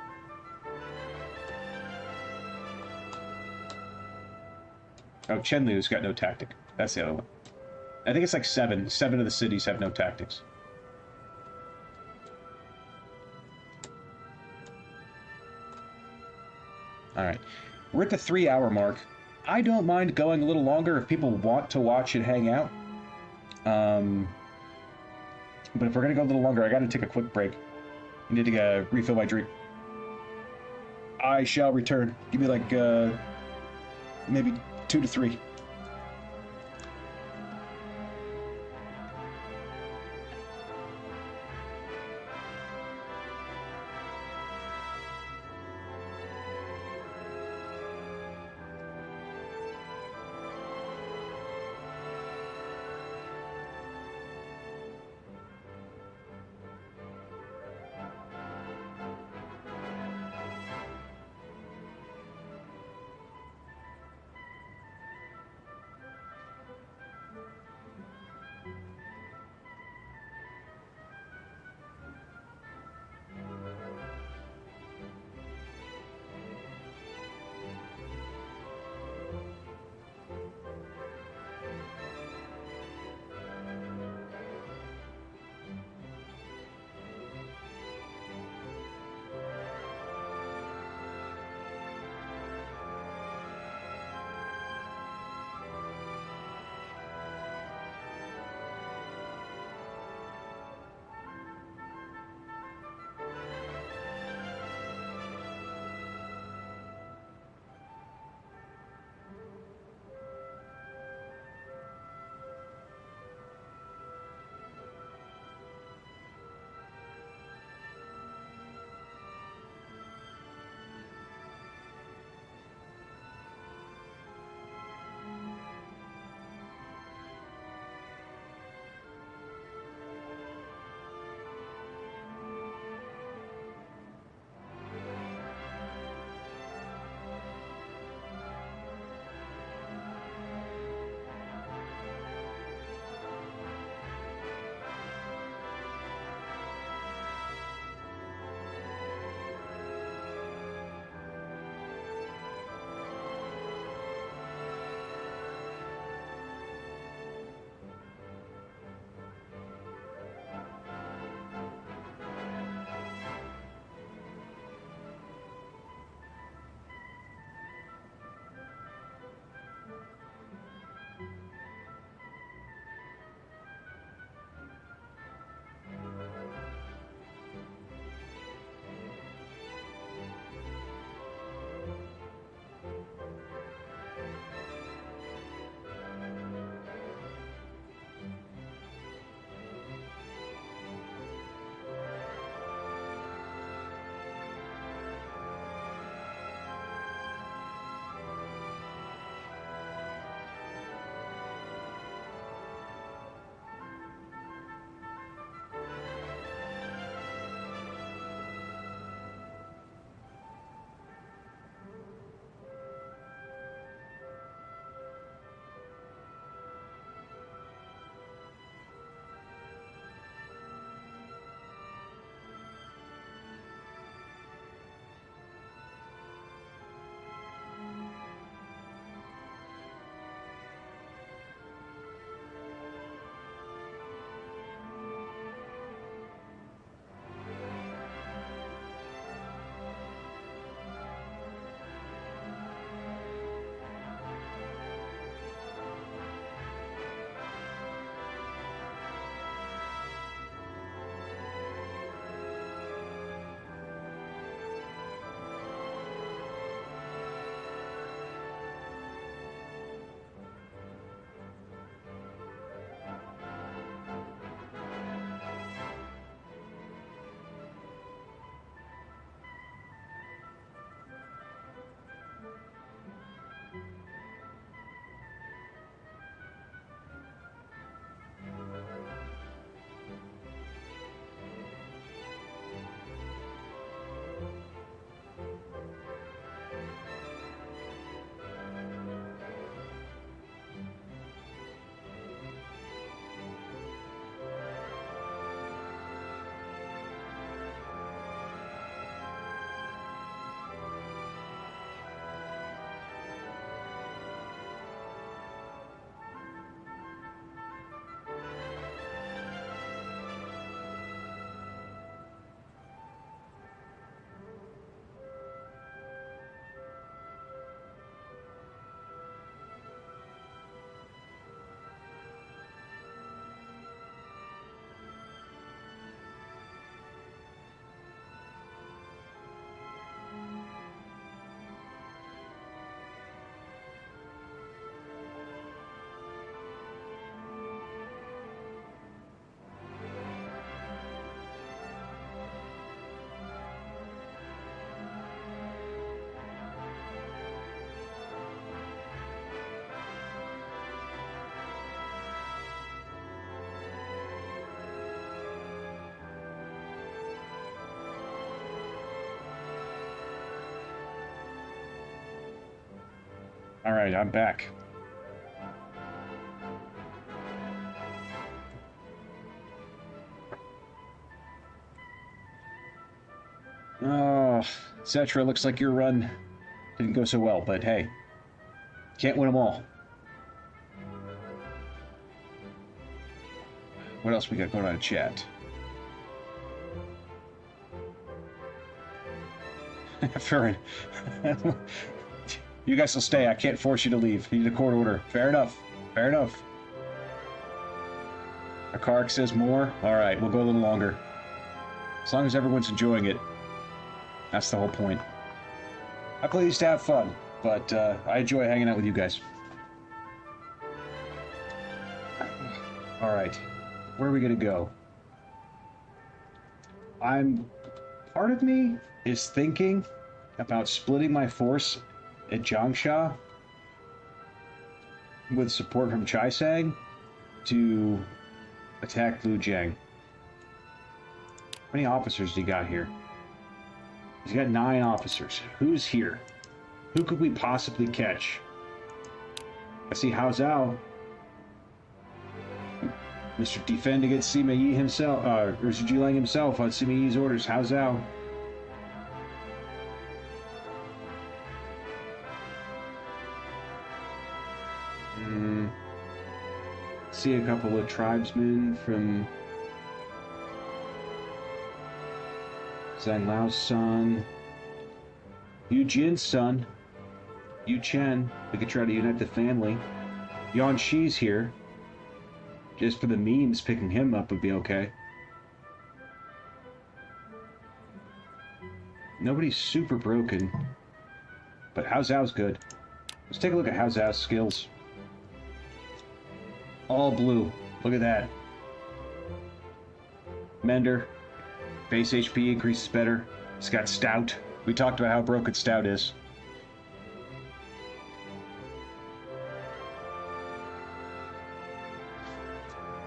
Speaker 1: Oh, Chenlu's got no tactic. That's the other one. I think it's like 7. 7 of the cities have no tactics. Alright. We're at the 3-hour mark. I don't mind going a little longer if people want to watch and hang out. But if we're going to go a little longer, I got to take a quick break. I need to refill my drink. I shall return. Give me like, maybe 2 to 3. Alright, I'm back. Oh, Cetra, looks like your run didn't go so well, but hey, can't win them all. What else we got going on in chat? Fair enough. You guys will stay. I can't force you to leave. You need a court order. Fair enough. Fair enough. A Kark says more. Alright, we'll go a little longer. As long as everyone's enjoying it. That's the whole point. I pleased to have fun, but I enjoy hanging out with you guys. Alright. Where are we going to go? Part of me is thinking about splitting my force at Jiangsha with support from Chaisang to attack Lujiang. How many officers do you got here? He's got 9 officers. Who's here? Who could we possibly catch? I see Hao Zhao. Mr. Defend against Sima Yi himself, or Zhu Jilang himself on Sima Yi's orders. Hao Zhao. See a couple of tribesmen from Zhang Lao's son, Yu Jin's son, Yu Chen. We could try to unite the family. Yuan Shi's here. Just for the memes, picking him up would be okay. Nobody's super broken, but Hao Zhao's good. Let's take a look at Hao Zhao's skills. All blue. Look at that. Mender. Base HP increases better. He's got Stout. We talked about how broken Stout is.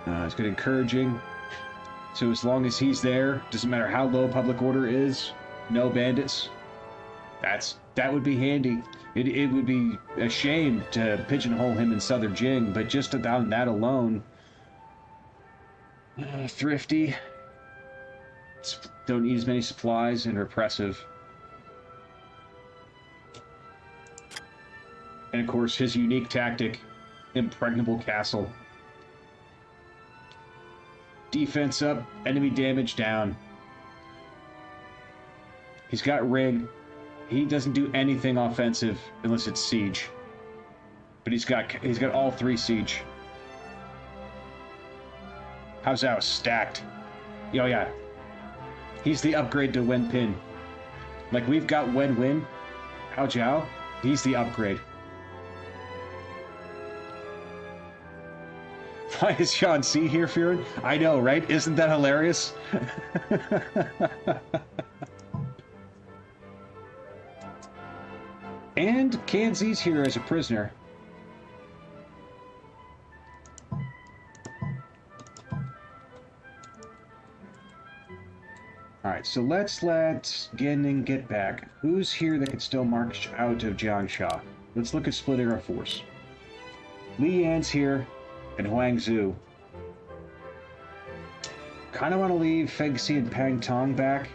Speaker 1: It's got Encouraging. So as long as he's there, doesn't matter how low public order is, no bandits. That would be handy. It would be a shame to pigeonhole him in Southern Jing, but just on that alone, thrifty, don't need as many supplies, and repressive. And of course, his unique tactic, Impregnable Castle. Defense up, enemy damage down. He's got Ring. He doesn't do anything offensive unless it's siege. But he's got all 3 siege. Hao Zhao stacked. Oh yeah. He's the upgrade to Wen Pin. Like we've got Wen Win. Hao Zhao, he's the upgrade. Why is Sean C here, Fearin? I know, right? Isn't that hilarious? And Kanzi's here as a prisoner. Alright, so let's let Genning get back. Who's here that can still march out of Jiangsha? Let's look at splitting our force. Li Yan's here, and Huang Zhu. Kind of want to leave Feng Xi and Pang Tong back.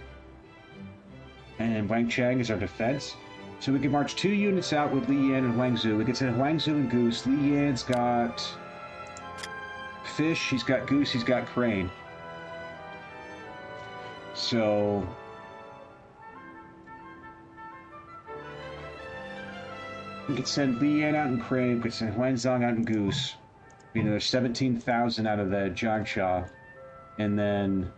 Speaker 1: And Wang Chang is our defense. So we can march 2 units out with Li Yan and Huang Zhu. We can send Huang Zhu and Goose. Li Yan's got Fish, he's got Goose, he's got Crane. So we could send Li Yan out in Crane, we could send Huang Zhang out in Goose. You know, there's 17,000 out of the Jiangsha. And then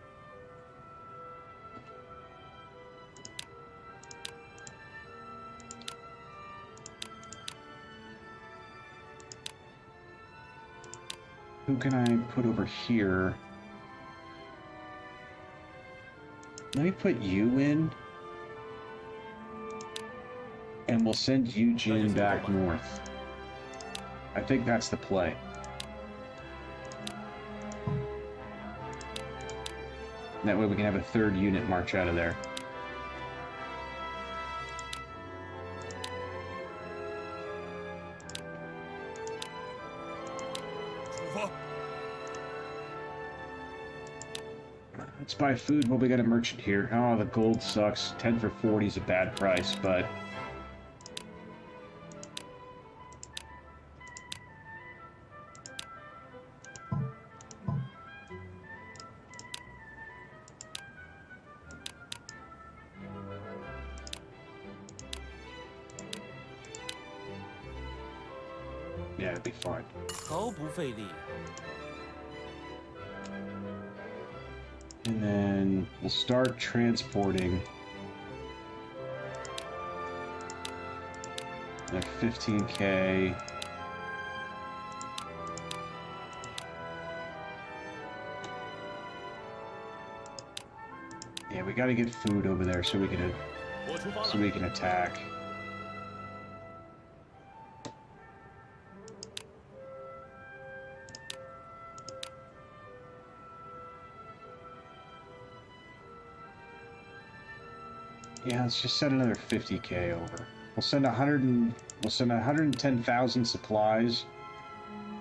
Speaker 1: who can I put over here? Let me put you in. And we'll send Eugene back north. I think that's the play. That way we can have a 3rd unit march out of there. Let's buy food. Well, we got a merchant here. Oh, the gold sucks. 10 for 40 is a bad price, but... yeah, it'd be fine.
Speaker 2: 毫不费力。
Speaker 1: And then we'll start transporting at 15K. Yeah, we gotta get food over there so we can attack. Yeah, let's just send another 50K over. We'll send 110,000 supplies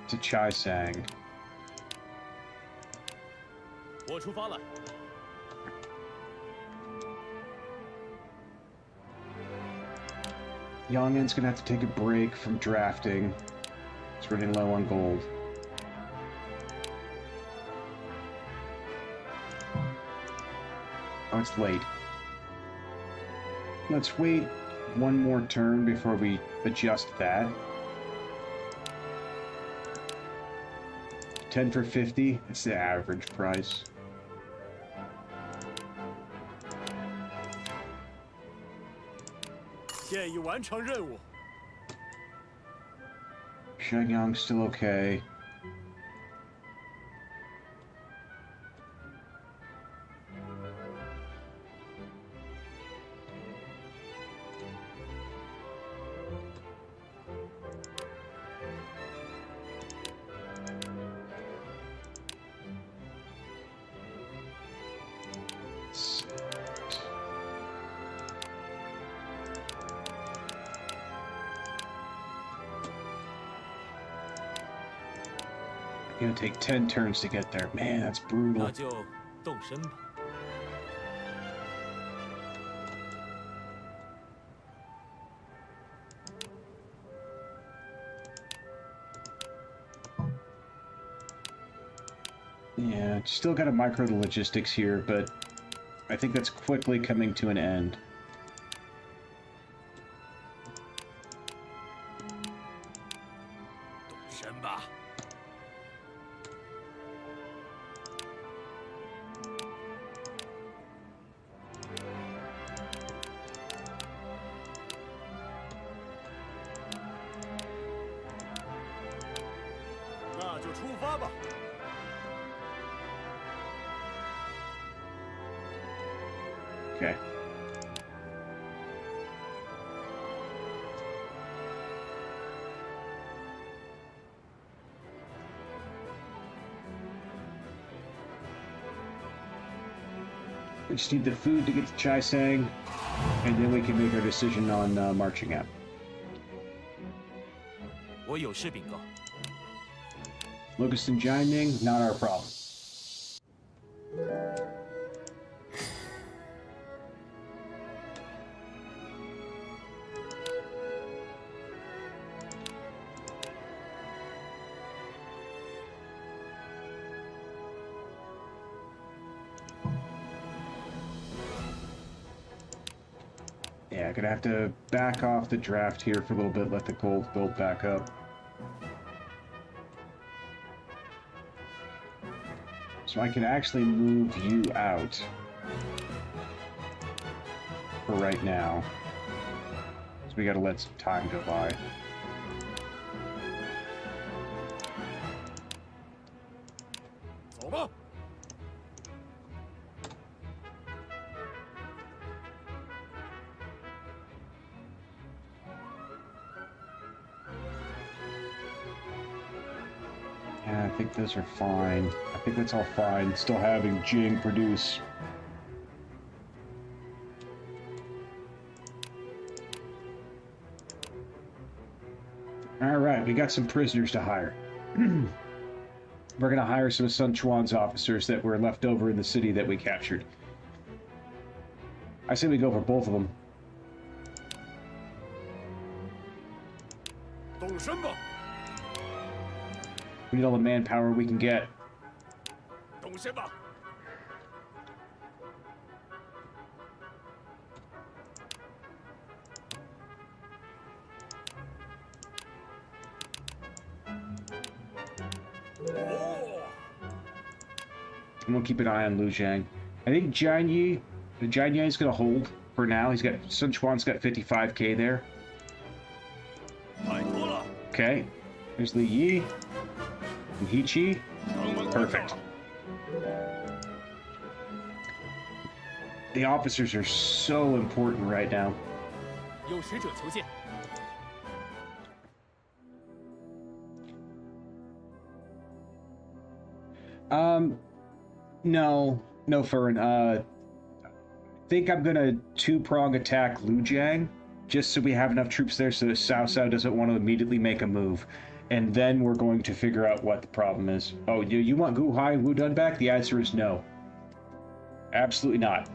Speaker 1: to Chaisang.
Speaker 3: 我出发了。
Speaker 1: Yong'an's gonna have to take a break from drafting. It's running low on gold. Oh, it's late. Let's wait one more turn before we adjust that. 10 for 50, it's the average price. Shenyang's still okay. Gonna take 10 turns to get there. Man, that's brutal.
Speaker 2: 那就动身吧。
Speaker 1: Yeah, still gotta micro the logistics here, but I think that's quickly coming to an end. Okay. We just need the food to get to Chaisang, and then we can make our decision on marching out.
Speaker 2: 我有事禀告。
Speaker 1: Locust and Jining, not our problem. Yeah, gonna have to back off the draft here for a little bit, let the gold build back up. So I can actually move you out for right now. So we gotta let some time go by. Yeah, I think those are fine. I think that's all fine. Still having Jing produce. Alright, we got some prisoners to hire. We're going to hire some of Sun Quan's officers that were left over in the city that we captured. I say we go for both of them.
Speaker 3: 动身吧，
Speaker 1: We need all the manpower we can get.
Speaker 3: 动身吧。
Speaker 1: And we'll keep an eye on Liu Jiang. I think Jian Yi is going to hold for now. He's got Sun Quan's got 55k there.
Speaker 3: 太多了，
Speaker 1: Okay, there's Li Yi and Hichi.
Speaker 3: 城门关上
Speaker 1: Perfect.
Speaker 3: 了。
Speaker 1: The officers are so important right now.
Speaker 2: 有使者求见。
Speaker 1: No, Fern. I think I'm gonna two-prong attack Liu Jiang, just so we have enough troops there so that Cao Cao doesn't want to immediately make a move. And then we're going to figure out what the problem is. Oh, you want Gu Hai and Wu Dun back? The answer is no. Absolutely not.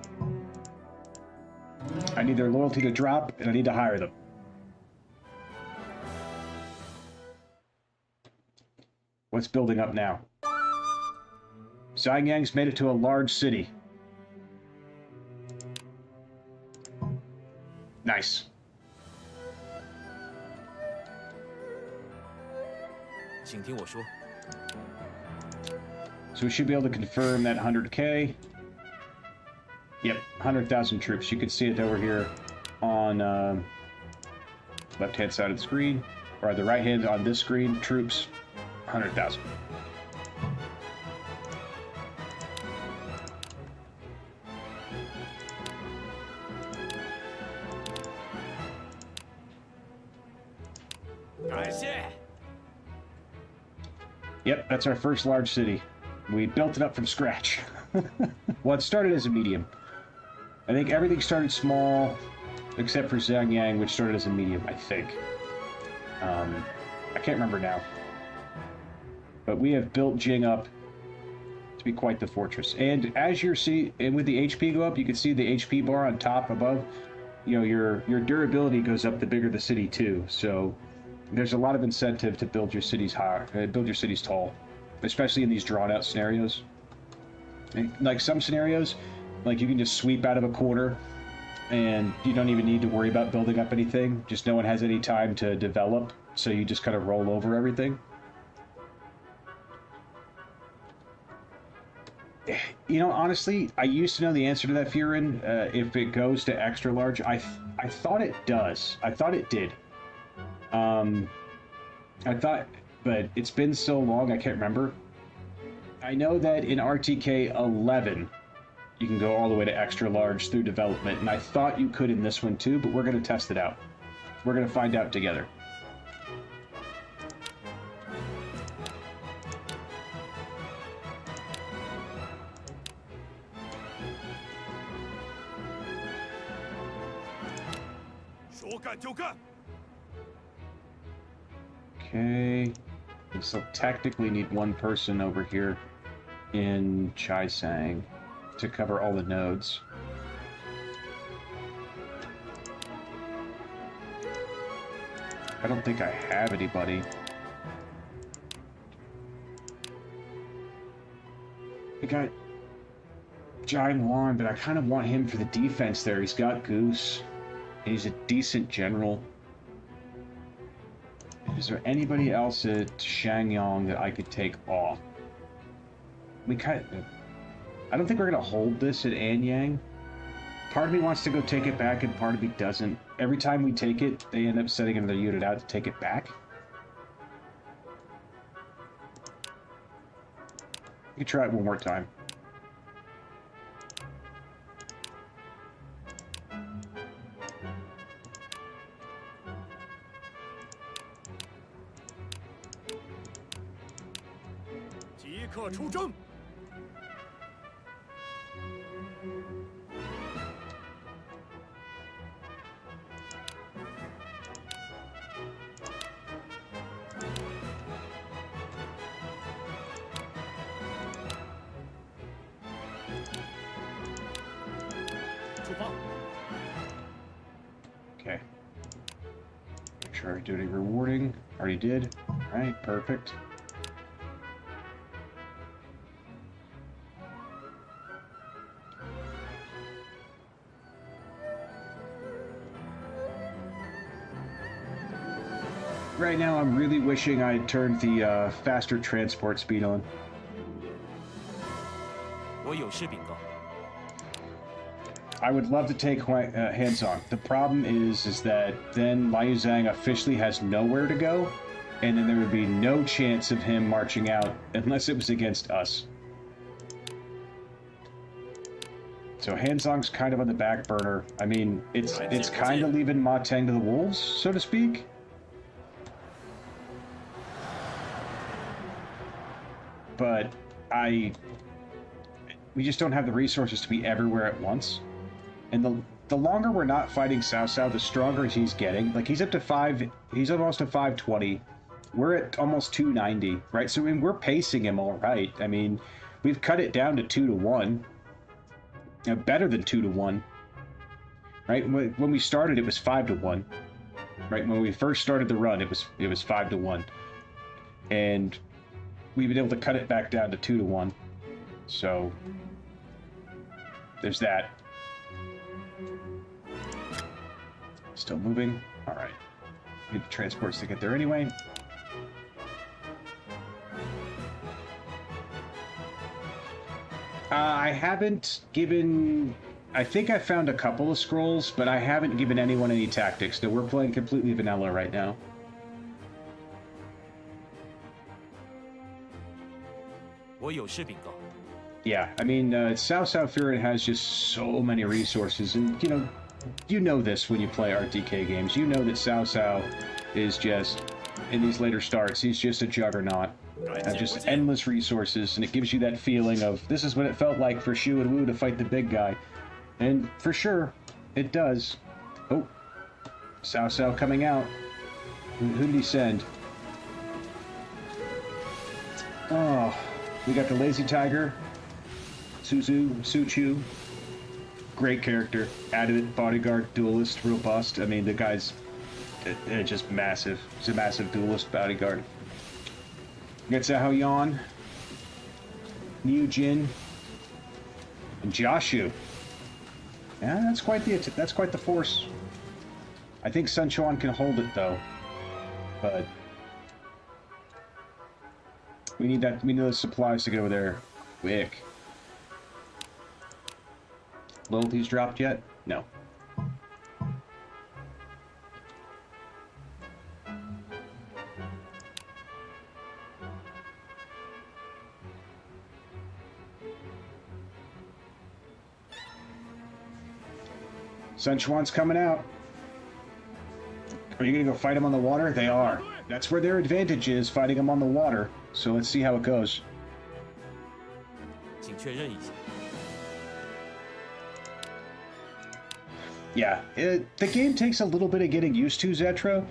Speaker 1: I need their loyalty to drop, and I need to hire them. What's building up now? Xiangyang's made it to a large city. Nice.
Speaker 2: 请听我说，
Speaker 1: So we should be able to confirm that 100k. Yep, 100,000 troops. You can see it over here on left-hand side of the screen, or the right hand on this screen. Troops, 100,000. Yep, that's our first large city. We built it up from scratch. Well, it started as a medium. I think everything started small, except for Xiangyang, which started as a medium, I think. I can't remember now. But we have built Jing up to be quite the fortress. And as you see, and with the HP go up, you can see the HP bar on top above. You know, your durability goes up the bigger the city too. So there's a lot of incentive to build your cities higher, build your cities tall, especially in these drawn-out scenarios. And like some scenarios, like you can just sweep out of a corner, and you don't even need to worry about building up anything. Just no one has any time to develop, so you just kind of roll over everything. You know, honestly, I used to know the answer to that, Furin. If it goes to extra large, I thought it does. I thought it did. I thought, but it's been so long, I can't remember. I know that in RTK 11, you can go all the way to extra large through development, and I thought you could in this one too, but we're going to test it out. We're going to find out together. Okay, we still technically need one person over here in Chaisang to cover all the nodes. I don't think I have anybody. I got Jai Wan, but I kind of want him for the defense there. He's got Goose. And he's a decent general. Is there anybody else at Shangyong that I could take off? I don't think we're going to hold this at Anyang. Part of me wants to go take it back, and part of me doesn't. Every time we take it, they end up setting another unit out to take it back. We can try it one more time.
Speaker 2: 出发。
Speaker 1: Okay. Make sure I do any rewarding. Already did. Alright, perfect. Right now, I'm really wishing I turned the faster transport speed on.
Speaker 2: 我有事禀告。
Speaker 1: I would love to take Hansong. The problem is that then Liu Zhang officially has nowhere to go, and then there would be no chance of him marching out unless it was against us. So Hansong's kind of on the back burner. I mean, it's kind of leaving Ma Teng to the wolves, so to speak. But we just don't have the resources to be everywhere at once. And the longer we're not fighting Cao Cao, the stronger he's getting. Like, he's up to 5, he's almost to 520. We're at almost 290, right? So, I mean, we're pacing him all right. I mean, we've cut it down to 2 to 1. Better than 2 to 1. Right? When we started, it was 5 to 1. Right? When we first started the run, it was 5 to 1. And we've been able to cut it back down to 2 to 1. So, there's that. Still moving. Alright. Need the transports to get there anyway. I haven't given... I think I found a couple of scrolls, but I haven't given anyone any tactics. So we're playing completely vanilla right now.
Speaker 2: 我有事禀告。
Speaker 1: Yeah, I mean, Cao Cao Furin has just so many resources, and, you know this when you play RTK games. You know that Cao Cao is just, in these later starts, he's just a juggernaut. Just endless resources, and it gives you that feeling of, this is what it felt like for Shu and Wu to fight the big guy. And for sure, it does. Oh, Cao Cao coming out. Who did he send? Oh, we got the Lazy Tiger. Su Chu. Great character. Adamant, bodyguard, duelist, robust. I mean, the guy's just massive. He's a massive duelist bodyguard. Got Zhao Yan, Liu Jin, and Jiashu. Yeah, that's quite the force. I think Sun Quan can hold it though, but we need those supplies to get over there quick. Loyalties dropped yet? No. Sun Quan's coming out. Are you gonna go fight him on the water? They are. That's where their advantage is, fighting him on the water. So let's see how it goes.
Speaker 2: 请确认一下。
Speaker 1: Yeah, the game takes a little bit of getting used to, Zetra.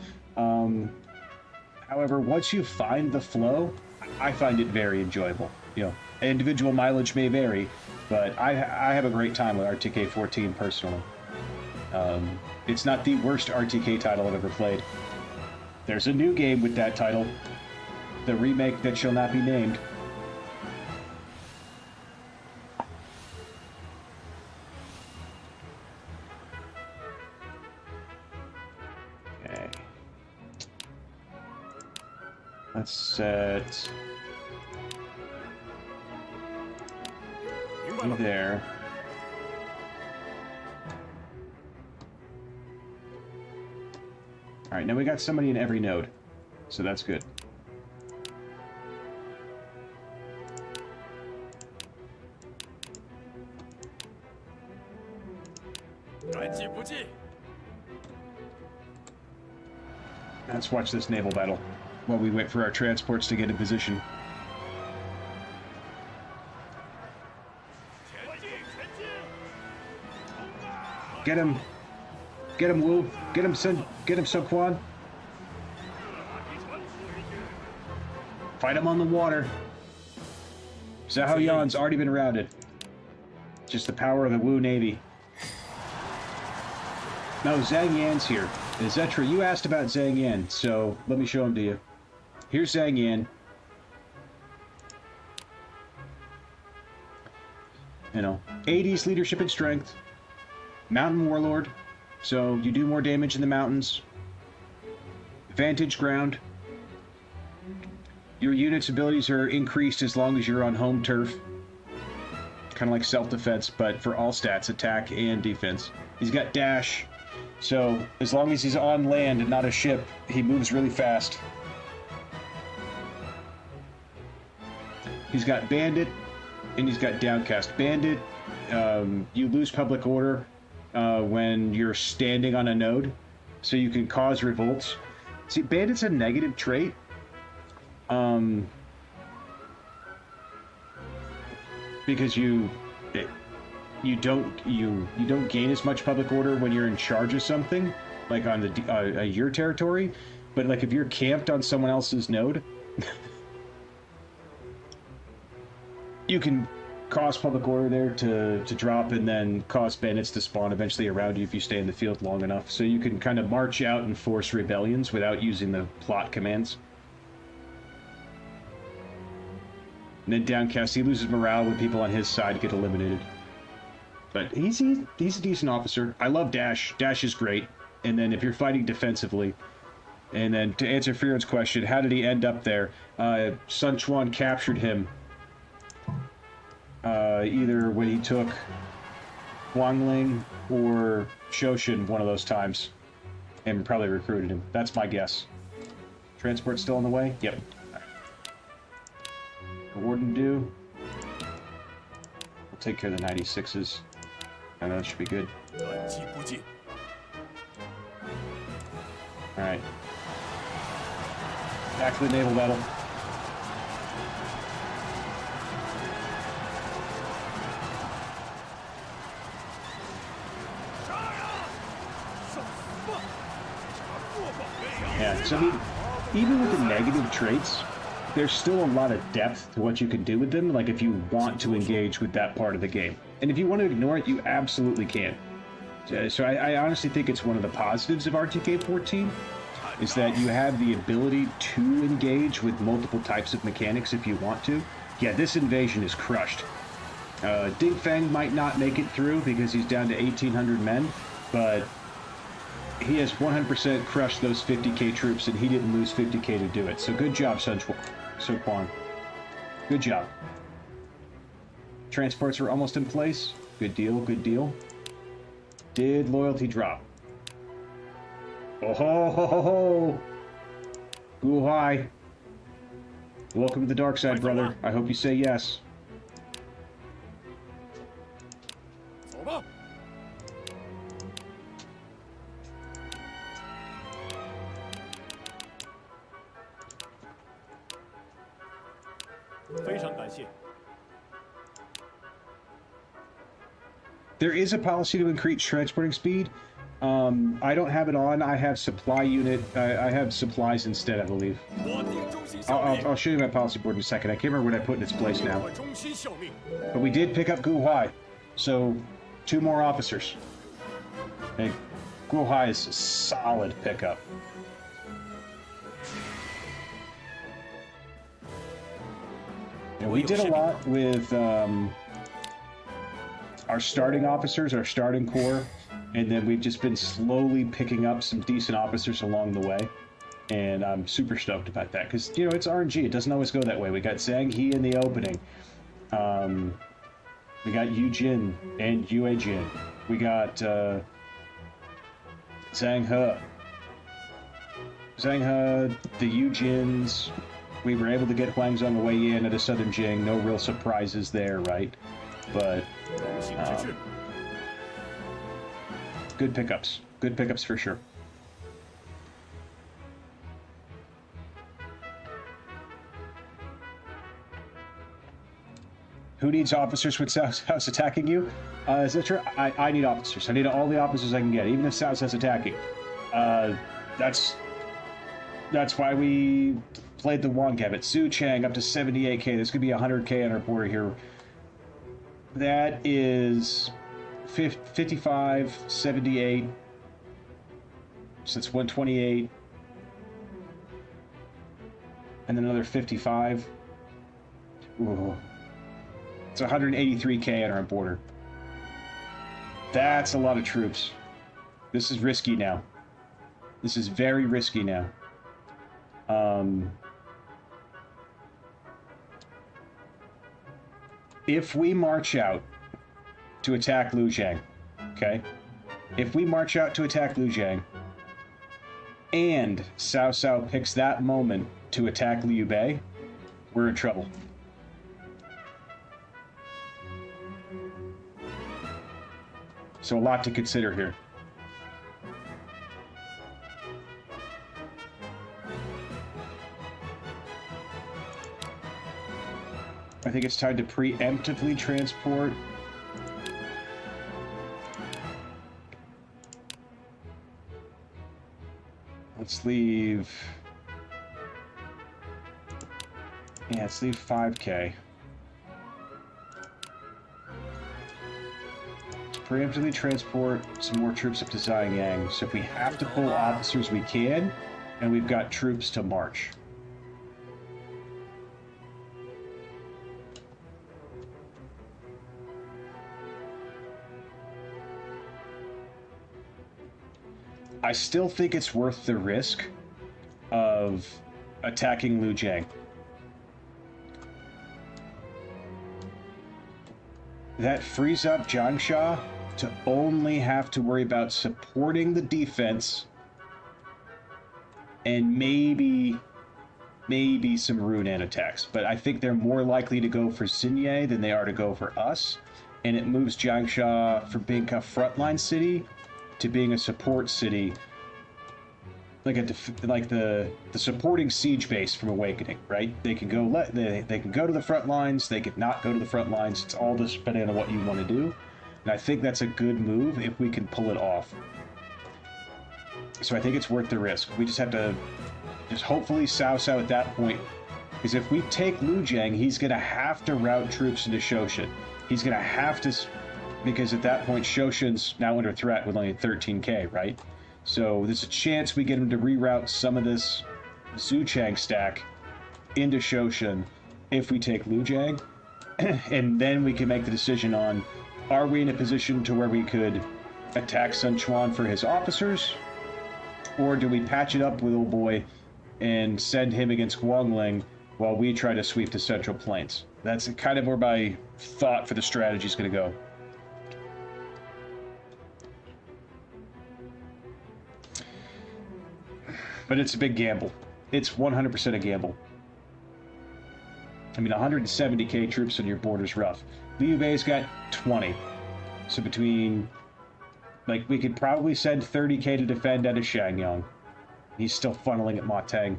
Speaker 1: However, once you find the flow, I find it very enjoyable. Individual mileage may vary, but I have a great time with RTK 14 personally. It's not the worst RTK title I've ever played. There's a new game with that title, the remake that shall not be named. Let's set you there. Alright, now we got somebody in every node, so that's good. Let's watch this naval battle while we wait for our transports to get in position. Get him! Get him, Wu! Get him, Sun Quan! Fight him on the water! Zhao Yan's already been routed. Just the power of the Wu Navy. No, Zhang Yan's here. Zetra, you asked about Zhang Yan, so let me show him to you. Here's Zhang Yan. You know, 80s leadership and strength. Mountain Warlord, so you do more damage in the mountains. Vantage ground. Your unit's abilities are increased as long as you're on home turf. Kind of like self-defense, but for all stats, attack and defense. He's got dash, so as long as he's on land and not a ship, he moves really fast. He's got bandit, and he's got downcast. Bandit, you lose public order when you're standing on a node, so you can cause revolts. See, bandit's a negative trait. Because you don't gain as much public order when you're in charge of something, like on the your territory, but like if you're camped on someone else's node, you can cause public order there to drop and then cause bandits to spawn eventually around you if you stay in the field long enough. So you can kind of march out and force rebellions without using the plot commands. And then downcast, he loses morale when people on his side get eliminated. But he's a decent officer. I love Dash. Dash is great. And then if you're fighting defensively, and then to answer Fearon's question, how did he end up there? Sun Quan captured him either when he took Guangling or Shoshin one of those times, and probably recruited him. That's my guess. Transport still on the way? Yep. Warden do. We'll take care of the 96s. I know that should be good. Alright. Back to the naval battle. Yeah, so I mean, even with the negative traits, there's still a lot of depth to what you can do with them, like if you want to engage with that part of the game. And if you want to ignore it, you absolutely can. So I honestly think it's one of the positives of RTK 14, is that you have the ability to engage with multiple types of mechanics if you want to. Yeah, this invasion is crushed. Ding Feng might not make it through because he's down to 1,800 men, but he has 100% crushed those 50k troops, and he didn't lose 50k to do it. So good job, Sun Quan. Good job. Transports are almost in place. Good deal, good deal. Did loyalty drop? Oh ho ho ho ho! Gu Hai. Welcome to the dark side, brother. I hope you say yes. There is a policy to increase transporting speed. I don't have it on. I have supply unit. I have supplies instead, I believe. I'll show you my policy board in a second. I can't remember what I put in its place now. But we did pick up Gu Hai, so 2 more officers. Hey, Gu Hai is a solid pickup. And we did a lot with our starting officers, our starting corps, and then we've just been slowly picking up some decent officers along the way. And I'm super stoked about that, because, you know, it's RNG. It doesn't always go that way. We got Zhang He in the opening. We got Yu Jin and Yue Jin. We got Zhang He. Zhang He, the Yu Jins. We were able to get Huang's on the way in at a Southern Jing. No real surprises there, right? But good pickups. Good pickups for sure. Who needs officers with South House attacking you? Is that true? I need officers. I need all the officers I can get, even if South House attacking. That's why we played the Wong Gambit. Su Chang up to 78k. There's going to be 100k on our border here. That is 55, 78, So it's 128. And then another 55. Ooh. It's 183k on our border. That's a lot of troops. This is risky now. This is very risky now. If we march out to attack Lujiang, okay? If we march out to attack Lujiang, and Cao Cao picks that moment to attack Liu Bei, we're in trouble. So a lot to consider here. I think it's time to preemptively transport. Let's leave... Yeah, let's leave 5k. Preemptively transport some more troops up to Xianyang, so if we have to pull officers, we can, and we've got troops to march. I still think it's worth the risk of attacking Lujiang. That frees up Jiangsha to only have to worry about supporting the defense and maybe some Runan attacks. But I think they're more likely to go for Xinye than they are to go for us. And it moves Jiangsha from being a frontline city to being a support city, like the supporting siege base from Awakening, right? They can go they can go to the front lines, they could not go to the front lines. It's all just depending on what you want to do, and I think that's a good move if we can pull it off. So I think it's worth the risk. We just have to hopefully Cao Cao at that point, because if we take Lujiang, he's gonna have to route troops into Shoshan. He's gonna have to. Because at that point, Shoshan's now under threat with only 13k, right? So there's a chance we get him to reroute some of this Zuchang stack into Shoshan if we take Lujiang. And then we can make the decision on, are we in a position to where we could attack Sun Quan for his officers? Or do we patch it up with old boy and send him against Guangling while we try to sweep the Central Plains? That's kind of where my thought for the strategy is going to go. But it's a big gamble. It's 100% a gamble. I mean, 170k troops on your border's rough. Liu Bei's got 20. So between... Like, we could probably send 30k to defend out of Shenyang. He's still funneling at Ma Teng.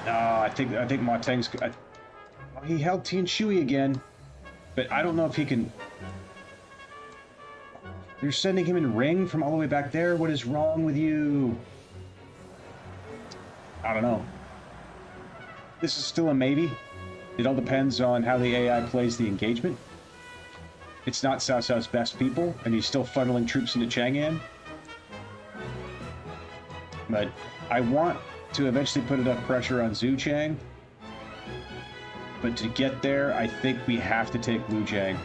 Speaker 1: I think Ma Teng's... he held Tian Shui again. But I don't know if he can... You're sending him in ring from all the way back there? What is wrong with you? I don't know. This is still a maybe. It all depends on how the AI plays the engagement. It's not Cao Cao's best people, and he's still funneling troops into Chang'an. But I want to eventually put enough pressure on Zhu Chang. But to get there, I think we have to take Lujiang.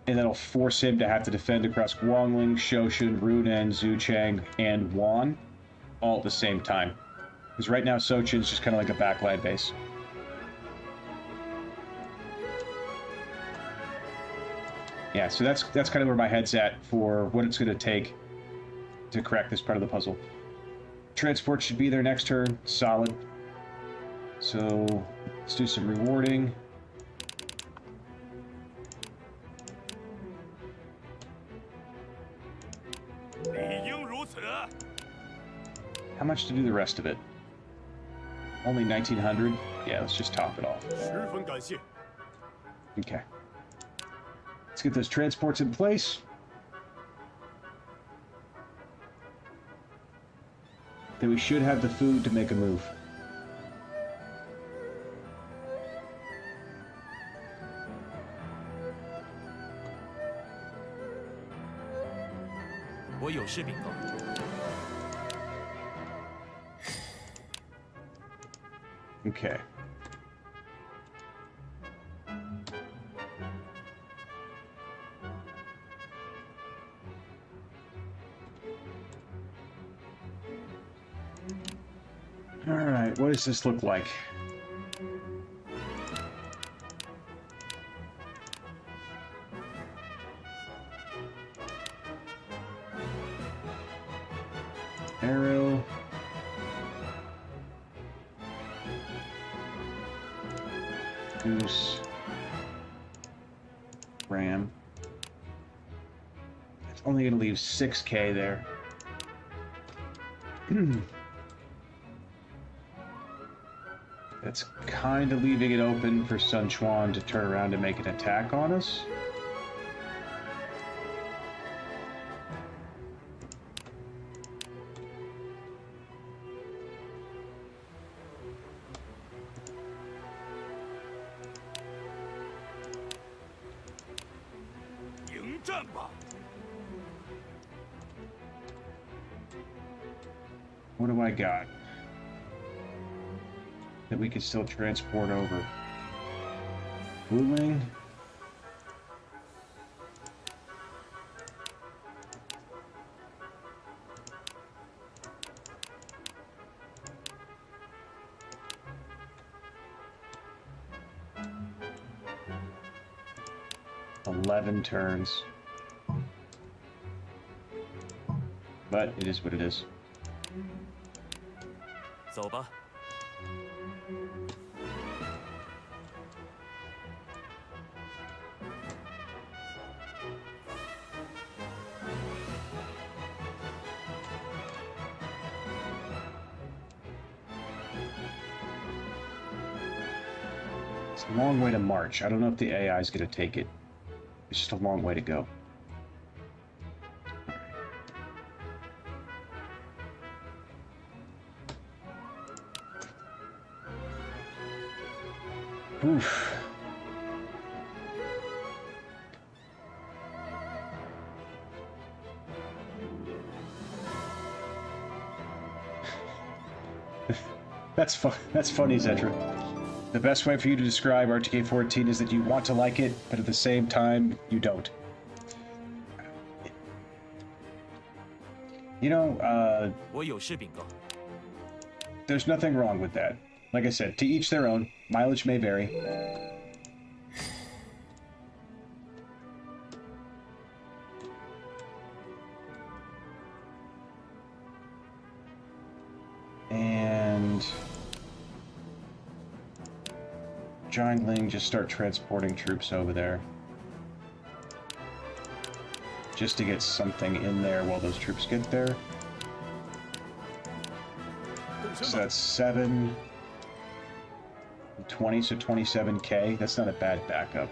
Speaker 1: And that'll force him to have to defend across Guangling, Shoshan, Runan, Zuchang, and Wan all at the same time. Because right now, Sochin's just kind of like a backline base. Yeah, so that's kind of where my head's at for what it's going to take to crack this part of the puzzle. Transport should be there next turn. Solid. So let's do some rewarding. How much to do the rest of it? Only 1900? Yeah, let's just top it off. Okay. Let's get those transports in place. Then we should have the food to make a move.
Speaker 2: 我有事禀告。
Speaker 1: Okay. All right, what does this look like? Arrow. Goose. Ram. It's only going to leave 6K there. That's kind of leaving it open for Sun Quan to turn around and make an attack on us. What do I got that we can still transport over? Blue Wing. "11 turns. But it is what it is.
Speaker 2: 走吧。
Speaker 1: It's a long way to march. I don't know if the AI is going to take it. It's just a long way to go. Oof. That's fun. That's funny, Zedra. The best way for you to describe RTK-14 is that you want to like it, but at the same time, you don't. You know,
Speaker 2: 我有事禀告。
Speaker 1: there's nothing wrong with that. Like I said, to each their own. Mileage may vary. And Jingling, just start transporting troops over there. Just to get something in there while those troops get there. So that's 7, 20, so 27K. That's not a bad backup.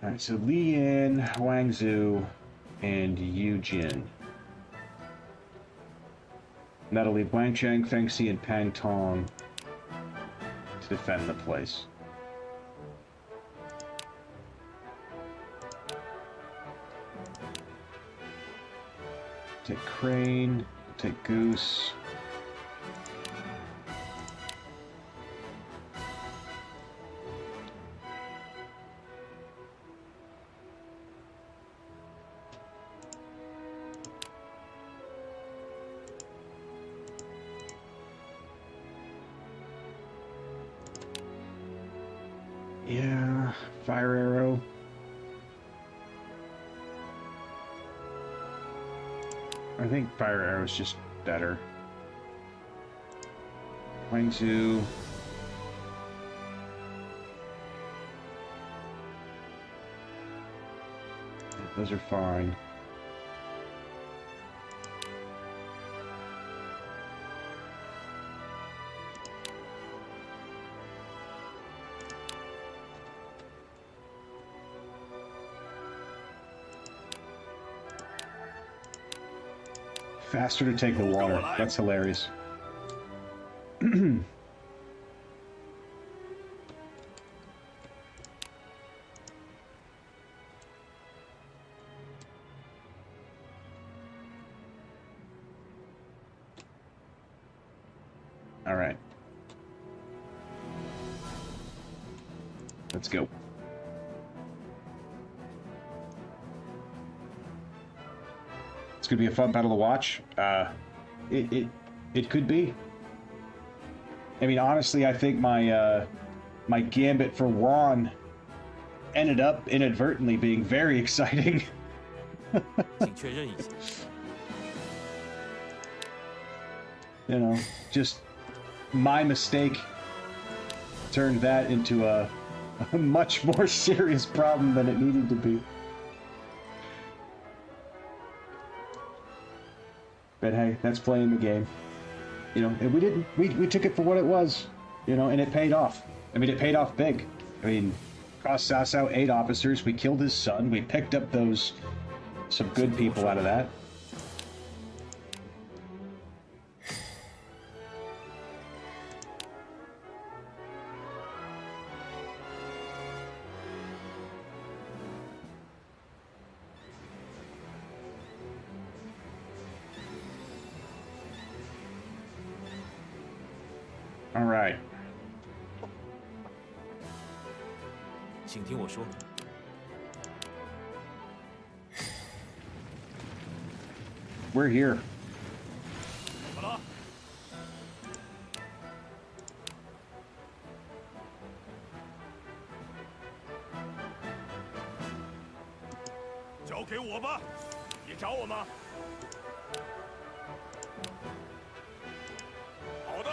Speaker 1: Alright, so Li Yin, Wang Zhu, and Yu Jin. And that'll leave Wang Cheng, Feng Xi, and Pang Tong to defend the place. Take Crane, take Goose. Yeah, Fire Arrow. I think Fire Arrow is just better. Wang Zhu. Yeah, those are fine. Faster to take the water. That's hilarious. All right. Let's go. It's gonna be a fun battle to watch. It could be. I mean, honestly, I think my my gambit for Juan ended up inadvertently being very exciting.
Speaker 2: 请确认一下。
Speaker 1: You know, just my mistake turned that into a much more serious problem than it needed to be. But hey, that's playing the game. You know, and we took it for what it was, you know, and it paid off. I mean, it paid off big. I mean, cost Sasau 8 officers, we killed his son, we picked up some good people out of that. All right.
Speaker 2: 请听我说。
Speaker 1: We're here.
Speaker 3: 怎么了？交给我吧，你找我吗？好的。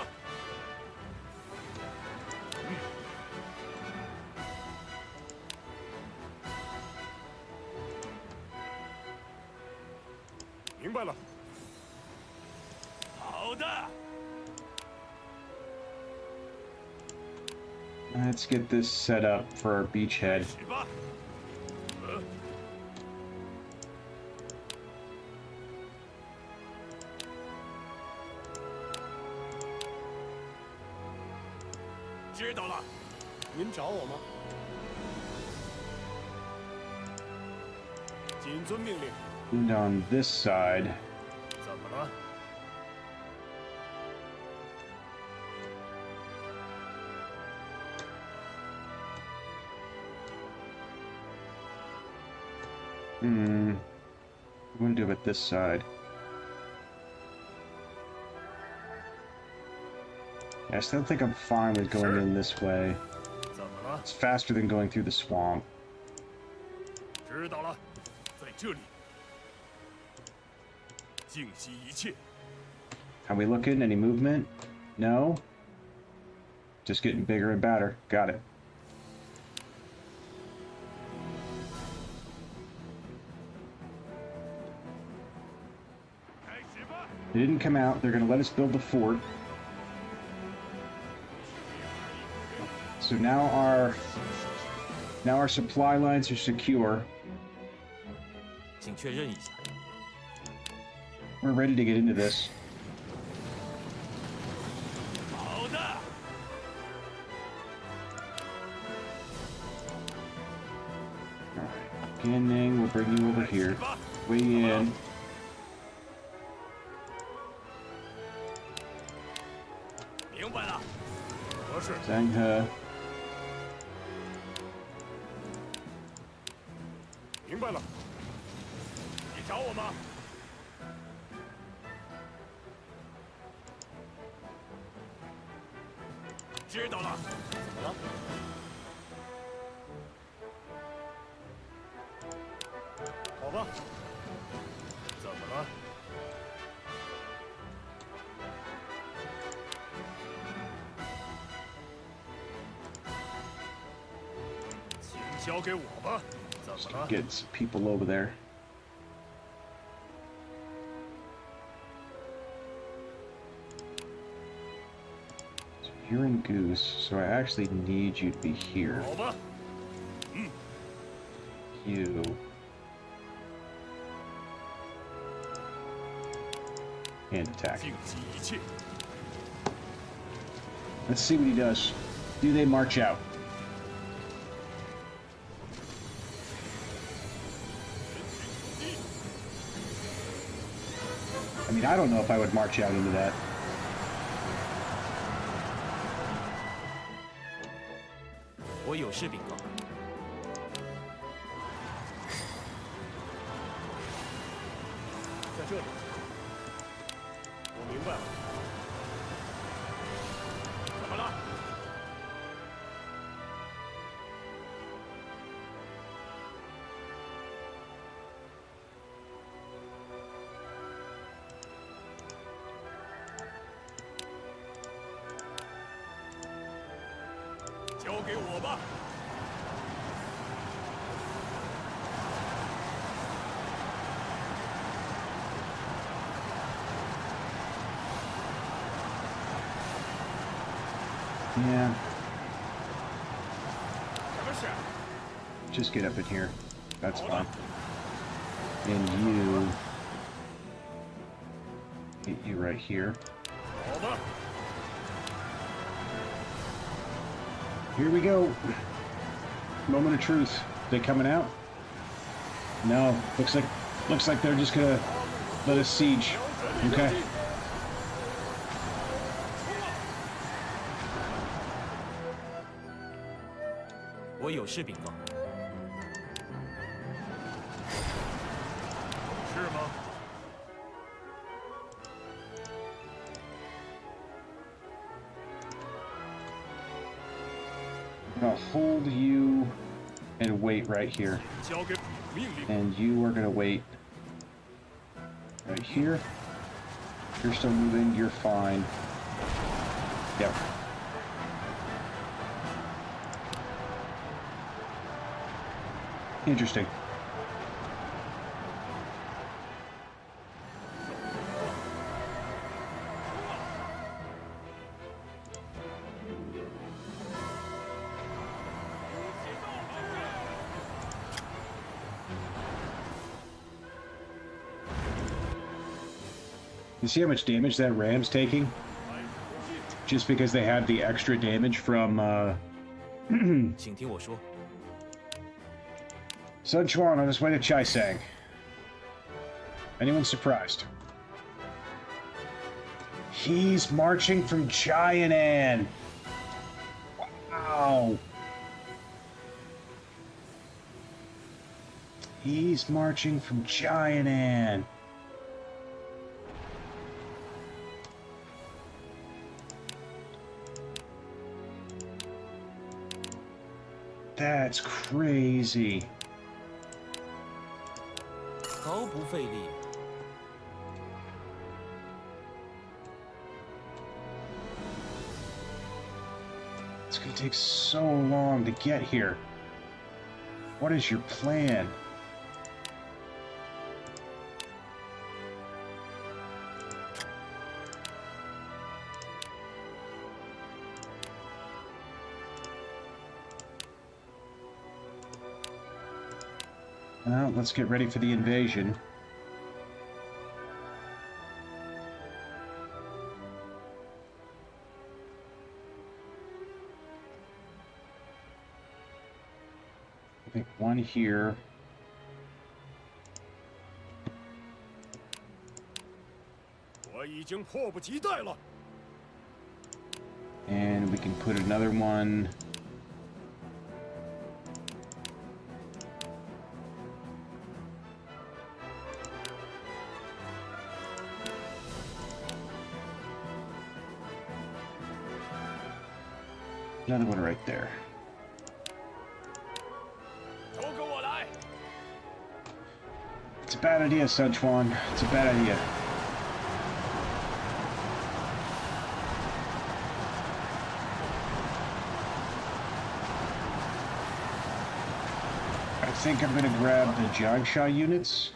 Speaker 3: 明白了。好的。
Speaker 1: Let's get this set up for our beachhead.
Speaker 3: 去吧。知道了。您找我吗？谨遵命令。
Speaker 1: And on this side,
Speaker 3: 怎么了？
Speaker 1: I'm gonna do it this side. Yeah, I still think I'm fine with going in this way.
Speaker 3: 怎么了？
Speaker 1: It's faster than going through the swamp.
Speaker 3: 知道了，在这里。静息一切。
Speaker 1: How we looking? Any movement? No? Just getting bigger and badder. Got it. They didn't come out. They're going to let us build the fort. So now our supply lines are secure.
Speaker 2: 请确认一下。
Speaker 1: We're ready to get into this.
Speaker 3: 好的。
Speaker 1: Alright. Ganning, we'll bring you over here. Weigh in.
Speaker 3: 明白了。合适。
Speaker 1: Zhanghe.
Speaker 3: 明白了。你找我吗？ 知道了。怎么了？好吧。怎么了？请交给我吧。怎么了？
Speaker 1: Get some people over there. You're in Goose, so I actually need you to be here.
Speaker 3: 好吧。
Speaker 1: You. And attack.
Speaker 3: 静息一切。
Speaker 1: Let's see what he does. Do they march out? I mean, I don't know if I would march out into that.
Speaker 2: 有事禀告。
Speaker 3: 在这里。我明白了。怎么了？交给我吧。
Speaker 1: Yeah.
Speaker 3: 什么事？
Speaker 1: Just get up in here. That's fine. And you... Get you right here.
Speaker 3: 好吧。
Speaker 1: Here we go. Moment of truth. They coming out? No. Looks like they're just gonna let us siege. Okay.
Speaker 2: 我有事禀告。
Speaker 3: 是吗？
Speaker 1: I'm gonna hold you and wait right here.
Speaker 3: 交给命令。
Speaker 1: And you are gonna wait right here. You're still moving, you're fine. Yep. Interesting. You see how much damage that ram's taking? Just because they had the extra damage from,
Speaker 2: 请听我说。
Speaker 1: Sun Quan on his way to Chaisang. Anyone surprised? He's marching from Jianan. Wow. He's marching from Jianan. That's crazy.
Speaker 2: 毫不费力。
Speaker 1: It's gonna take so long to get here. What is your plan? Well, let's get ready for the invasion. I think one here. And we can put another one. Another one right there. It's a bad idea, Sunchuan. It's a bad idea. I think I'm gonna grab the Jiangsha units.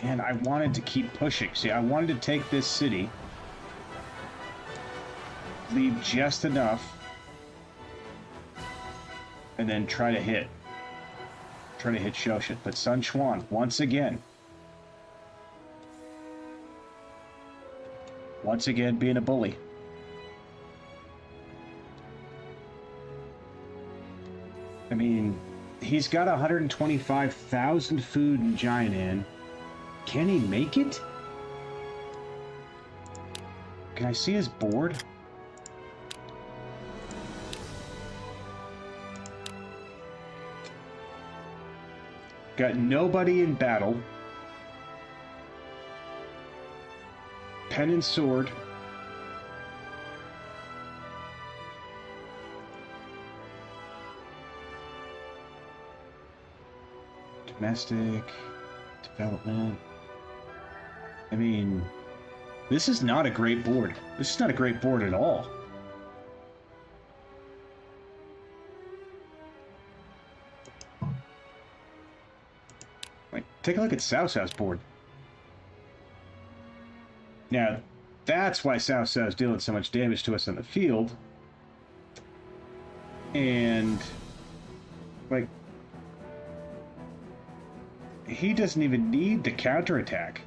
Speaker 1: And I wanted to keep pushing. See, I wanted to take this city, leave just enough, and then try to hit Shoshin. But Sun Quan, once again being a bully. I mean, he's got 125,000 food in Jianan. Can he make it? Can I see his board? Got nobody in battle. Pen and sword. Domestic development. I mean, this is not a great board. This is not a great board at all. Like, take a look at Cao Cao's board. Now, that's why Cao Cao's dealing so much damage to us on the field. And, like, he doesn't even need the counterattack.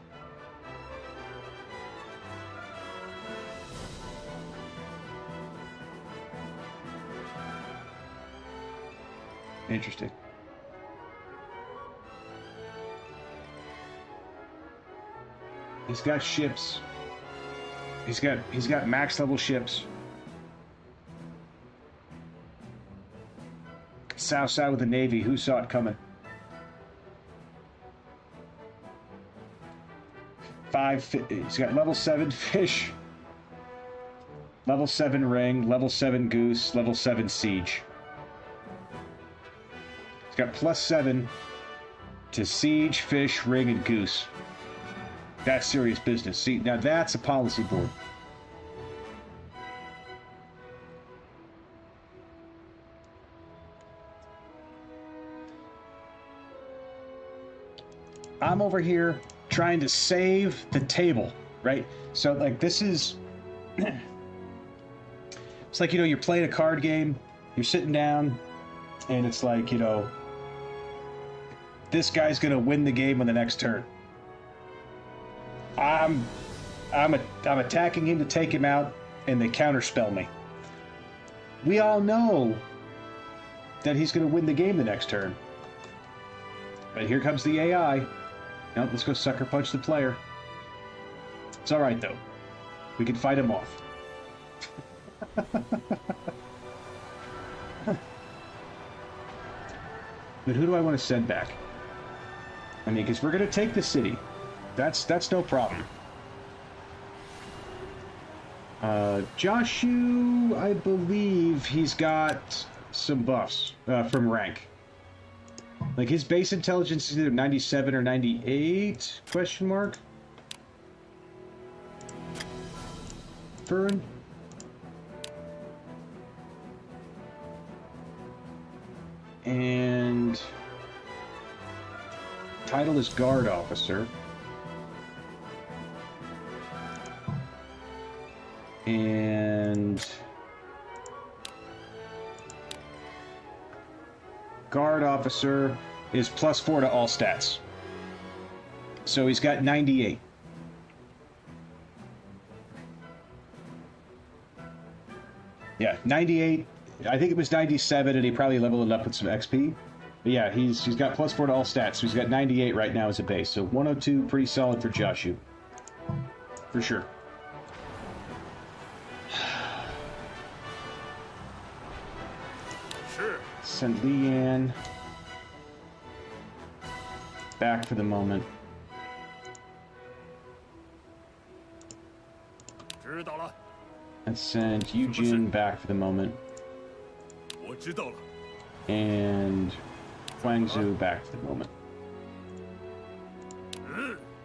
Speaker 1: Interesting. He's got ships. He's got max level ships. Cao Cao with the Navy. Who saw it coming? He's got level 7 fish, level 7 ring, level 7 goose, level 7 siege. He's got +7 to siege, fish, ring, and goose. That's serious business. See, now that's a policy board. I'm over here trying to save the table, right? So, like, this is... it's like, you know, you're playing a card game, you're sitting down, and it's like, you know, this guy's gonna win the game on the next turn. I'm attacking him to take him out, and they counterspell me. We all know that he's gonna win the game the next turn. But here comes the AI. Now let's go sucker punch the player. It's alright though. We can fight him off. But who do I want to send back? I mean, because we're going to take the city. That's no problem. Joshu, I believe he's got some buffs from rank. Like, his base intelligence is either 97 or 98, question mark? Fern? And title is Guard Officer. And Guard Officer is +4 to all stats. So he's got 98. Yeah, 98. I think it was 97, and he probably leveled it up with some XP. But yeah, he's got +4 to all stats, so he's got 98 right now as a base. So 102, pretty solid for Joshu. For sure.
Speaker 3: Sure.
Speaker 1: Send Leanne back for the moment.
Speaker 3: 知道了，
Speaker 1: Let's send Eugene back for the moment.
Speaker 3: 我知道了。
Speaker 1: And Guangzhou back for the moment.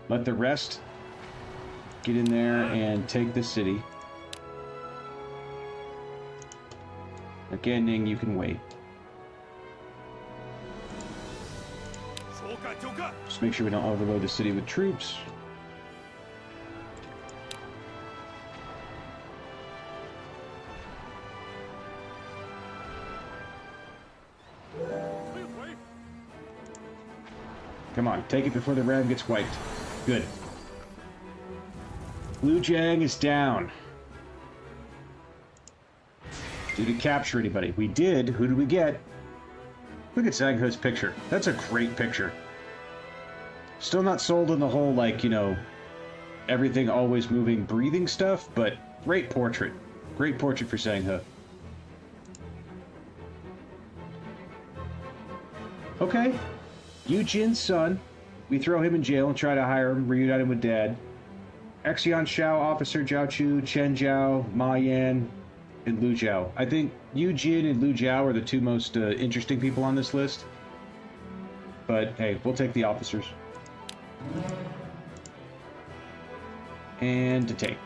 Speaker 1: Let the rest get in there and take the city. Again, Ning, you can wait.
Speaker 3: 说干就干。
Speaker 1: Just make sure we don't overload the city with troops. Come on, take it before the ram gets wiped. Good. Liu Jiang is down. Did we capture anybody? We did. Who did we get? Look at Zhang He's picture. That's a great picture. Still not sold on the whole, like, you know, everything always moving, breathing stuff, but Great portrait. Great portrait for Zhang He. Okay. Yu Jin's son. We throw him in jail and try to hire him, reunite him with Dad. Exion Xiao, Officer Zhao Chu, Chen Zhao, Ma Yan, and Liu Biao. I think Yu Jin and Liu Biao are the two most interesting people on this list. But hey, we'll take the officers. And to take.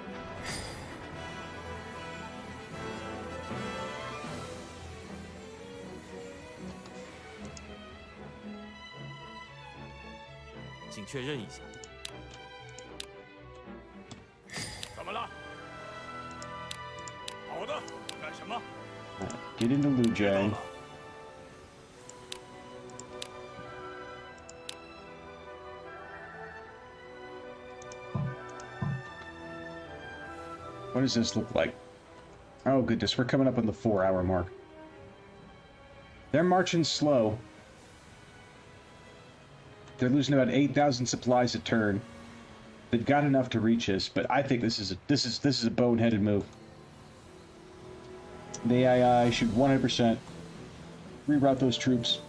Speaker 2: 确认一下。
Speaker 3: 怎么了？好的，干什么？
Speaker 1: Get into Liu Jiang. What does this look like? Oh goodness, we're coming up on the 4-hour mark. They're marching slow. They're losing about 8,000 supplies a turn. They've got enough to reach us, but I think this is a boneheaded move. The AI should 100% reroute those troops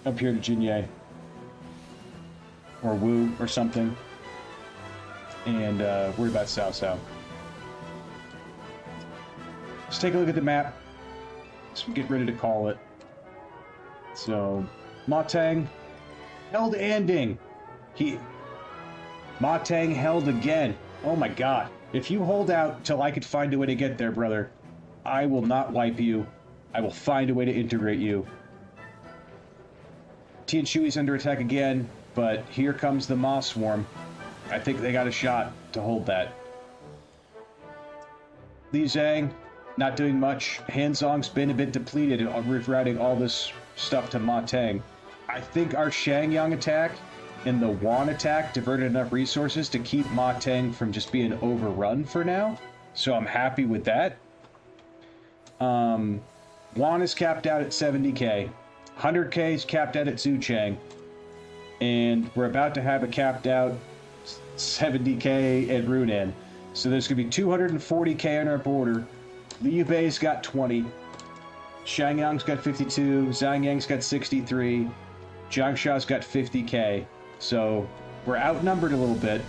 Speaker 1: up here to Jinye or Wu or something, and worry about Cao Cao. Let's take a look at the map. Let's get ready to call it. So, Ma Teng held ending. Ma Teng held again. Oh my god. If you hold out till I could find a way to get there, brother, I will not wipe you. I will find a way to integrate you. Tian Shui's under attack again, but here comes the Ma Swarm. I think they got a shot to hold that. Li Zhang, not doing much. Han Zong's been a bit depleted in rerouting all this stuff to Ma Teng. I think our Shangyang attack and the Wan attack diverted enough resources to keep Ma Teng from just being overrun for now. So I'm happy with that. Wan is capped out at 70k. 100k is capped out at Zuchang. And we're about to have a capped out 70k at Runan. So there's going to be 240k on our border. Liu Bei's got 20. Shangyang's got 52. Zhangyang's got 63. Jiangsha's got 50k. So we're outnumbered a little bit,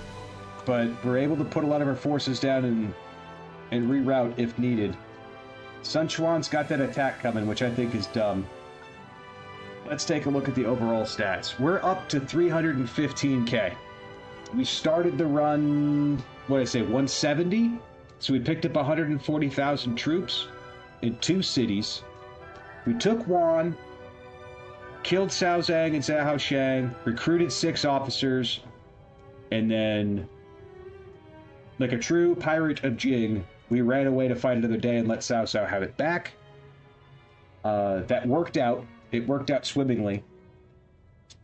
Speaker 1: but we're able to put a lot of our forces down and reroute if needed. Sun Quan's got that attack coming, which I think is dumb. Let's take a look at the overall stats. We're up to 315k. We started the run, what did I say, 170? So we picked up 140,000 troops in 2 cities. We took Wan, killed Cao Zhang and Zhao Shang, recruited 6 officers, and then, like a true pirate of Jing, we ran away to fight another day and let Cao Cao have it back. That worked out. It worked out swimmingly.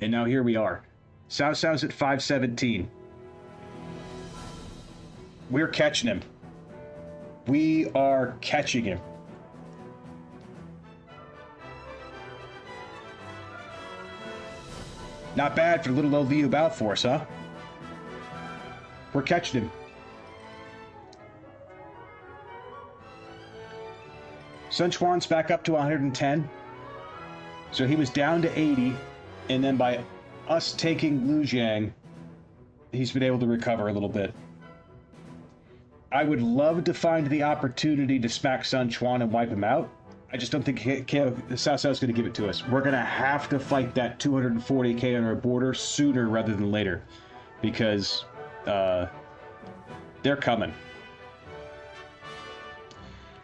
Speaker 1: And now here we are. Cao Cao's at 517. We're catching him. We are catching him. Not bad for little old Liu Biao force, huh? We're catching him. Sun Quan's back up to 110. So he was down to 80, and then by us taking Liu Jiang, he's been able to recover a little bit. I would love to find the opportunity to smack Sun Quan and wipe him out. I just don't think Cao Cao's going to give it to us. We're going to have to fight that 240k on our border sooner rather than later, because they're coming.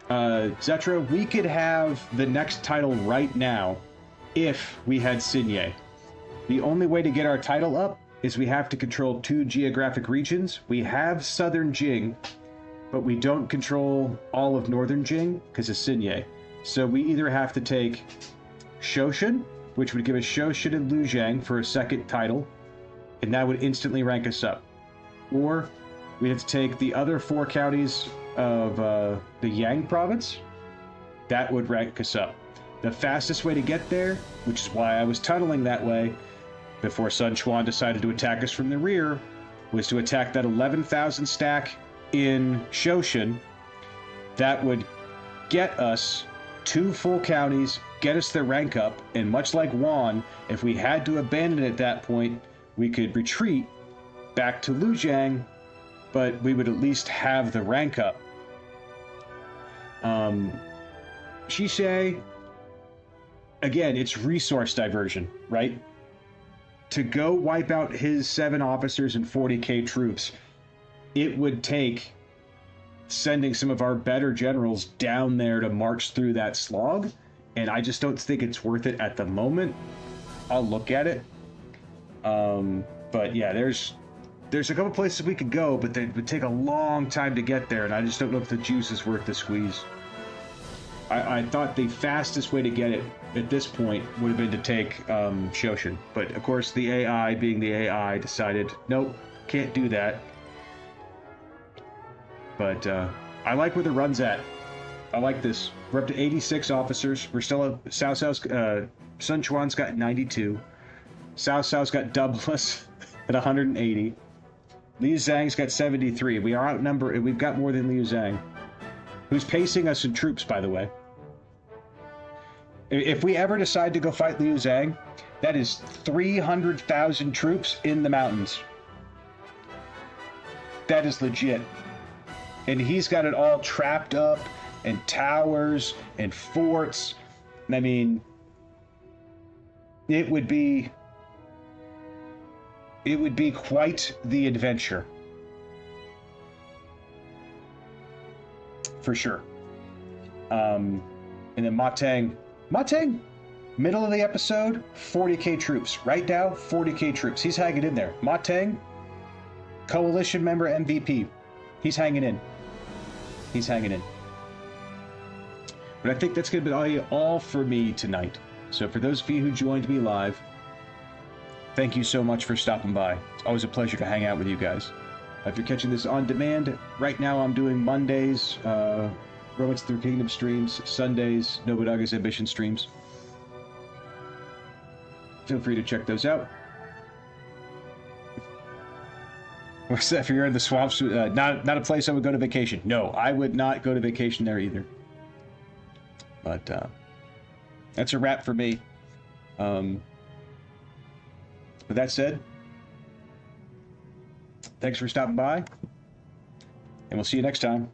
Speaker 1: Zetra, we could have the next title right now if we had Xinye. The only way to get our title up is we have to control 2 geographic regions. We have Southern Jing, but we don't control all of Northern Jing because of Xinye. So we either have to take Shoshan, which would give us Shoshan and Lujiang for a second title, and that would instantly rank us up. Or we have to take the other 4 counties of the Yang province. That would rank us up. The fastest way to get there, which is why I was tunneling that way before Sun Quan decided to attack us from the rear, was to attack that 11,000 stack in Shoshin that would get us 2 full counties, get us the rank up, and much like Wan, if we had to abandon at that point, we could retreat back to Lujiang, but we would at least have the rank up. Shisei, again, it's resource diversion, right? To go wipe out his 7 officers and 40k troops, it would take sending some of our better generals down there to march through that slog, and I just don't think it's worth it at the moment. I'll look at it. But yeah, there's a couple places we could go, but they would take a long time to get there, and I just don't know if the juice is worth the squeeze. I thought the fastest way to get it at this point would have been to take Shoshin, but of course the AI, being the AI, decided, nope, can't do that. But I like where the run's at. I like this. We're up to 86 officers. We're still Sun Quan's got 92. Cao Cao's got double us at 180. Liu Zhang's got 73. We are outnumbered. We've got more than Liu Zhang, who's pacing us in troops, by the way. If we ever decide to go fight Liu Zhang, that is 300,000 troops in the mountains. That is legit. And he's got it all trapped up, and towers, and forts. I mean, it would be quite the adventure. For sure. And then Matang, middle of the episode, 40k troops. Right now, 40k troops. He's hanging in there. Matang, coalition member MVP. He's hanging in. He's hanging in. But I think that's going to be all for me tonight. So for those of you who joined me live, thank you so much for stopping by. It's always a pleasure to hang out with you guys. If you're catching this on demand, right now I'm doing Mondays, Romance Through Kingdom streams, Sundays, Nobunaga's Ambition streams. Feel free to check those out. What's that? If you're in the swamps, not a place I would go to vacation. No, I would not go to vacation there either. But that's a wrap for me. With that said, thanks for stopping by, and we'll see you next time.